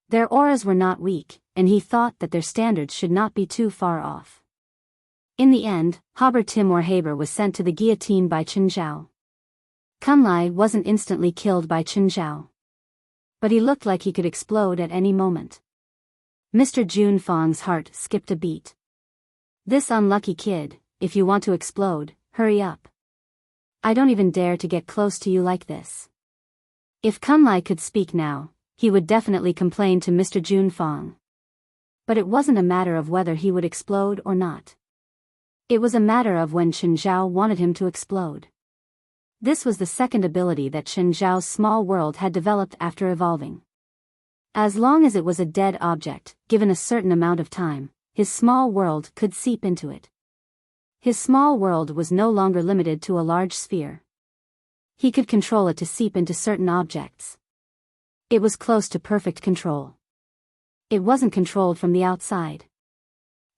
Their auras were not weak, and he thought that their standards should not be too far off. In the end, Haber Timur Haber was sent to the guillotine by Chen Zhao. Kunlai wasn't instantly killed by Chen Zhao. But he looked like he could explode at any moment. Mr. Jun Fang's heart skipped a beat. This unlucky kid, if you want to explode, hurry up. I don't even dare to get close to you like this. If Kunlai could speak now, he would definitely complain to Mr. Jun Fang. But it wasn't a matter of whether he would explode or not. It was a matter of when Chen Zhao wanted him to explode. This was the second ability that Chen Zhao's small world had developed after evolving. As long as it was a dead object, given a certain amount of time, his small world could seep into it. His small world was no longer limited to a large sphere. He could control it to seep into certain objects. It was close to perfect control. It wasn't controlled from the outside.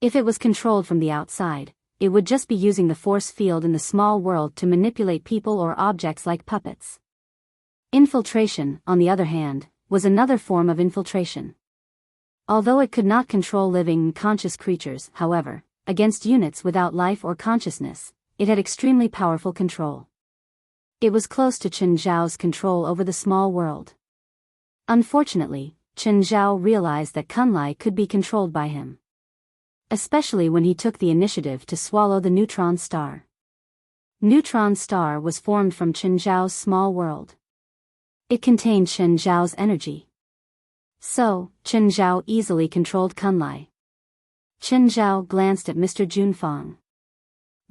If it was controlled from the outside, it would just be using the force field in the small world to manipulate people or objects like puppets. Infiltration, on the other hand, was another form of infiltration. Although it could not control living and conscious creatures, however, against units without life or consciousness, it had extremely powerful control. It was close to Chen Zhao's control over the small world. Unfortunately, Chen Zhao realized that Kunlai could be controlled by him. Especially when he took the initiative to swallow the neutron star. Neutron star was formed from Chen Zhao's small world. It contained Chen Zhao's energy. So, Chen Zhao easily controlled Kunlai. Chen Zhao glanced at Mr. Jun Fang.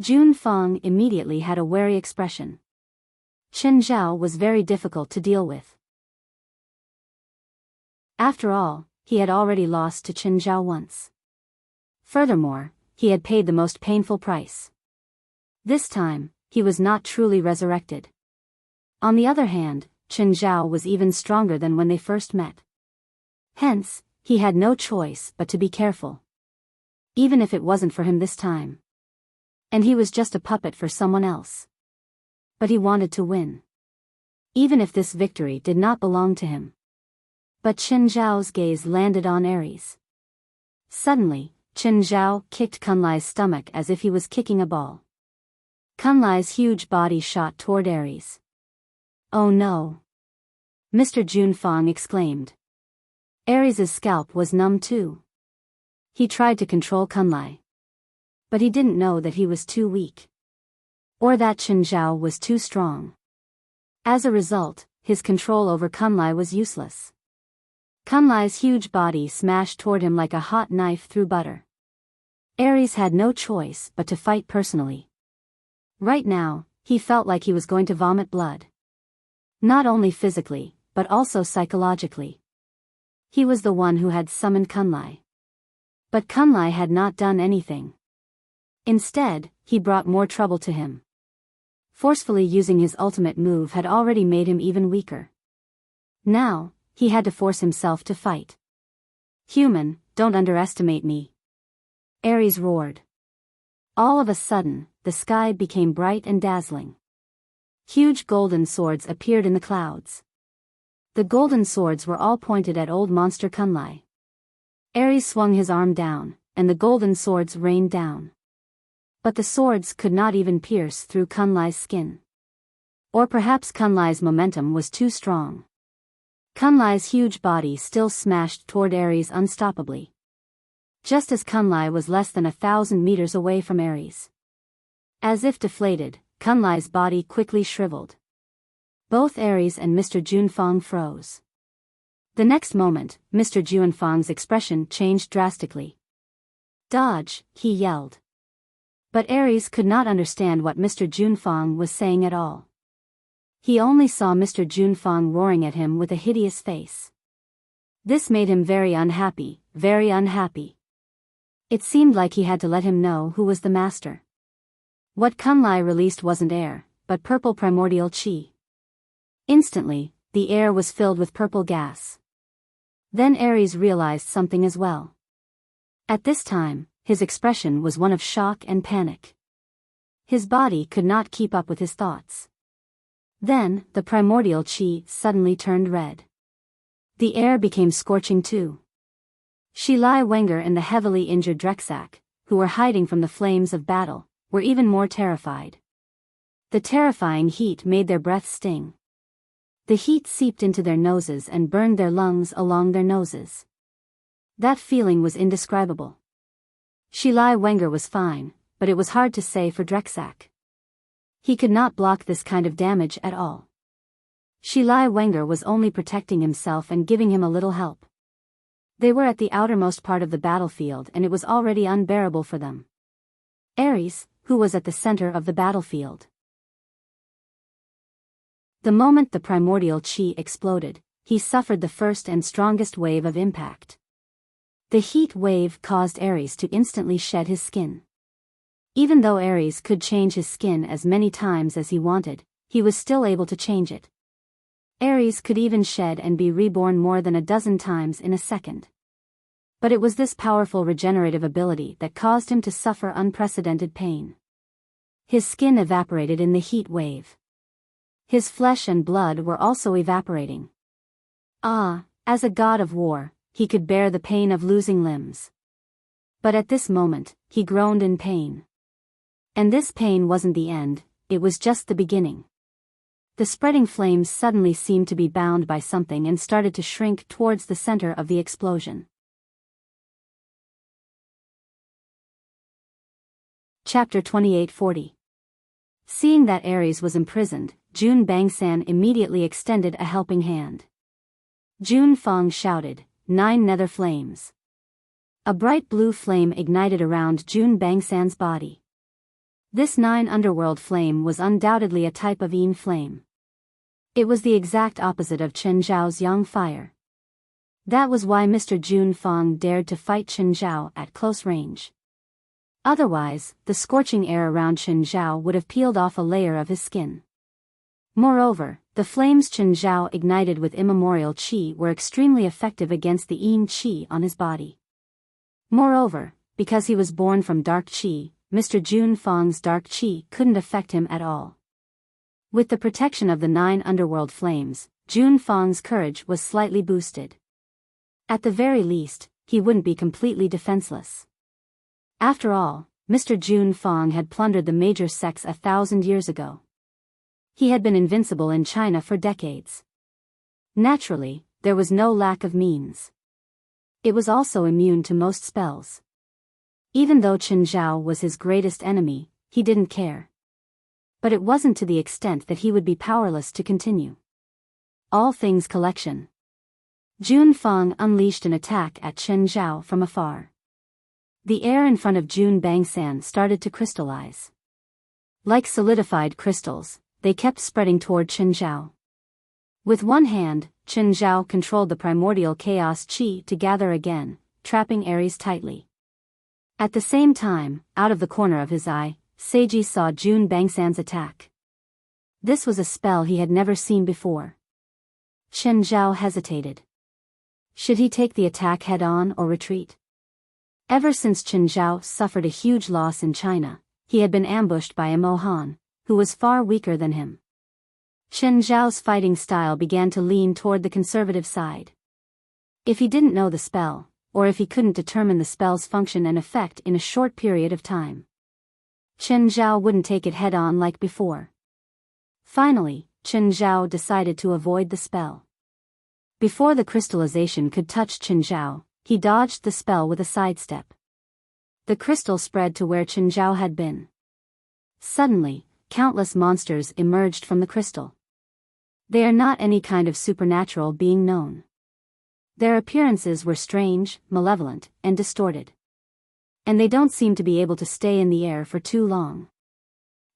Jun Fang immediately had a wary expression. Chen Zhao was very difficult to deal with. After all, he had already lost to Chen Zhao once. Furthermore, he had paid the most painful price. This time, he was not truly resurrected. On the other hand, Chen Zhao was even stronger than when they first met. Hence, he had no choice but to be careful. Even if it wasn't for him this time. And he was just a puppet for someone else. But he wanted to win. Even if this victory did not belong to him. But Chen Zhao's gaze landed on Ares. Suddenly, Chen Zhao kicked Kunlai's stomach as if he was kicking a ball. Kunlai's huge body shot toward Ares. Oh no! Mr. Jun Fang exclaimed. Ares's scalp was numb too. He tried to control Kunlai. But he didn't know that he was too weak. Or that Chen Zhao was too strong. As a result, his control over Kunlai was useless. Kunlai's huge body smashed toward him like a hot knife through butter. Ares had no choice but to fight personally. Right now, he felt like he was going to vomit blood. Not only physically, but also psychologically. He was the one who had summoned Kunlai. But Kunlai had not done anything. Instead, he brought more trouble to him. Forcefully using his ultimate move had already made him even weaker. Now, he had to force himself to fight. "Human, don't underestimate me," Ares roared. All of a sudden, the sky became bright and dazzling. Huge golden swords appeared in the clouds. The golden swords were all pointed at old monster Kunlai. Ares swung his arm down, and the golden swords rained down. But the swords could not even pierce through Kunlai's skin. Or perhaps Kunlai's momentum was too strong. Kunlai's huge body still smashed toward Ares unstoppably. Just as Kunlai was less than 1,000 meters away from Ares. As if deflated, Kunlai's body quickly shriveled. Both Ares and Mr. Junfang froze. The next moment, Mr. Junfang's expression changed drastically. "Dodge," he yelled. But Ares could not understand what Mr. Junfang was saying at all. He only saw Mr. Junfang roaring at him with a hideous face. This made him very unhappy, very unhappy. It seemed like he had to let him know who was the master. What Kunlai released wasn't air, but purple primordial chi. Instantly, the air was filled with purple gas. Then Ares realized something as well. At this time, his expression was one of shock and panic. His body could not keep up with his thoughts. Then, the primordial chi suddenly turned red. The air became scorching too. Shilai Wenger and the heavily injured Drexak, who were hiding from the flames of battle, were even more terrified. The terrifying heat made their breath sting. The heat seeped into their noses and burned their lungs along their noses. That feeling was indescribable. Shilai Wenger was fine, but it was hard to say for Drexak. He could not block this kind of damage at all. Shilai Wenger was only protecting himself and giving him a little help. They were at the outermost part of the battlefield and it was already unbearable for them. Ares, who was at the center of the battlefield. The moment the primordial chi exploded, he suffered the first and strongest wave of impact. The heat wave caused Ares to instantly shed his skin. Even though Ares could change his skin as many times as he wanted, he was still able to change it. Ares could even shed and be reborn more than a dozen times in a second. But it was this powerful regenerative ability that caused him to suffer unprecedented pain. His skin evaporated in the heat wave. His flesh and blood were also evaporating. As a god of war, he could bear the pain of losing limbs. But at this moment, he groaned in pain. And this pain wasn't the end, it was just the beginning. The spreading flames suddenly seemed to be bound by something and started to shrink towards the center of the explosion. Chapter 2840. Seeing that Ares was imprisoned, Jun Bangsan immediately extended a helping hand. Jun Fang shouted, "9 nether flames." A bright blue flame ignited around Jun Bangsan's body. This 9 underworld flame was undoubtedly a type of Yin flame. It was the exact opposite of Chen Zhao's Yang fire. That was why Mr. Jun Fang dared to fight Chen Zhao at close range. Otherwise, the scorching air around Chen Zhao would have peeled off a layer of his skin. Moreover, the flames Chen Zhao ignited with immemorial qi were extremely effective against the Yin qi on his body. Moreover, because he was born from dark qi, Mr. Jun Fang's dark qi couldn't affect him at all. With the protection of the 9 underworld flames, Jun Fang's courage was slightly boosted. At the very least, he wouldn't be completely defenseless. After all, Mr. Jun Fang had plundered the major sects 1,000 years ago. He had been invincible in China for decades. Naturally, there was no lack of means. It was also immune to most spells. Even though Chen Zhao was his greatest enemy, he didn't care. But it wasn't to the extent that he would be powerless to continue. All Things Collection. Jun Feng unleashed an attack at Chen Zhao from afar. The air in front of Jun Bangsan started to crystallize. Like solidified crystals, they kept spreading toward Chen Zhao. With one hand, Chen Zhao controlled the primordial chaos qi to gather again, trapping Ares tightly. At the same time, out of the corner of his eye, Seiji saw Jun Bangsan's attack. This was a spell he had never seen before. Chen Zhao hesitated. Should he take the attack head-on or retreat? Ever since Chen Zhao suffered a huge loss in China, he had been ambushed by a Mohan, who was far weaker than him. Chen Zhao's fighting style began to lean toward the conservative side. If he didn't know the spell, or if he couldn't determine the spell's function and effect in a short period of time, Chen Zhao wouldn't take it head-on like before. Finally, Chen Zhao decided to avoid the spell. Before the crystallization could touch Chen Zhao, he dodged the spell with a sidestep. The crystal spread to where Chen Zhao had been. Suddenly, countless monsters emerged from the crystal. They are not any kind of supernatural being known. Their appearances were strange, malevolent, and distorted. And they don't seem to be able to stay in the air for too long.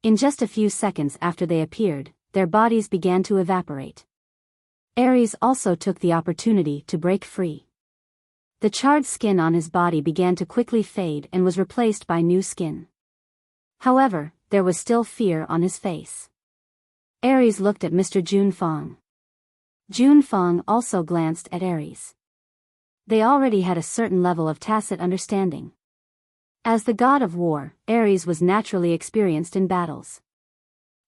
In just a few seconds after they appeared, their bodies began to evaporate. Ares also took the opportunity to break free. The charred skin on his body began to quickly fade and was replaced by new skin. However, there was still fear on his face. Ares looked at Mr. Jun Feng. Jun Feng also glanced at Ares. They already had a certain level of tacit understanding. As the god of war, Ares was naturally experienced in battles.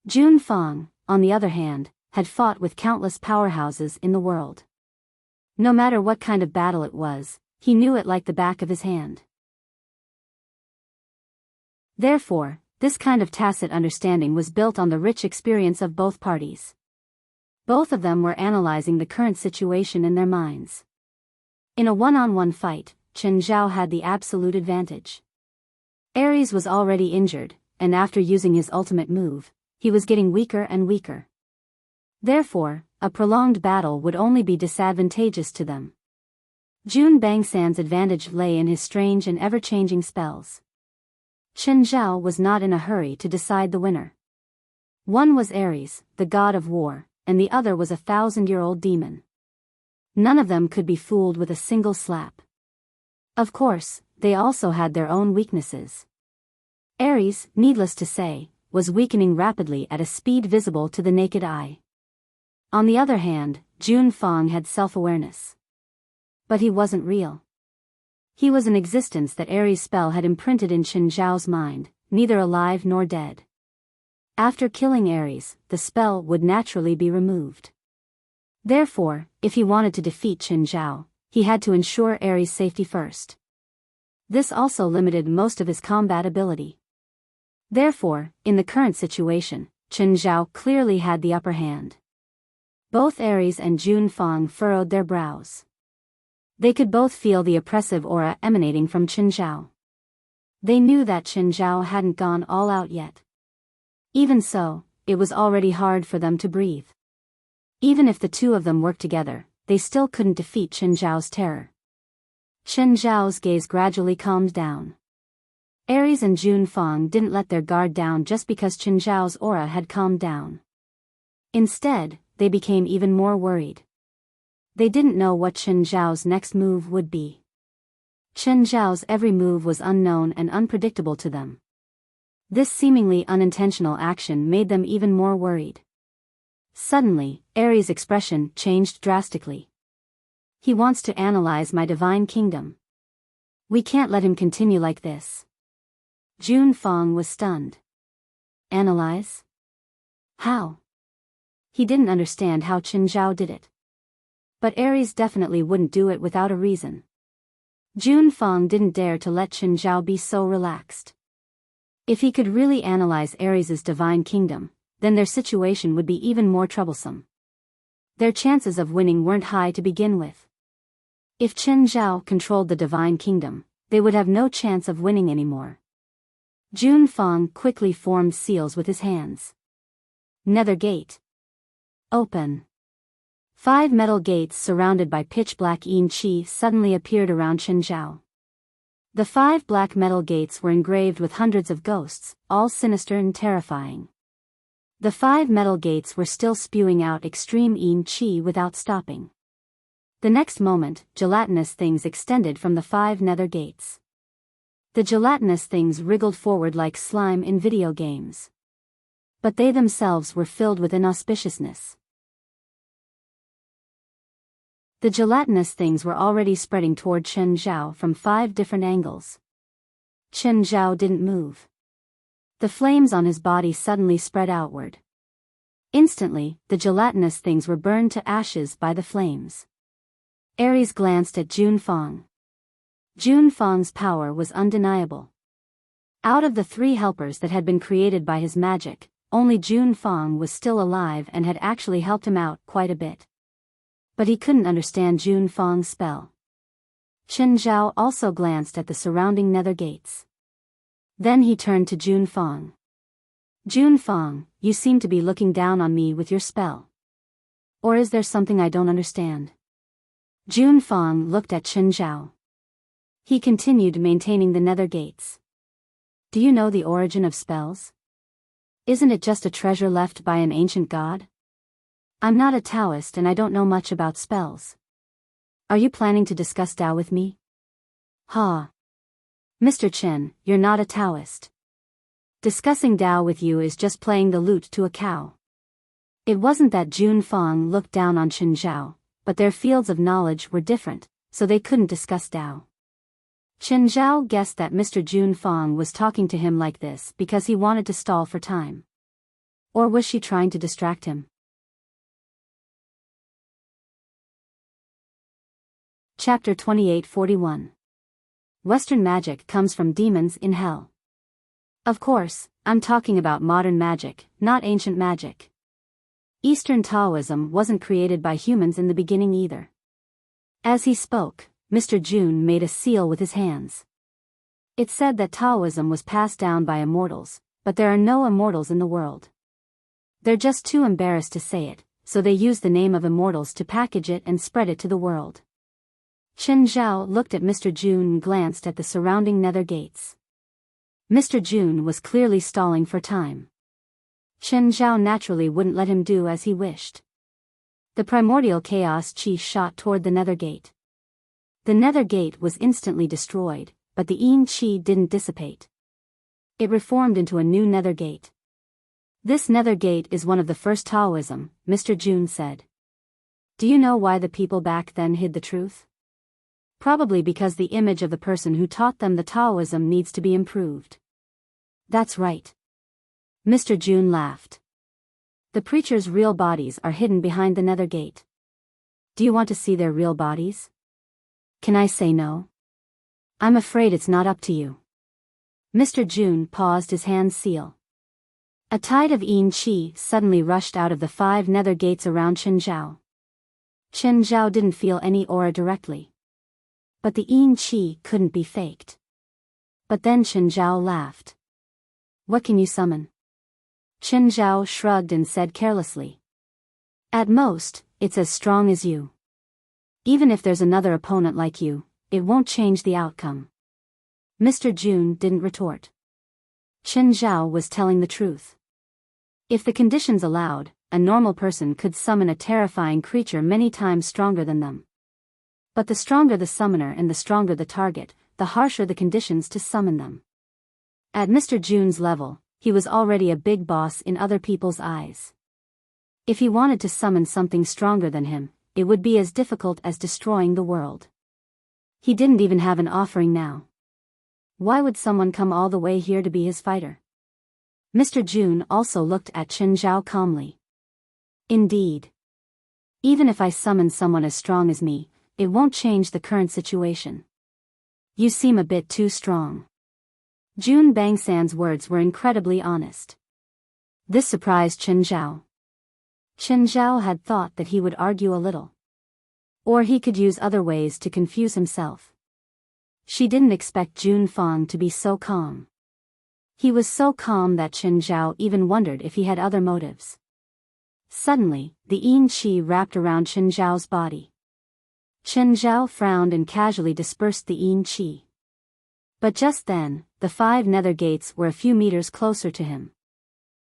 Jun Feng, on the other hand, had fought with countless powerhouses in the world. No matter what kind of battle it was, he knew it like the back of his hand. Therefore, this kind of tacit understanding was built on the rich experience of both parties. Both of them were analyzing the current situation in their minds. In a one-on-one fight, Chen Zhao had the absolute advantage. Ares was already injured, and after using his ultimate move, he was getting weaker and weaker. Therefore, a prolonged battle would only be disadvantageous to them. Jun Bangsan's advantage lay in his strange and ever-changing spells. Chen Zhao was not in a hurry to decide the winner. One was Ares, the god of war, and the other was a 1,000-year-old demon. None of them could be fooled with a single slap. Of course, they also had their own weaknesses. Ares, needless to say, was weakening rapidly at a speed visible to the naked eye. On the other hand, Jun Feng had self-awareness. But he wasn't real. He was an existence that Ares' spell had imprinted in Chen Zhao's mind, neither alive nor dead. After killing Ares, the spell would naturally be removed. Therefore, if he wanted to defeat Chen Zhao, he had to ensure Ares' safety first. This also limited most of his combat ability. Therefore, in the current situation, Chen Zhao clearly had the upper hand. Both Ares and Jun Feng furrowed their brows. They could both feel the oppressive aura emanating from Chen Zhao. They knew that Chen Zhao hadn't gone all out yet. Even so, it was already hard for them to breathe. Even if the two of them worked together, they still couldn't defeat Chen Zhao's terror. Chen Zhao's gaze gradually calmed down. Ares and Jun Feng didn't let their guard down just because Chen Zhao's aura had calmed down. Instead, they became even more worried. They didn't know what Chen Zhao's next move would be. Chen Zhao's every move was unknown and unpredictable to them. This seemingly unintentional action made them even more worried. Suddenly, Ares' expression changed drastically. He wants to analyze my divine kingdom. We can't let him continue like this. Jun Feng was stunned. Analyze? How? He didn't understand how Chen Zhao did it. But Ares definitely wouldn't do it without a reason. Jun Feng didn't dare to let Chen Zhao be so relaxed. If he could really analyze Ares' divine kingdom, then their situation would be even more troublesome. Their chances of winning weren't high to begin with. If Chen Zhao controlled the divine kingdom, they would have no chance of winning anymore. Jun Feng quickly formed seals with his hands. Nether gate. Open. 5 metal gates surrounded by pitch-black Qi suddenly appeared around Chen Zhao. The 5 black metal gates were engraved with hundreds of ghosts, all sinister and terrifying. The 5 metal gates were still spewing out extreme Qi without stopping. The next moment, gelatinous things extended from the 5 nether gates. The gelatinous things wriggled forward like slime in video games. But they themselves were filled with inauspiciousness. The gelatinous things were already spreading toward Chen Zhao from 5 different angles. Chen Zhao didn't move. The flames on his body suddenly spread outward. Instantly, the gelatinous things were burned to ashes by the flames. Ares glanced at Jun Fang. Jun Fang's power was undeniable. Out of the 3 helpers that had been created by his magic, only Jun Fang was still alive and had actually helped him out quite a bit. But he couldn't understand Jun Fang's spell. Chen Zhao also glanced at the surrounding nether gates. Then he turned to Jun Fang. Jun Fang, you seem to be looking down on me with your spell. Or is there something I don't understand? Jun Fang looked at Chen Zhao. He continued maintaining the nether gates. Do you know the origin of spells? Isn't it just a treasure left by an ancient god? I'm not a Taoist and I don't know much about spells. Are you planning to discuss Tao with me? Ha! Mr. Chen, you're not a Taoist. Discussing Tao with you is just playing the lute to a cow. It wasn't that Jun Fang looked down on Chen Zhao, but their fields of knowledge were different, so they couldn't discuss Tao. Chen Zhao guessed that Mr. Jun Fang was talking to him like this because he wanted to stall for time. Or was she trying to distract him? Chapter 2841. Western magic comes from demons in hell. Of course, I'm talking about modern magic, not ancient magic. Eastern Taoism wasn't created by humans in the beginning either. As he spoke, Mr. Jun made a seal with his hands. It said that Taoism was passed down by immortals, but there are no immortals in the world. They're just too embarrassed to say it, so they use the name of immortals to package it and spread it to the world. Chen Zhao looked at Mr. Jun and glanced at the surrounding nether gates. Mr. Jun was clearly stalling for time. Chen Zhao naturally wouldn't let him do as he wished. The primordial chaos chi shot toward the nether gate. The nether gate was instantly destroyed, but the Qi didn't dissipate. It reformed into a new nether gate. This nether gate is one of the first Taoism, Mr. Jun said. Do you know why the people back then hid the truth? Probably because the image of the person who taught them the Taoism needs to be improved. That's right. Mr. Jun laughed. The preachers' real bodies are hidden behind the nether gate. Do you want to see their real bodies? Can I say no? I'm afraid it's not up to you. Mr. Jun paused his hand seal. A tide of Qi suddenly rushed out of the 5 nether gates around Chen Zhao. Chen Zhao didn't feel any aura directly. But the Qi couldn't be faked. But then Chen Zhao laughed. What can you summon? Chen Zhao shrugged and said carelessly. At most, it's as strong as you. Even if there's another opponent like you, it won't change the outcome. Mr. Jun didn't retort. Chen Zhao was telling the truth. If the conditions allowed, a normal person could summon a terrifying creature many times stronger than them. But the stronger the summoner and the stronger the target, the harsher the conditions to summon them. At Mr. Jun's level, he was already a big boss in other people's eyes. If he wanted to summon something stronger than him, it would be as difficult as destroying the world. He didn't even have an offering now. Why would someone come all the way here to be his fighter? Mr. Jun also looked at Chen Zhao calmly. Indeed. Even if I summon someone as strong as me, it won't change the current situation. You seem a bit too strong. Jun Bangsan's words were incredibly honest. This surprised Chen Zhao. Chen Zhao had thought that he would argue a little. Or he could use other ways to confuse himself. She didn't expect Jun Fang to be so calm. He was so calm that Chen Zhao even wondered if he had other motives. Suddenly, the yin qi wrapped around Chen Zhao's body. Chen Zhao frowned and casually dispersed the yin qi. But just then, the 5 nether gates were a few meters closer to him.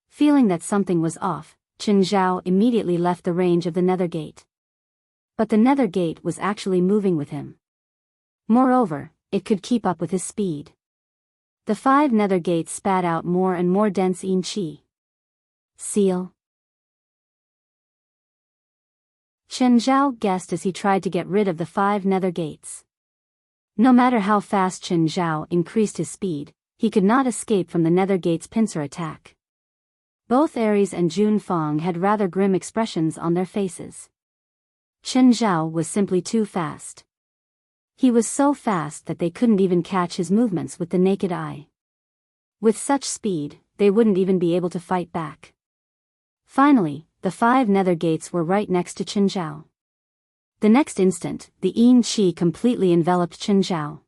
Feeling that something was off, Chen Zhao immediately left the range of the nether gate. But the nether gate was actually moving with him. Moreover, it could keep up with his speed. The 5 nether gates spat out more and more dense yin qi. Seal. Chen Zhao guessed as he tried to get rid of the 5 nether gates. No matter how fast Chen Zhao increased his speed, he could not escape from the nether gate's pincer attack. Both Aries and Jun Fong had rather grim expressions on their faces. Chen Zhao was simply too fast. He was so fast that they couldn't even catch his movements with the naked eye. With such speed, they wouldn't even be able to fight back. Finally, the 5 nether gates were right next to Chen Zhao. The next instant, the yin qi completely enveloped Chen Zhao.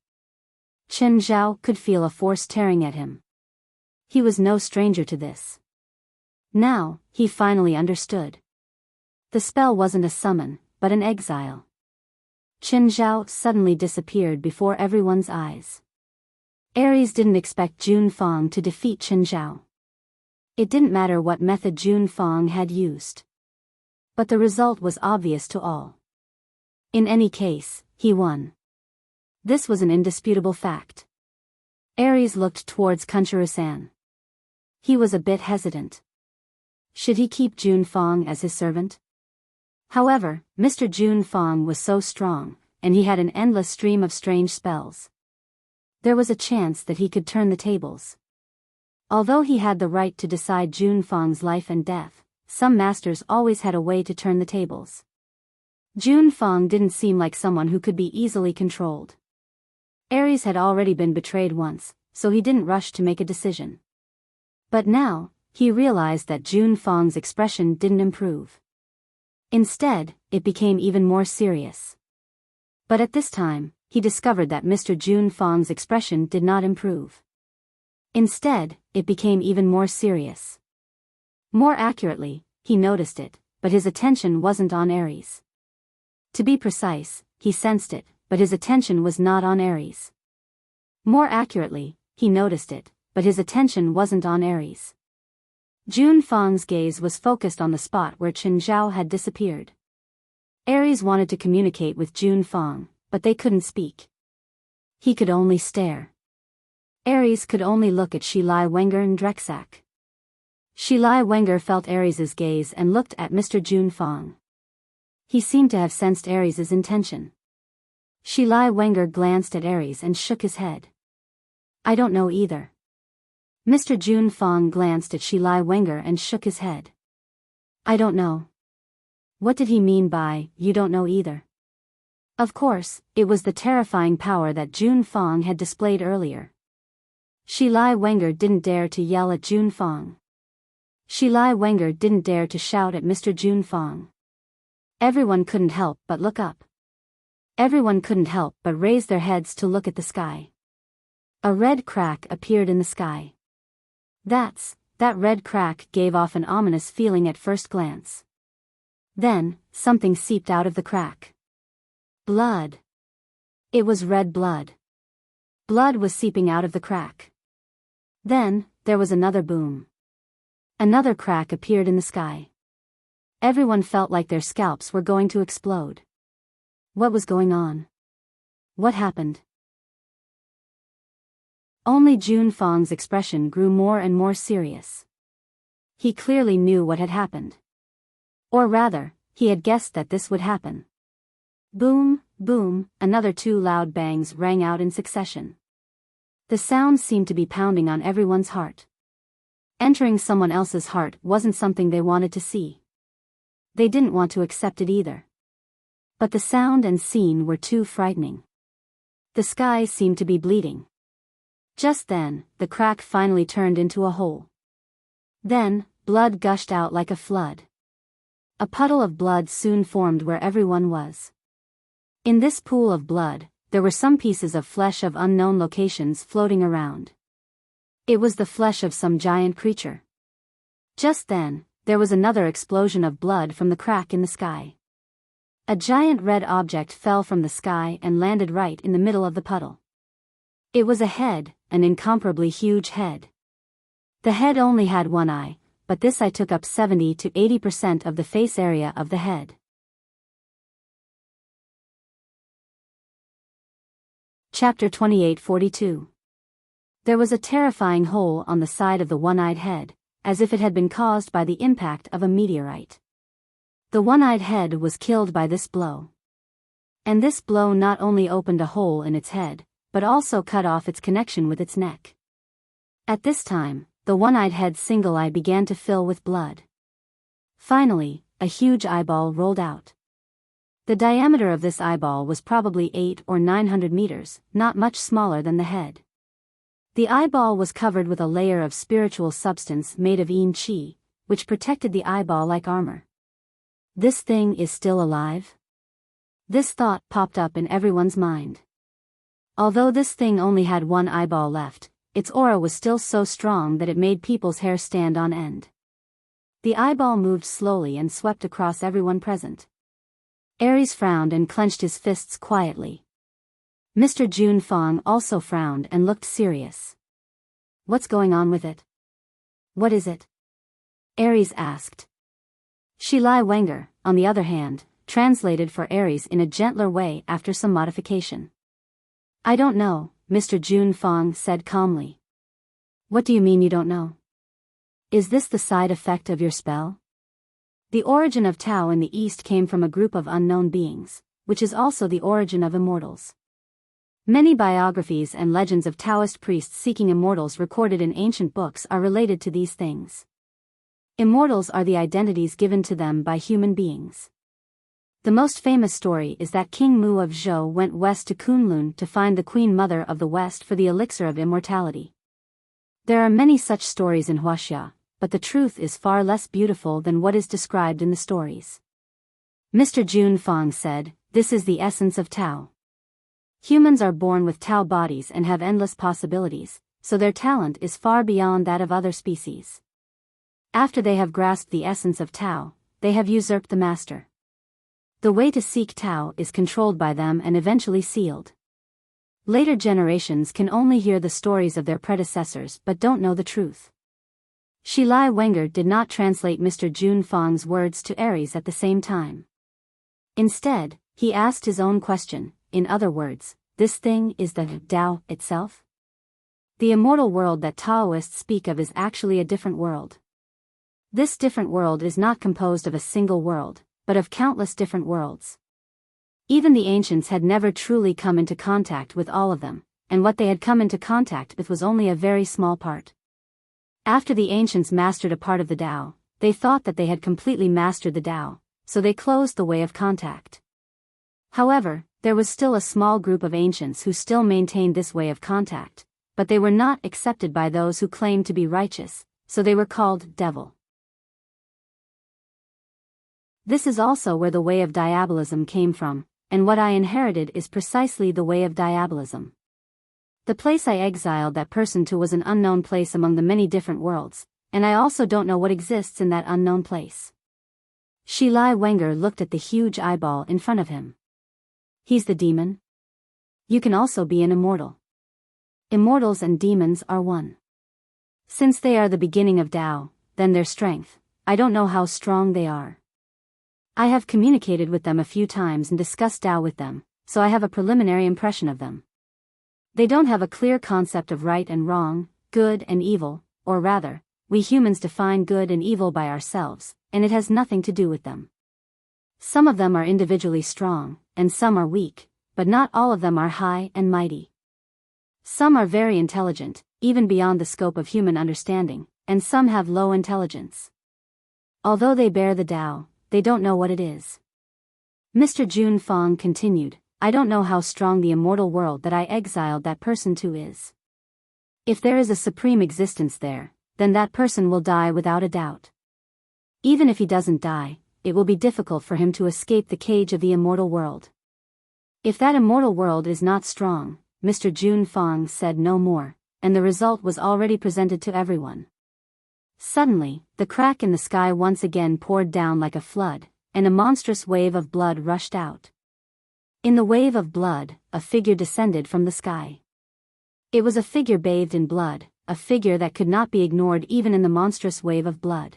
Chen Zhao could feel a force tearing at him. He was no stranger to this. Now, he finally understood. The spell wasn't a summon, but an exile. Chen Zhao suddenly disappeared before everyone's eyes. Aries didn't expect Jun Fong to defeat Chen Zhao. It didn't matter what method Jun Fong had used. But the result was obvious to all. In any case, he won. This was an indisputable fact. Aries looked towards Kunchuru-san. He was a bit hesitant. Should he keep Jun Fong as his servant? However, Mr. Jun Fong was so strong, and he had an endless stream of strange spells. There was a chance that he could turn the tables. Although he had the right to decide Jun Fong's life and death, some masters always had a way to turn the tables. Jun Fong didn't seem like someone who could be easily controlled. Aries had already been betrayed once, so he didn't rush to make a decision. But now, he realized that Jun Fong's expression didn't improve. Instead, it became even more serious. But at this time, he discovered that Mr. Jun Fong's expression did not improve. Instead, it became even more serious. More accurately, he noticed it, but his attention wasn't on Aries. To be precise, he sensed it, but his attention was not on Aries. More accurately, he noticed it, but his attention wasn't on Aries. Jun Fong's gaze was focused on the spot where Chen Zhao had disappeared. Aries wanted to communicate with Jun Fong, but they couldn't speak. He could only stare. Aries could only look at Shilai Wenger and Drexak. Shilai Wenger felt Aries's gaze and looked at Mr. Jun Fong. He seemed to have sensed Aries's intention. Shilai Wenger glanced at Aries and shook his head. I don't know either. Mr. Jun Fong glanced at Shilai Wenger and shook his head. I don't know. What did he mean by, you don't know either? Of course, it was the terrifying power that Jun Fong had displayed earlier. Shilai Wenger didn't dare to yell at Jun Fong. Shilai Wenger didn't dare to shout at Mr. Jun Fong. Everyone couldn't help but look up. Everyone couldn't help but raise their heads to look at the sky. A red crack appeared in the sky. That red crack gave off an ominous feeling at first glance. Then, something seeped out of the crack. Blood. It was red blood. Blood was seeping out of the crack. Then, there was another boom. Another crack appeared in the sky. Everyone felt like their scalps were going to explode. What was going on? What happened? Only Jun Fong's expression grew more and more serious. He clearly knew what had happened. Or rather, he had guessed that this would happen. Boom, boom, another 2 loud bangs rang out in succession. The sound seemed to be pounding on everyone's heart. Entering someone else's heart wasn't something they wanted to see. They didn't want to accept it either. But the sound and scene were too frightening. The sky seemed to be bleeding. Just then, the crack finally turned into a hole. Then, blood gushed out like a flood. A puddle of blood soon formed where everyone was. In this pool of blood, there were some pieces of flesh of unknown locations floating around. It was the flesh of some giant creature. Just then, there was another explosion of blood from the crack in the sky. A giant red object fell from the sky and landed right in the middle of the puddle. It was a head, an incomparably huge head. The head only had one eye, but this eye took up 70 to 80% of the face area of the head. Chapter 28:42. There was a terrifying hole on the side of the one-eyed head, as if it had been caused by the impact of a meteorite. The one-eyed head was killed by this blow. And this blow not only opened a hole in its head, but also cut off its connection with its neck. At this time, the one-eyed head's single eye began to fill with blood. Finally, a huge eyeball rolled out. The diameter of this eyeball was probably 800 or 900 meters, not much smaller than the head. The eyeball was covered with a layer of spiritual substance made of yin qi, which protected the eyeball like armor. This thing is still alive? This thought popped up in everyone's mind. Although this thing only had one eyeball left, its aura was still so strong that it made people's hair stand on end. The eyeball moved slowly and swept across everyone present. Aries frowned and clenched his fists quietly. Mr. Jun Fong also frowned and looked serious. What's going on with it? What is it? Aries asked. Shi Lai Wenger, on the other hand, translated for Aries in a gentler way after some modification. I don't know, Mr. Jun Fong said calmly. What do you mean you don't know? Is this the side effect of your spell? The origin of Tao in the East came from a group of unknown beings, which is also the origin of immortals. Many biographies and legends of Taoist priests seeking immortals recorded in ancient books are related to these things. Immortals are the identities given to them by human beings. The most famous story is that King Mu of Zhou went west to Kunlun to find the Queen Mother of the West for the elixir of immortality. There are many such stories in Huaxia, but the truth is far less beautiful than what is described in the stories. Mr. Jun Fong said, "This is the essence of Tao. Humans are born with Tao bodies and have endless possibilities, so their talent is far beyond that of other species. After they have grasped the essence of Tao, they have usurped the master. The way to seek Tao is controlled by them and eventually sealed. Later generations can only hear the stories of their predecessors but don't know the truth." Shi Lai Wenger did not translate Mr. Jun Fong's words to Aries at the same time. Instead, he asked his own question, in other words, this thing is the Tao itself? The immortal world that Taoists speak of is actually a different world. This different world is not composed of a single world, but of countless different worlds. Even the ancients had never truly come into contact with all of them, and what they had come into contact with was only a very small part. After the ancients mastered a part of the Tao, they thought that they had completely mastered the Tao, so they closed the way of contact. However, there was still a small group of ancients who still maintained this way of contact, but they were not accepted by those who claimed to be righteous, so they were called devil. This is also where the way of diabolism came from, and what I inherited is precisely the way of diabolism. The place I exiled that person to was an unknown place among the many different worlds, and I also don't know what exists in that unknown place. Shi Lai Wenger looked at the huge eyeball in front of him. He's the demon? You can also be an immortal. Immortals and demons are one. Since they are the beginning of Tao, then their strength, I don't know how strong they are. I have communicated with them a few times and discussed Tao with them, so I have a preliminary impression of them. They don't have a clear concept of right and wrong, good and evil, or rather, we humans define good and evil by ourselves, and it has nothing to do with them. Some of them are individually strong, and some are weak, but not all of them are high and mighty. Some are very intelligent, even beyond the scope of human understanding, and some have low intelligence. Although they bear the Tao, they don't know what it is. Mr. Jun Fong continued, I don't know how strong the immortal world that I exiled that person to is. If there is a supreme existence there, then that person will die without a doubt. Even if he doesn't die, it will be difficult for him to escape the cage of the immortal world. If that immortal world is not strong, Mr. Jun Fong said no more, and the result was already presented to everyone. Suddenly, the crack in the sky once again poured down like a flood, and a monstrous wave of blood rushed out. In the wave of blood, a figure descended from the sky. It was a figure bathed in blood, a figure that could not be ignored even in the monstrous wave of blood.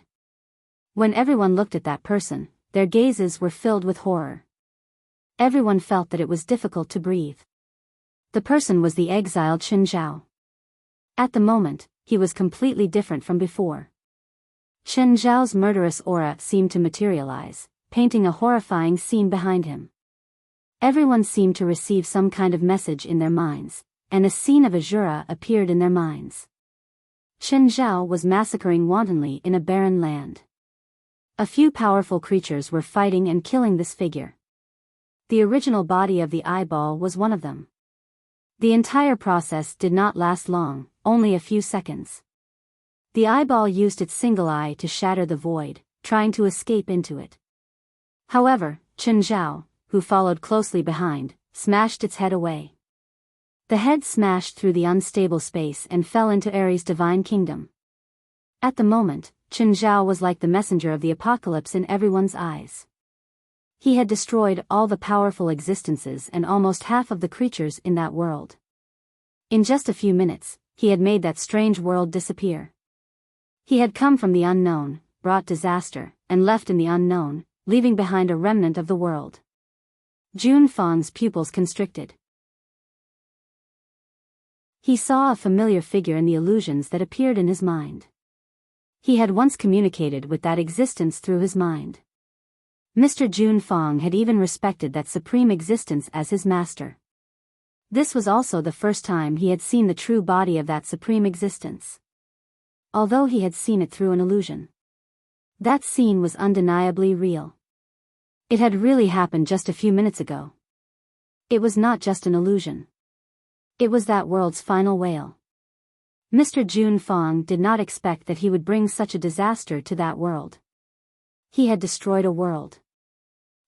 When everyone looked at that person, their gazes were filled with horror. Everyone felt that it was difficult to breathe. The person was the exiled Chen Zhao. At the moment, he was completely different from before. Chen Zhao's murderous aura seemed to materialize, painting a horrifying scene behind him. Everyone seemed to receive some kind of message in their minds, and a scene of Azura appeared in their minds. Chen Zhao was massacring wantonly in a barren land. A few powerful creatures were fighting and killing this figure. The original body of the eyeball was one of them. The entire process did not last long, only a few seconds. The eyeball used its single eye to shatter the void, trying to escape into it. However, Chen Zhao, who followed closely behind, smashed its head away. The head smashed through the unstable space and fell into Ares' divine kingdom. At the moment, Chen Zhao was like the messenger of the apocalypse in everyone's eyes. He had destroyed all the powerful existences and almost half of the creatures in that world. In just a few minutes, he had made that strange world disappear. He had come from the unknown, brought disaster, and left in the unknown, leaving behind a remnant of the world. Jun Fang's pupils constricted. He saw a familiar figure in the illusions that appeared in his mind. He had once communicated with that existence through his mind. Mr. Jun Fang had even respected that supreme existence as his master. This was also the first time he had seen the true body of that supreme existence. Although he had seen it through an illusion. That scene was undeniably real. It had really happened just a few minutes ago. It was not just an illusion. It was that world's final wail. Mr. Jun Fang did not expect that he would bring such a disaster to that world. He had destroyed a world.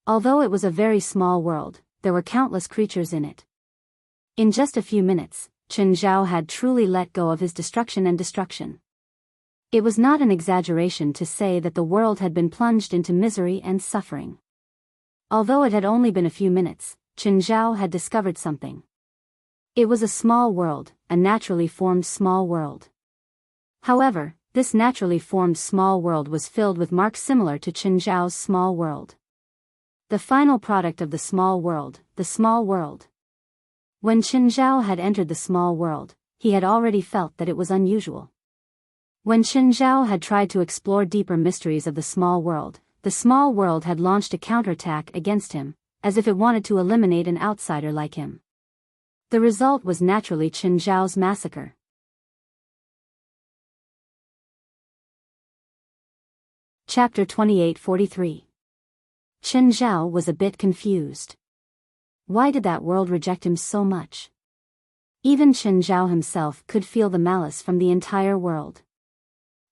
Although it was a very small world, there were countless creatures in it. In just a few minutes, Chen Zhao had truly let go of his destruction and destruction. It was not an exaggeration to say that the world had been plunged into misery and suffering. Although it had only been a few minutes, Chen Zhao had discovered something. It was a small world, a naturally formed small world. However, this naturally formed small world was filled with marks similar to Chen Zhao's small world. The final product of the small world, the small world. When Chen Zhao had entered the small world, he had already felt that it was unusual. When Chen Zhao had tried to explore deeper mysteries of the small world had launched a counterattack against him, as if it wanted to eliminate an outsider like him. The result was naturally Chen Zhao's massacre. Chapter 2843. Chen Zhao was a bit confused. Why did that world reject him so much? Even Chen Zhao himself could feel the malice from the entire world.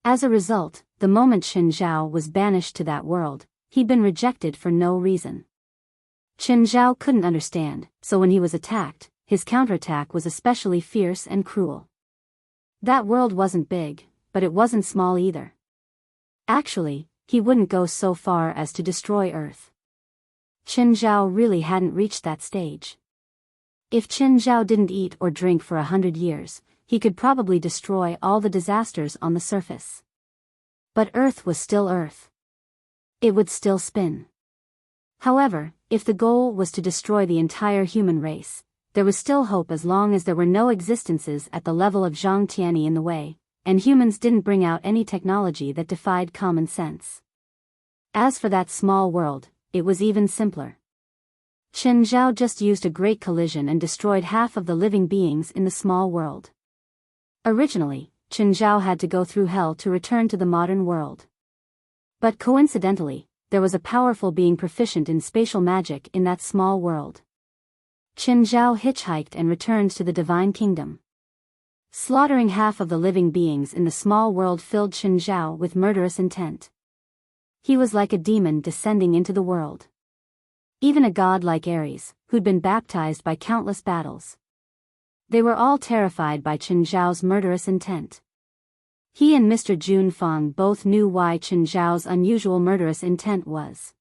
As a result, the moment Chen Zhao was banished to that world, he'd been rejected for no reason. Chen Zhao couldn't understand, so when he was attacked, his counterattack was especially fierce and cruel. That world wasn't big, but it wasn't small either. Actually, he wouldn't go so far as to destroy Earth. Chen Zhao really hadn't reached that stage. If Chen Zhao didn't eat or drink for 100 years, he could probably destroy all the disasters on the surface. But Earth was still Earth. It would still spin. However, if the goal was to destroy the entire human race, there was still hope as long as there were no existences at the level of Zhang Tianyi in the way, and humans didn't bring out any technology that defied common sense. As for that small world, it was even simpler. Chen Zhao just used a great collision and destroyed half of the living beings in the small world. Originally, Chen Zhao had to go through hell to return to the modern world. But coincidentally, there was a powerful being proficient in spatial magic in that small world. Chen Zhao hitchhiked and returned to the divine kingdom. Slaughtering half of the living beings in the small world filled Chen Zhao with murderous intent. He was like a demon descending into the world. Even a god like Ares, who'd been baptized by countless battles. They were all terrified by Chen Zhao's murderous intent. He and Mr. Jun Fong both knew why Chen Zhao's unusual murderous intent was.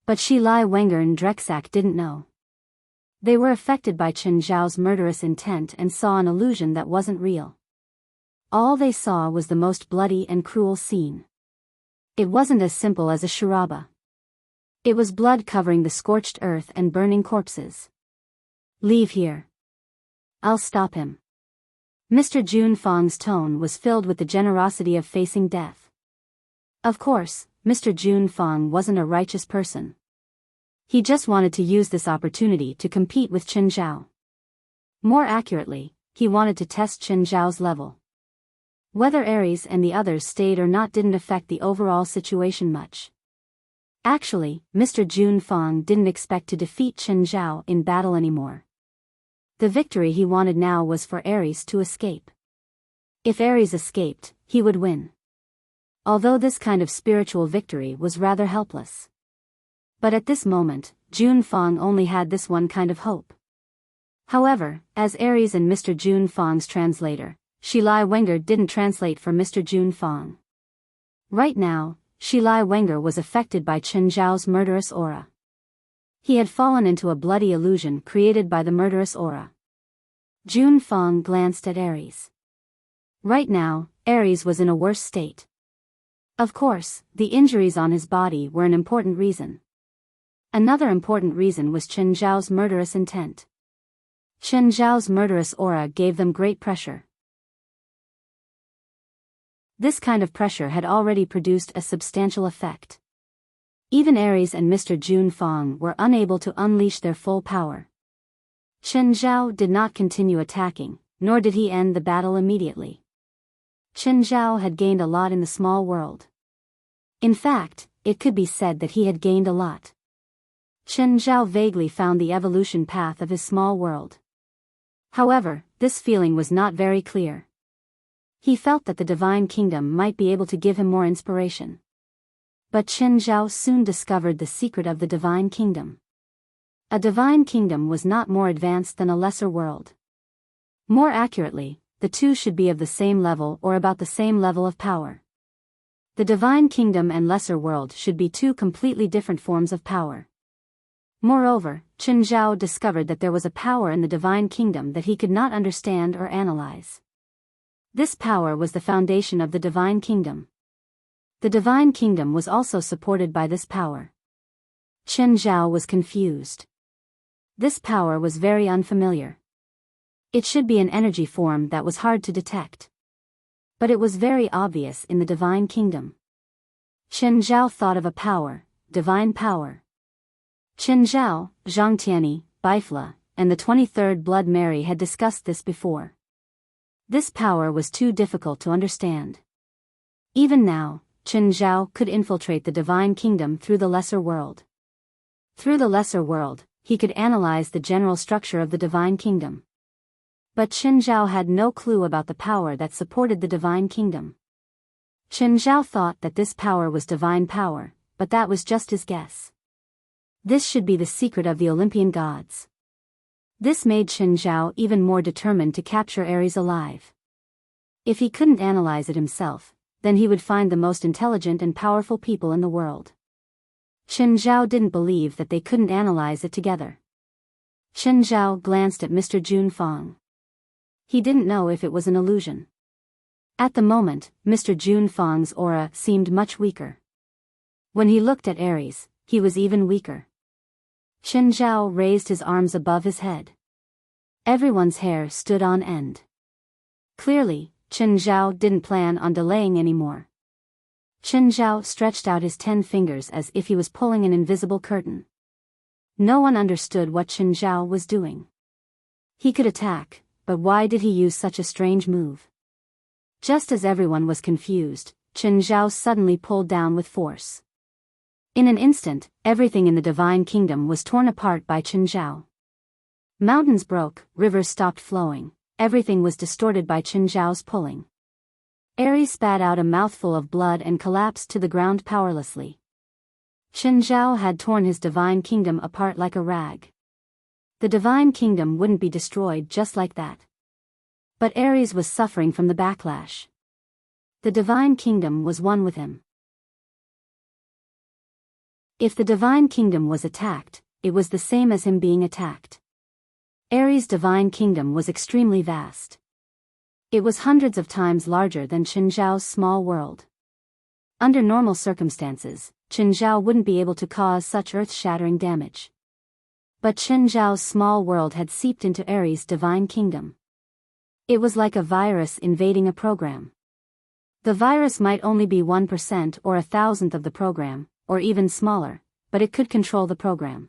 But Shi Lai Wenger and Drexak didn't know. They were affected by Chen Zhao's murderous intent and saw an illusion that wasn't real. All they saw was the most bloody and cruel scene. It wasn't as simple as a charaba. It was blood covering the scorched earth and burning corpses. "Leave here. I'll stop him." Mr. Jun Fong's tone was filled with the generosity of facing death. Of course, Mr. Jun Fong wasn't a righteous person. He just wanted to use this opportunity to compete with Chen Zhao. More accurately, he wanted to test Chen Zhao's level. Whether Ares and the others stayed or not didn't affect the overall situation much. Actually, Mr. Jun Fong didn't expect to defeat Chen Zhao in battle anymore. The victory he wanted now was for Ares to escape. If Ares escaped, he would win. Although this kind of spiritual victory was rather helpless. But at this moment, Jun Fong only had this one kind of hope. However, as Ares and Mr. Jun Fong's translator, Shi Lai Wenger didn't translate for Mr. Jun Fong. Right now, Shi Lai Wenger was affected by Chen Zhao's murderous aura. He had fallen into a bloody illusion created by the murderous aura. Jun Fong glanced at Ares. Right now, Ares was in a worse state. Of course, the injuries on his body were an important reason. Another important reason was Chen Zhao's murderous intent. Chen Zhao's murderous aura gave them great pressure. This kind of pressure had already produced a substantial effect. Even Ares and Mr. Jun Fong were unable to unleash their full power. Chen Zhao did not continue attacking, nor did he end the battle immediately. Chen Zhao had gained a lot in the small world. In fact, it could be said that he had gained a lot. Chen Zhao vaguely found the evolution path of his small world. However, this feeling was not very clear. He felt that the Divine Kingdom might be able to give him more inspiration. But Chen Zhao soon discovered the secret of the Divine Kingdom. A Divine Kingdom was not more advanced than a lesser world. More accurately, the two should be of the same level or about the same level of power. The Divine Kingdom and lesser world should be two completely different forms of power. Moreover, Chen Zhao discovered that there was a power in the Divine Kingdom that he could not understand or analyze. This power was the foundation of the Divine Kingdom. The Divine Kingdom was also supported by this power. Chen Zhao was confused. This power was very unfamiliar. It should be an energy form that was hard to detect. But it was very obvious in the Divine Kingdom. Chen Zhao thought of a power, divine power. Chen Zhao, Zhang Tianyi, Bifla, and the 23rd Blood Mary had discussed this before. This power was too difficult to understand. Even now, Chen Zhao could infiltrate the Divine Kingdom through the lesser world. Through the lesser world, he could analyze the general structure of the Divine Kingdom. But Chen Zhao had no clue about the power that supported the Divine Kingdom. Chen Zhao thought that this power was divine power, but that was just his guess. This should be the secret of the Olympian gods. This made Chen Zhao even more determined to capture Ares alive. If he couldn't analyze it himself, then he would find the most intelligent and powerful people in the world. Chen Zhao didn't believe that they couldn't analyze it together. Chen Zhao glanced at Mr. Jun Fong. He didn't know if it was an illusion. At the moment, Mr. Jun Fong's aura seemed much weaker. When he looked at Ares, he was even weaker. Chen Zhao raised his arms above his head. Everyone's hair stood on end. Clearly, Chen Zhao didn't plan on delaying anymore. Chen Zhao stretched out his 10 fingers as if he was pulling an invisible curtain. No one understood what Chen Zhao was doing. He could attack, but why did he use such a strange move? Just as everyone was confused, Chen Zhao suddenly pulled down with force. In an instant, everything in the Divine Kingdom was torn apart by Chen Zhao. Mountains broke, rivers stopped flowing. Everything was distorted by Chen Zhao's pulling. Ares spat out a mouthful of blood and collapsed to the ground powerlessly. Chen Zhao had torn his Divine Kingdom apart like a rag. The Divine Kingdom wouldn't be destroyed just like that. But Ares was suffering from the backlash. The divine kingdom was one with him. If the divine kingdom was attacked, it was the same as him being attacked. Ares' divine kingdom was extremely vast. It was hundreds of times larger than Qinzhao's small world. Under normal circumstances, Qinzhao wouldn't be able to cause such earth-shattering damage. But Qinzhao's small world had seeped into Ares' divine kingdom. It was like a virus invading a program. The virus might only be 1% or 1,000th of the program, or even smaller, but it could control the program.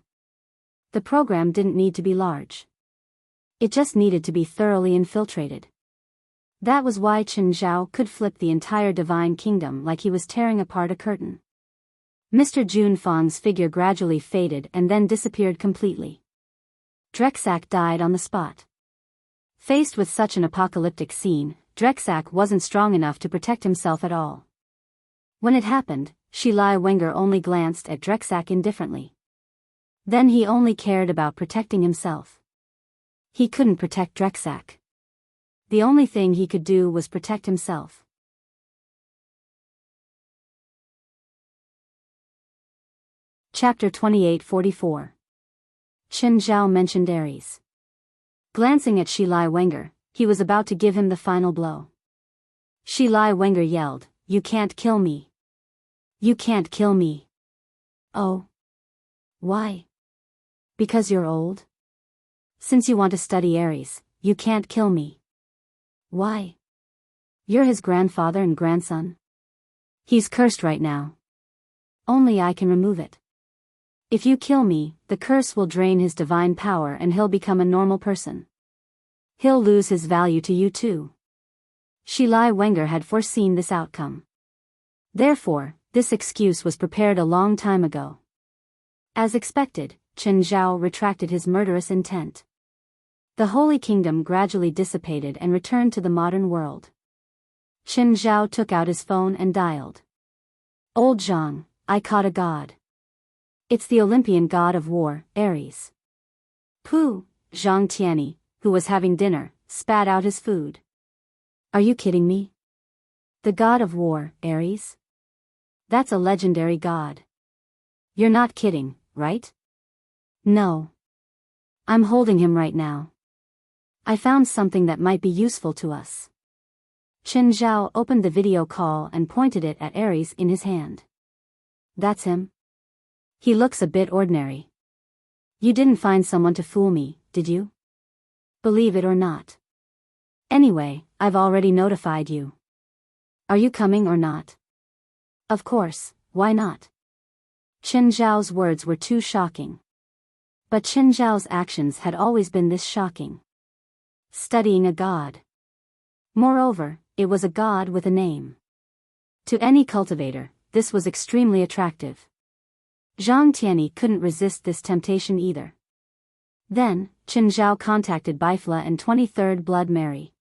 The program didn't need to be large. It just needed to be thoroughly infiltrated. That was why Qinzhao could flip the entire divine kingdom like he was tearing apart a curtain. Mr. Junfang's figure gradually faded and then disappeared completely. Drexak died on the spot. Faced with such an apocalyptic scene, Drexak wasn't strong enough to protect himself at all. When it happened, Shilai Wenger only glanced at Drexak indifferently. Then he only cared about protecting himself. He couldn't protect Drexak. The only thing he could do was protect himself. Chapter 2844. Qinzhao mentioned Ares. Glancing at Shilai Wenger, he was about to give him the final blow. Shilai Wenger yelled, "You can't kill me. You can't kill me." "Oh. Why?" "Because you're old. Since you want to study Ares, you can't kill me." "Why?" "You're his grandfather and grandson. He's cursed right now. Only I can remove it. If you kill me, the curse will drain his divine power and he'll become a normal person. He'll lose his value to you too." Shilai Wenger had foreseen this outcome. Therefore, this excuse was prepared a long time ago. As expected, Qinzhao retracted his murderous intent. The Holy Kingdom gradually dissipated and returned to the modern world. Qinzhao took out his phone and dialed. "Old Zhang, I caught a god. It's the Olympian god of war, Ares." "Pooh," Zhang Tianyi, who was having dinner, spat out his food. "Are you kidding me? The god of war, Ares? That's a legendary god. You're not kidding, right?" "No. I'm holding him right now. I found something that might be useful to us." Qinzhao opened the video call and pointed it at Ares in his hand. "That's him. He looks a bit ordinary. You didn't find someone to fool me, did you? Believe it or not. Anyway, I've already notified you. Are you coming or not?" "Of course, why not?" Qinzhao's words were too shocking. But Qinzhao's actions had always been this shocking. Studying a god. Moreover, it was a god with a name. To any cultivator, this was extremely attractive. Zhang Tianyi couldn't resist this temptation either. Then, Qinzhao contacted Bifla and 23rd Blood Mary.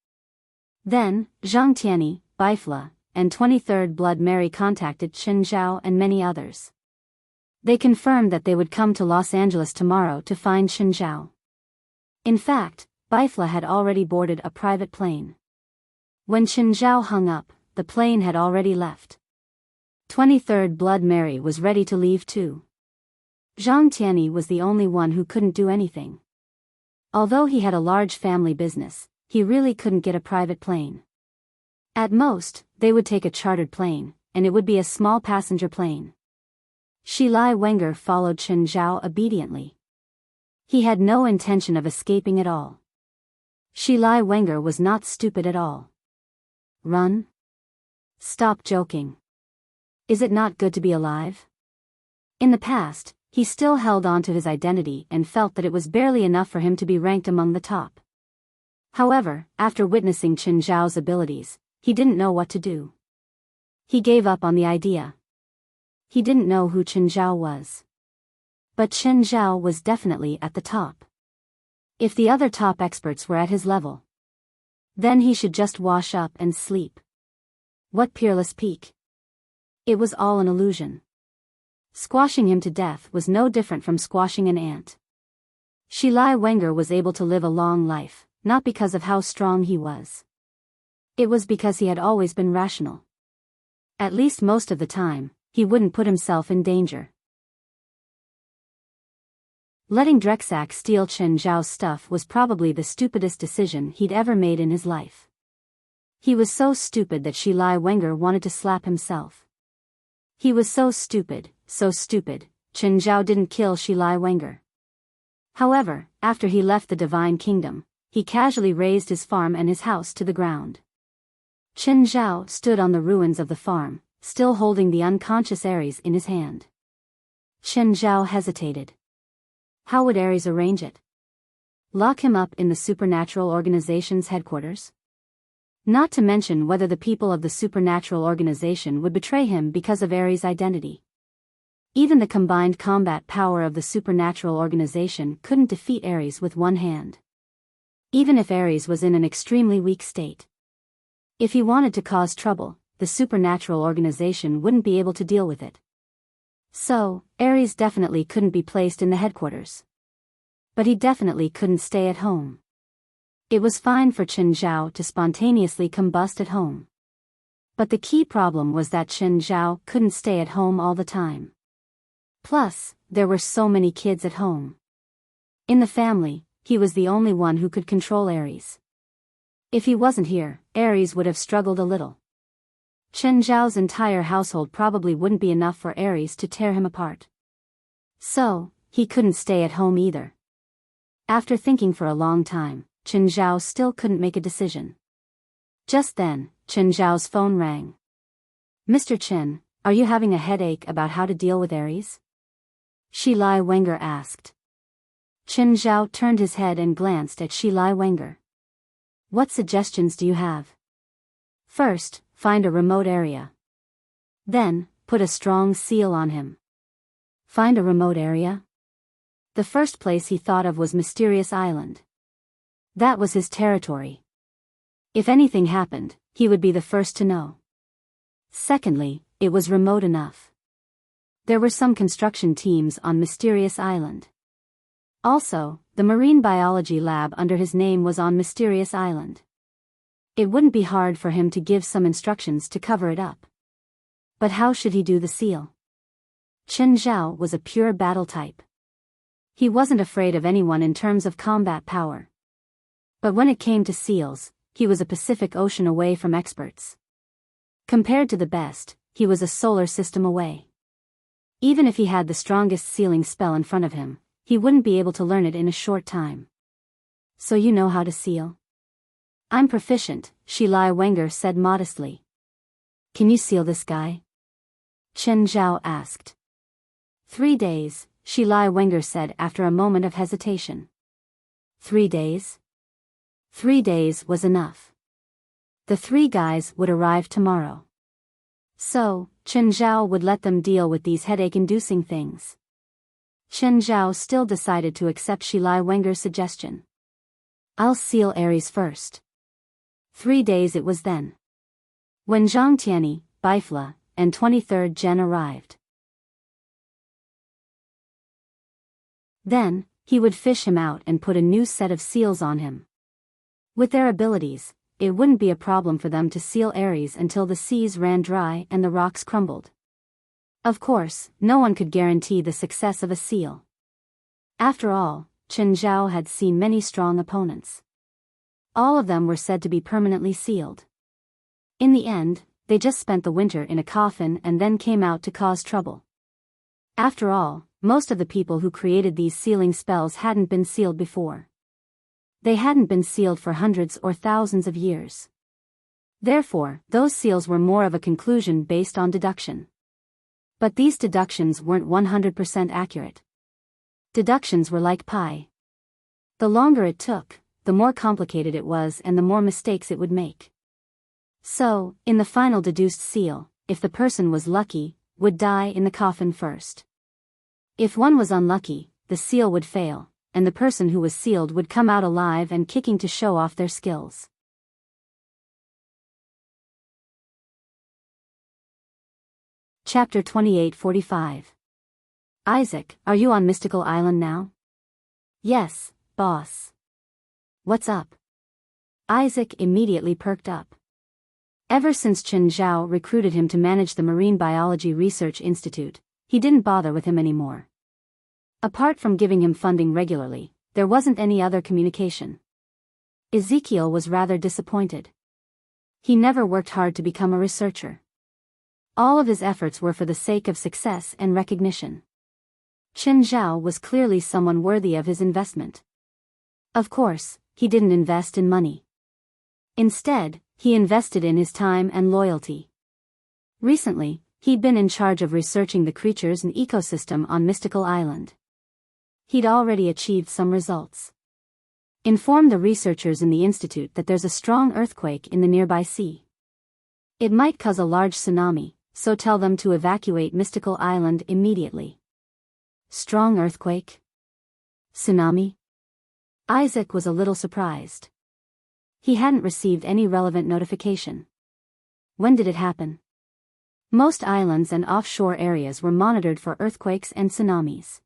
Then, Zhang Tianyi, Bifla, and 23rd Blood Mary contacted Qinzhao and many others. They confirmed that they would come to Los Angeles tomorrow to find Qinzhao. In fact, Bifla had already boarded a private plane. When Qinzhao hung up, the plane had already left. 23rd Blood Mary was ready to leave too. Zhang Tianyi was the only one who couldn't do anything. Although he had a large family business, he really couldn't get a private plane. At most, they would take a chartered plane, and it would be a small passenger plane. Shilai Wenger followed Qinzhao obediently. He had no intention of escaping at all. Shilai Wenger was not stupid at all. "Run? Stop joking. Is it not good to be alive?" In the past, he still held on to his identity and felt that it was barely enough for him to be ranked among the top. However, after witnessing Qinzhao's abilities, he didn't know what to do. He gave up on the idea. He didn't know who Qinzhao was. But Qinzhao was definitely at the top. If the other top experts were at his level, then he should just wash up and sleep. What peerless peak! It was all an illusion. Squashing him to death was no different from squashing an ant. Shilai Wenger was able to live a long life, not because of how strong he was. It was because he had always been rational. At least most of the time, he wouldn't put himself in danger. Letting Drexak steal Chen Zhao's stuff was probably the stupidest decision he'd ever made in his life. He was so stupid that Shi Lai Wenger wanted to slap himself. He was so stupid, Chen Zhao didn't kill Shi Lai Wenger. However, after he left the Divine Kingdom, he casually razed his farm and his house to the ground. Chen Zhao stood on the ruins of the farm, still holding the unconscious Ares in his hand. Chen Zhao hesitated. How would Ares arrange it? Lock him up in the supernatural organization's headquarters? Not to mention whether the people of the supernatural organization would betray him because of Ares' identity. Even the combined combat power of the supernatural organization couldn't defeat Ares with one hand. Even if Ares was in an extremely weak state. If he wanted to cause trouble, the supernatural organization wouldn't be able to deal with it. So, Ares definitely couldn't be placed in the headquarters. But he definitely couldn't stay at home. It was fine for Chen Zhao to spontaneously combust at home. But the key problem was that Chen Zhao couldn't stay at home all the time. Plus, there were so many kids at home. In the family, he was the only one who could control Ares. If he wasn't here, Ares would have struggled a little. Chen Zhao's entire household probably wouldn't be enough for Ares to tear him apart. So, he couldn't stay at home either. After thinking for a long time, Chen Zhao still couldn't make a decision. Just then, Chen Zhao's phone rang. "Mr. Chen, are you having a headache about how to deal with Ares?" Shi Lai Wenger asked. Chen Zhao turned his head and glanced at Shi Lai Wenger. "What suggestions do you have?" "First, find a remote area. Then, put a strong seal on him." Find a remote area? The first place he thought of was Mysterious Island. That was his territory. If anything happened, he would be the first to know. Secondly, it was remote enough. There were some construction teams on Mysterious Island. Also, the marine biology lab under his name was on Mysterious Island. It wouldn't be hard for him to give some instructions to cover it up. But how should he do the seal? Chen Zhao was a pure battle type. He wasn't afraid of anyone in terms of combat power. But when it came to seals, he was a Pacific Ocean away from experts. Compared to the best, he was a solar system away. Even if he had the strongest sealing spell in front of him, he wouldn't be able to learn it in a short time. "So you know how to seal?" "I'm proficient," Shi Lai Wenger said modestly. "Can you seal this guy?" Chen Zhao asked. 3 days, Shi Lai Wenger said after a moment of hesitation. 3 days? 3 days was enough. The 3 guys would arrive tomorrow. So, Chen Zhao would let them deal with these headache-inducing things. Chen Zhao still decided to accept Shi Lai Wenger's suggestion. "I'll seal Ares first." 3 days it was then. When Zhang Tianyi, Bifla, and 23rd Gen arrived. Then, he would fish him out and put a new set of seals on him. With their abilities, it wouldn't be a problem for them to seal Ares until the seas ran dry and the rocks crumbled. Of course, no one could guarantee the success of a seal. After all, Chen Zhao had seen many strong opponents. All of them were said to be permanently sealed. In the end, they just spent the winter in a coffin and then came out to cause trouble. After all, most of the people who created these sealing spells hadn't been sealed before. They hadn't been sealed for hundreds or thousands of years. Therefore, those seals were more of a conclusion based on deduction. But these deductions weren't 100% accurate. Deductions were like pi. The longer it took, the more complicated it was and the more mistakes it would make. So, in the final deduced seal, if the person was lucky, would die in the coffin first. If one was unlucky, the seal would fail, and the person who was sealed would come out alive and kicking to show off their skills. Chapter 2845. Isaac, are you on Mystical Island now? Yes, boss. What's up? Isaac immediately perked up. Ever since Chen Zhao recruited him to manage the Marine Biology Research Institute, he didn't bother with him anymore. Apart from giving him funding regularly, there wasn't any other communication. Ezekiel was rather disappointed. He never worked hard to become a researcher. All of his efforts were for the sake of success and recognition. Chen Zhao was clearly someone worthy of his investment. Of course, he didn't invest in money. Instead, he invested in his time and loyalty. Recently, he'd been in charge of researching the creatures and ecosystem on Mystical Island. He'd already achieved some results. Inform the researchers in the institute that there's a strong earthquake in the nearby sea. It might cause a large tsunami, so tell them to evacuate Mystical Island immediately. Strong earthquake? Tsunami? Isaac was a little surprised. He hadn't received any relevant notification. When did it happen? Most islands and offshore areas were monitored for earthquakes and tsunamis.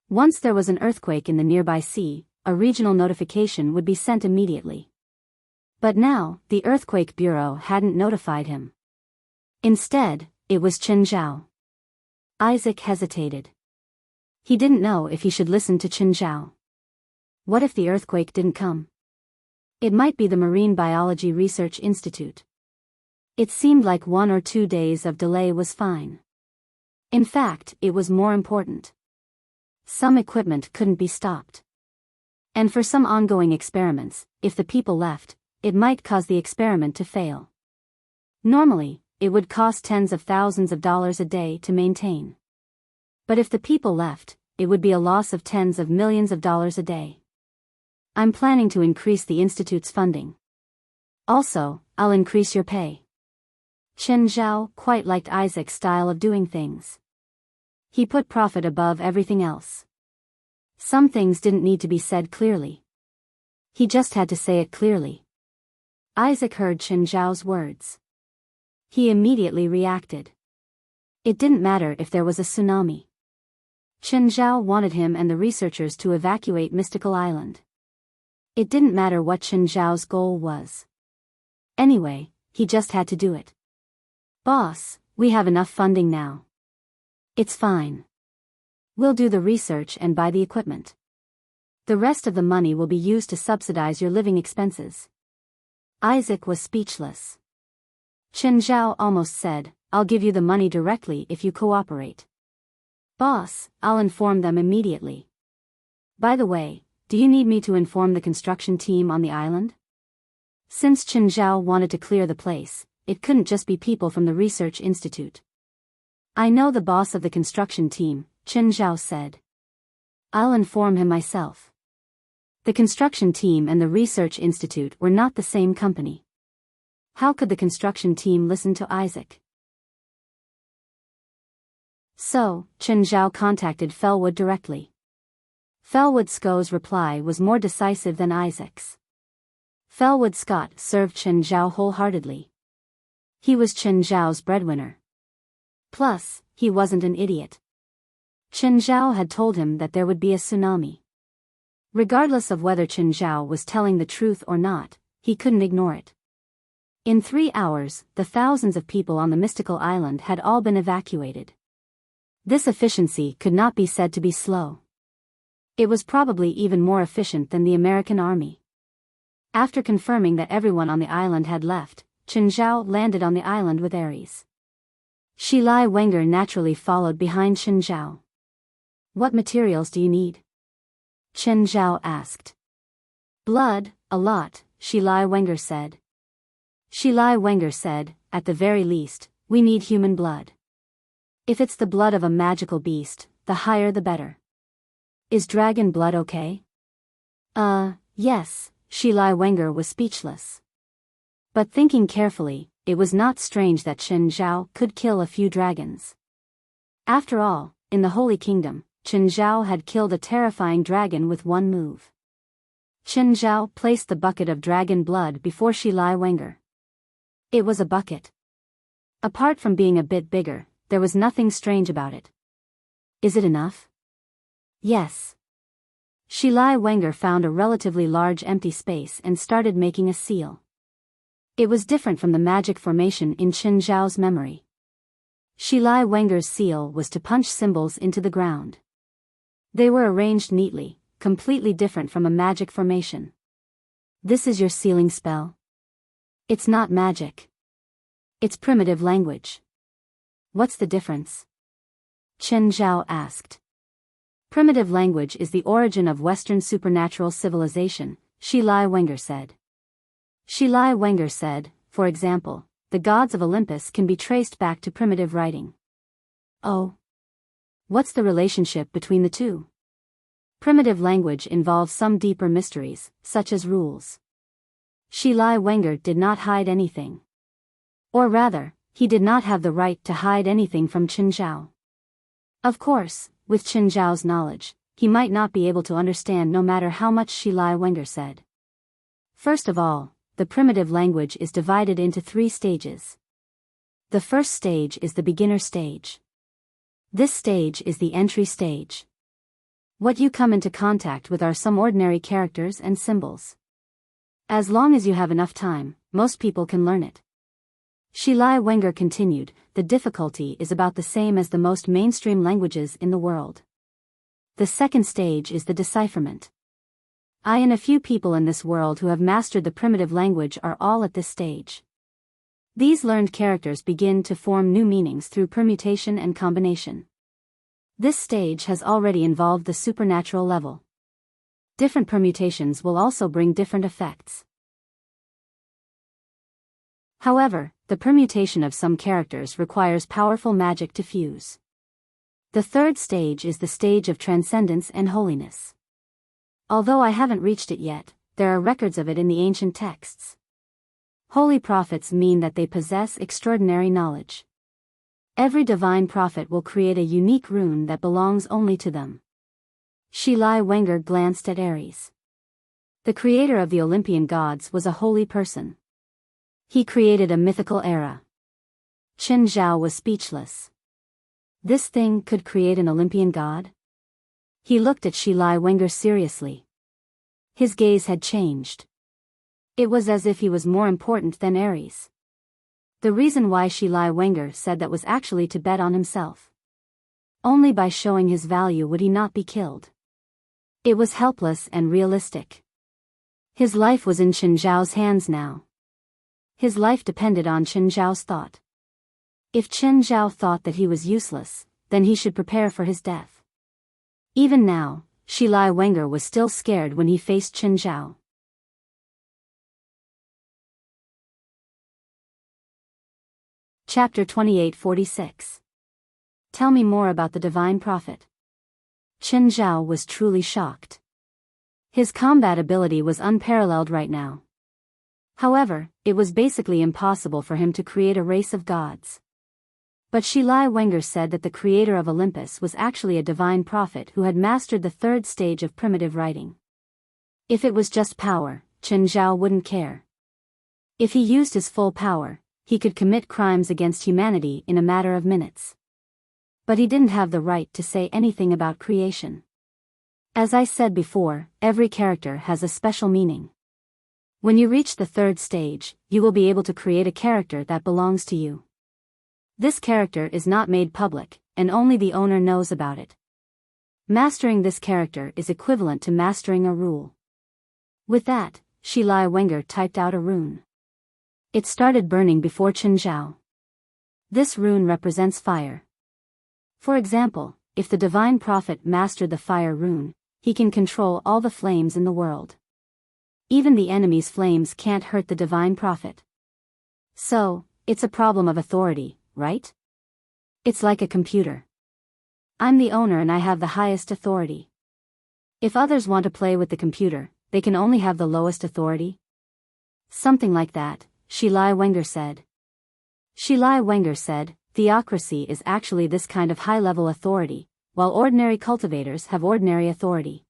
Once there was an earthquake in the nearby sea, a regional notification would be sent immediately. But now, the Earthquake Bureau hadn't notified him. Instead, it was Chen Zhao. Isaac hesitated. He didn't know if he should listen to Chen Zhao. What if the earthquake didn't come? It might be the Marine Biology Research Institute. It seemed like 1 or 2 days of delay was fine. In fact, it was more important. Some equipment couldn't be stopped. And for some ongoing experiments, if the people left, it might cause the experiment to fail. Normally, it would cost tens of thousands of dollars a day to maintain. But if the people left, it would be a loss of tens of millions of dollars a day. I'm planning to increase the institute's funding. Also, I'll increase your pay. Chen Zhao quite liked Isaac's style of doing things. He put profit above everything else. Some things didn't need to be said clearly. He just had to say it clearly. Isaac heard Chen Zhao's words. He immediately reacted. It didn't matter if there was a tsunami. Chen Zhao wanted him and the researchers to evacuate Mystical Island. It didn't matter what Chen Zhao's goal was. Anyway, he just had to do it. Boss, we have enough funding now. It's fine. We'll do the research and buy the equipment. The rest of the money will be used to subsidize your living expenses. Isaac was speechless. Chen Zhao almost said, I'll give you the money directly if you cooperate. Boss, I'll inform them immediately. By the way, do you need me to inform the construction team on the island? Since Chen Zhao wanted to clear the place, it couldn't just be people from the research institute. I know the boss of the construction team, Chen Zhao said. I'll inform him myself. The construction team and the research institute were not the same company. How could the construction team listen to Isaac? So, Chen Zhao contacted Felwood directly. Felwood Sco's reply was more decisive than Isaac's. Felwood Scott served Chen Zhao wholeheartedly. He was Chen Zhao's breadwinner. Plus, he wasn't an idiot. Chen Zhao had told him that there would be a tsunami. Regardless of whether Chen Zhao was telling the truth or not, he couldn't ignore it. In 3 hours, the thousands of people on the Mystical Island had all been evacuated. This efficiency could not be said to be slow. It was probably even more efficient than the American Army. After confirming that everyone on the island had left, Chen Zhao landed on the island with Ares. Shilai Wenger naturally followed behind Chen Zhao. What materials do you need? Chen Zhao asked. Blood, a lot, Shilai Wenger said. Shilai Wenger said, at the very least, we need human blood. If it's the blood of a magical beast, the higher the better. Is dragon blood okay? Yes, Shilai Wenger was speechless. But thinking carefully, it was not strange that Chen Zhao could kill a few dragons. After all, in the Holy Kingdom, Chen Zhao had killed a terrifying dragon with one move. Chen Zhao placed the bucket of dragon blood before Shilai Wenger. It was a bucket. Apart from being a bit bigger, there was nothing strange about it. Is it enough? Yes. Shilai Wenger found a relatively large empty space and started making a seal. It was different from the magic formation in Chen Zhao's memory. Shi Lai Wenger's seal was to punch symbols into the ground. They were arranged neatly, completely different from a magic formation. This is your sealing spell? It's not magic. It's primitive language. What's the difference? Chen Zhao asked. Primitive language is the origin of Western supernatural civilization, Shi Lai Wenger said. Shi Lai Wenger said, for example, the gods of Olympus can be traced back to primitive writing. Oh. What's the relationship between the two? Primitive language involves some deeper mysteries, such as rules. Shi Lai Wenger did not hide anything. Or rather, he did not have the right to hide anything from Chen Zhao. Of course, with Chen Zhao's knowledge, he might not be able to understand no matter how much Shi Lai Wenger said. First of all, the primitive language is divided into 3 stages. The first stage is the beginner stage. This stage is the entry stage. What you come into contact with are some ordinary characters and symbols. As long as you have enough time, most people can learn it. Shi Lai Wenger continued, the difficulty is about the same as the most mainstream languages in the world. The second stage is the decipherment. I and a few people in this world who have mastered the primitive language are all at this stage. These learned characters begin to form new meanings through permutation and combination. This stage has already involved the supernatural level. Different permutations will also bring different effects. However, the permutation of some characters requires powerful magic to fuse. The third stage is the stage of transcendence and holiness. Although I haven't reached it yet, there are records of it in the ancient texts. Holy prophets mean that they possess extraordinary knowledge. Every divine prophet will create a unique rune that belongs only to them. Shi Lai Wenger glanced at Ares. The creator of the Olympian gods was a holy person. He created a mythical era. Chen Zhao was speechless. This thing could create an Olympian god? He looked at Shi Lai Wenger seriously. His gaze had changed. It was as if he was more important than Ares. The reason why Shi Lai Wenger said that was actually to bet on himself. Only by showing his value would he not be killed. It was helpless and realistic. His life was in Chen Zhao's hands now. His life depended on Chen Zhao's thought. If Chen Zhao thought that he was useless, then he should prepare for his death. Even now, Shi Lai Wenger was still scared when he faced Chen Zhao. Chapter 2846. Tell me more about the divine prophet. Chen Zhao was truly shocked. His combat ability was unparalleled right now. However, it was basically impossible for him to create a race of gods. But Shi Lai Wenger said that the creator of Olympus was actually a divine prophet who had mastered the third stage of primitive writing. If it was just power, Chen Zhao wouldn't care. If he used his full power, he could commit crimes against humanity in a matter of minutes. But he didn't have the right to say anything about creation. As I said before, every character has a special meaning. When you reach the third stage, you will be able to create a character that belongs to you. This character is not made public, and only the owner knows about it. Mastering this character is equivalent to mastering a rule. With that, Shi Lai Wenger typed out a rune. It started burning before Chen Zhao. This rune represents fire. For example, if the divine prophet mastered the fire rune, he can control all the flames in the world. Even the enemy's flames can't hurt the divine prophet. So, it's a problem of authority, right? It's like a computer. I'm the owner and I have the highest authority. If others want to play with the computer, they can only have the lowest authority? Something like that, Shi Lai Wenger said. Shi Lai Wenger said, theocracy is actually this kind of high-level authority, while ordinary cultivators have ordinary authority.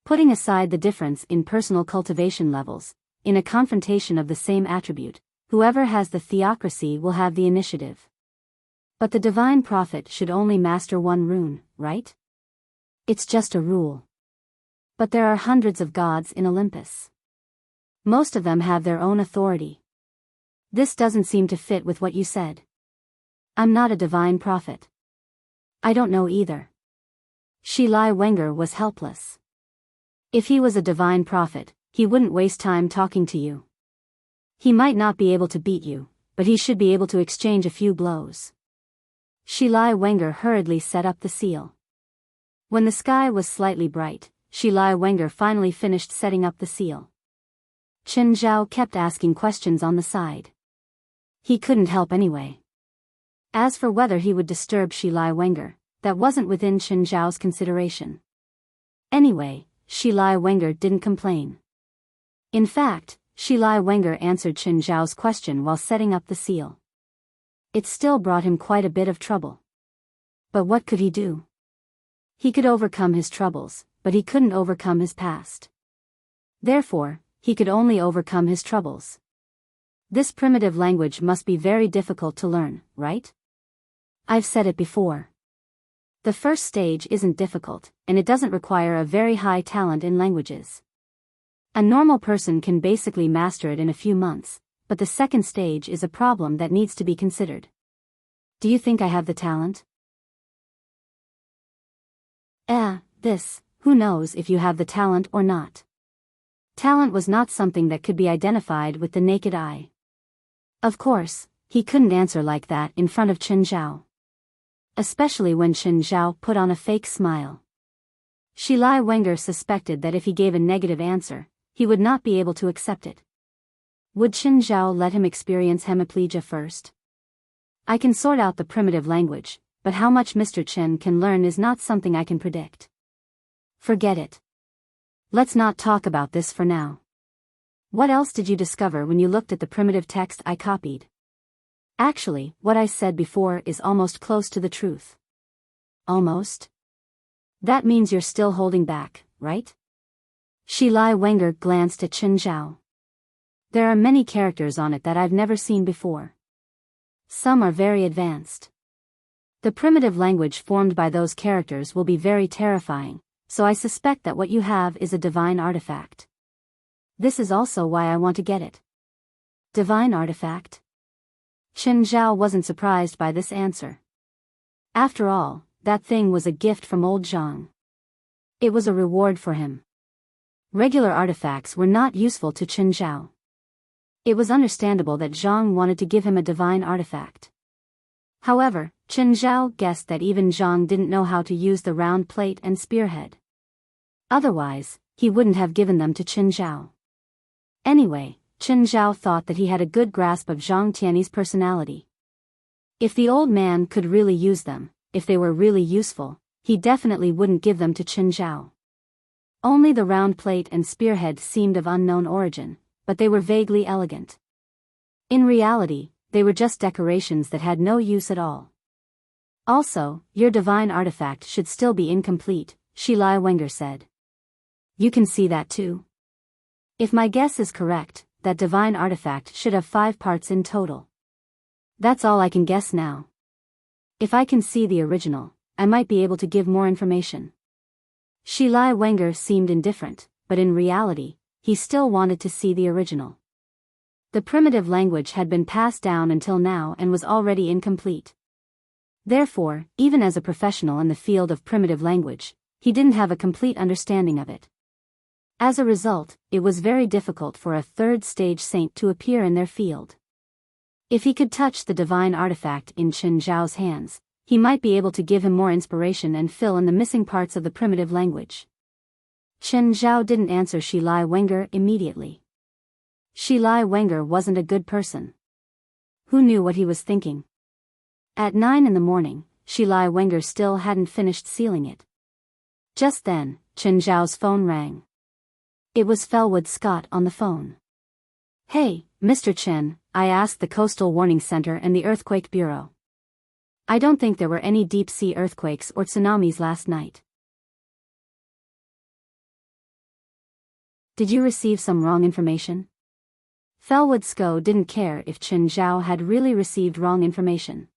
Putting aside the difference in personal cultivation levels, in a confrontation of the same attribute, whoever has the theocracy will have the initiative. But the divine prophet should only master one rune, right? It's just a rule. But there are hundreds of gods in Olympus. Most of them have their own authority. This doesn't seem to fit with what you said. I'm not a divine prophet. I don't know either. Shi Lai Wenger was helpless. If he was a divine prophet, he wouldn't waste time talking to you. He might not be able to beat you, but he should be able to exchange a few blows. Shi Lai Wenger hurriedly set up the seal. When the sky was slightly bright, Shi Lai Wenger finally finished setting up the seal. Chen Zhao kept asking questions on the side. He couldn't help anyway. As for whether he would disturb Shi Lai Wenger, that wasn't within Chen Zhao's consideration. Anyway, Shi Lai Wenger didn't complain. In fact, Shi Lai Wenger answered Chen Zhao's question while setting up the seal. It still brought him quite a bit of trouble. But what could he do? He could overcome his troubles, but he couldn't overcome his past. Therefore, he could only overcome his troubles. This primitive language must be very difficult to learn, right? I've said it before. The first stage isn't difficult, and it doesn't require a very high talent in languages. A normal person can basically master it in a few months, but the second stage is a problem that needs to be considered. Do you think I have the talent? Who knows if you have the talent or not? Talent was not something that could be identified with the naked eye. Of course, he couldn't answer like that in front of Chen Zhao. Especially when Chen Zhao put on a fake smile. Shi Lai Wenger suspected that if he gave a negative answer, he would not be able to accept it. Would Chen Zhao let him experience hemiplegia first? I can sort out the primitive language, but how much Mr. Chen can learn is not something I can predict. Forget it. Let's not talk about this for now. What else did you discover when you looked at the primitive text I copied? Actually, what I said before is almost close to the truth. Almost? That means you're still holding back, right? Shi Lai Wenger glanced at Chen Zhao. There are many characters on it that I've never seen before. Some are very advanced. The primitive language formed by those characters will be very terrifying, so I suspect that what you have is a divine artifact. This is also why I want to get it. Divine artifact? Chen Zhao wasn't surprised by this answer. After all, that thing was a gift from old Zhang. It was a reward for him. Regular artifacts were not useful to Chen Zhao. It was understandable that Zhang wanted to give him a divine artifact. However, Chen Zhao guessed that even Zhang didn't know how to use the round plate and spearhead. Otherwise, he wouldn't have given them to Chen Zhao. Anyway, Chen Zhao thought that he had a good grasp of Zhang Tiany's personality. If the old man could really use them, if they were really useful, he definitely wouldn't give them to Chen Zhao. Only the round plate and spearhead seemed of unknown origin, but they were vaguely elegant. In reality, they were just decorations that had no use at all. Also, your divine artifact should still be incomplete, Shi Lai Wenger said. You can see that too? If my guess is correct, that divine artifact should have 5 parts in total. That's all I can guess now. If I can see the original, I might be able to give more information. Shi Lai Wenger seemed indifferent, but in reality, he still wanted to see the original. The primitive language had been passed down until now and was already incomplete. Therefore, even as a professional in the field of primitive language, he didn't have a complete understanding of it. As a result, it was very difficult for a third-stage saint to appear in their field. If he could touch the divine artifact in Chen Zhao's hands, he might be able to give him more inspiration and fill in the missing parts of the primitive language. Chen Zhao didn't answer Shi Lai Wenger immediately. Shi Lai Wenger wasn't a good person. Who knew what he was thinking? At 9 in the morning, Shi Lai Wenger still hadn't finished sealing it. Just then, Chen Zhao's phone rang. It was Felwood Scott on the phone. Hey, Mr. Chen, I asked the Coastal Warning Center and the Earthquake Bureau. I don't think there were any deep-sea earthquakes or tsunamis last night. Did you receive some wrong information? Felwood Scott didn't care if Chen Zhao had really received wrong information.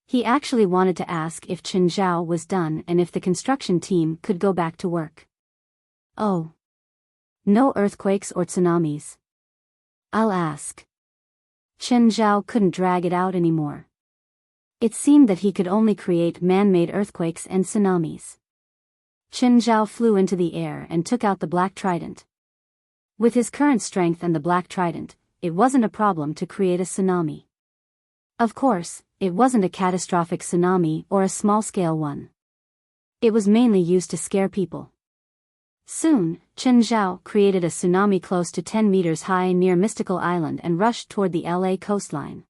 He actually wanted to ask if Chen Zhao was done and if the construction team could go back to work. Oh. No earthquakes or tsunamis. I'll ask. Chen Zhao couldn't drag it out anymore. It seemed that he could only create man-made earthquakes and tsunamis. Chen Zhao flew into the air and took out the black trident. With his current strength and the black trident, it wasn't a problem to create a tsunami. Of course, it wasn't a catastrophic tsunami or a small-scale one. It was mainly used to scare people. Soon, Chen Zhao created a tsunami close to 10 meters high near Mystical Island and rushed toward the LA coastline.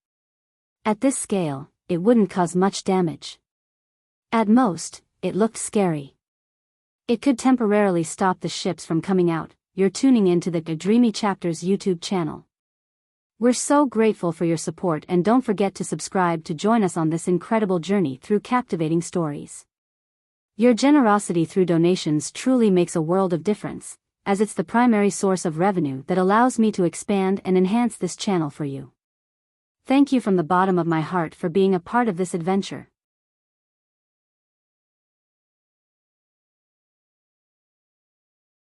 At this scale, it wouldn't cause much damage. At most, it looked scary. It could temporarily stop the ships from coming out. You're tuning into the Dreamy Chapters YouTube channel. We're so grateful for your support, and don't forget to subscribe to join us on this incredible journey through captivating stories. Your generosity through donations truly makes a world of difference, as it's the primary source of revenue that allows me to expand and enhance this channel for you. Thank you from the bottom of my heart for being a part of this adventure.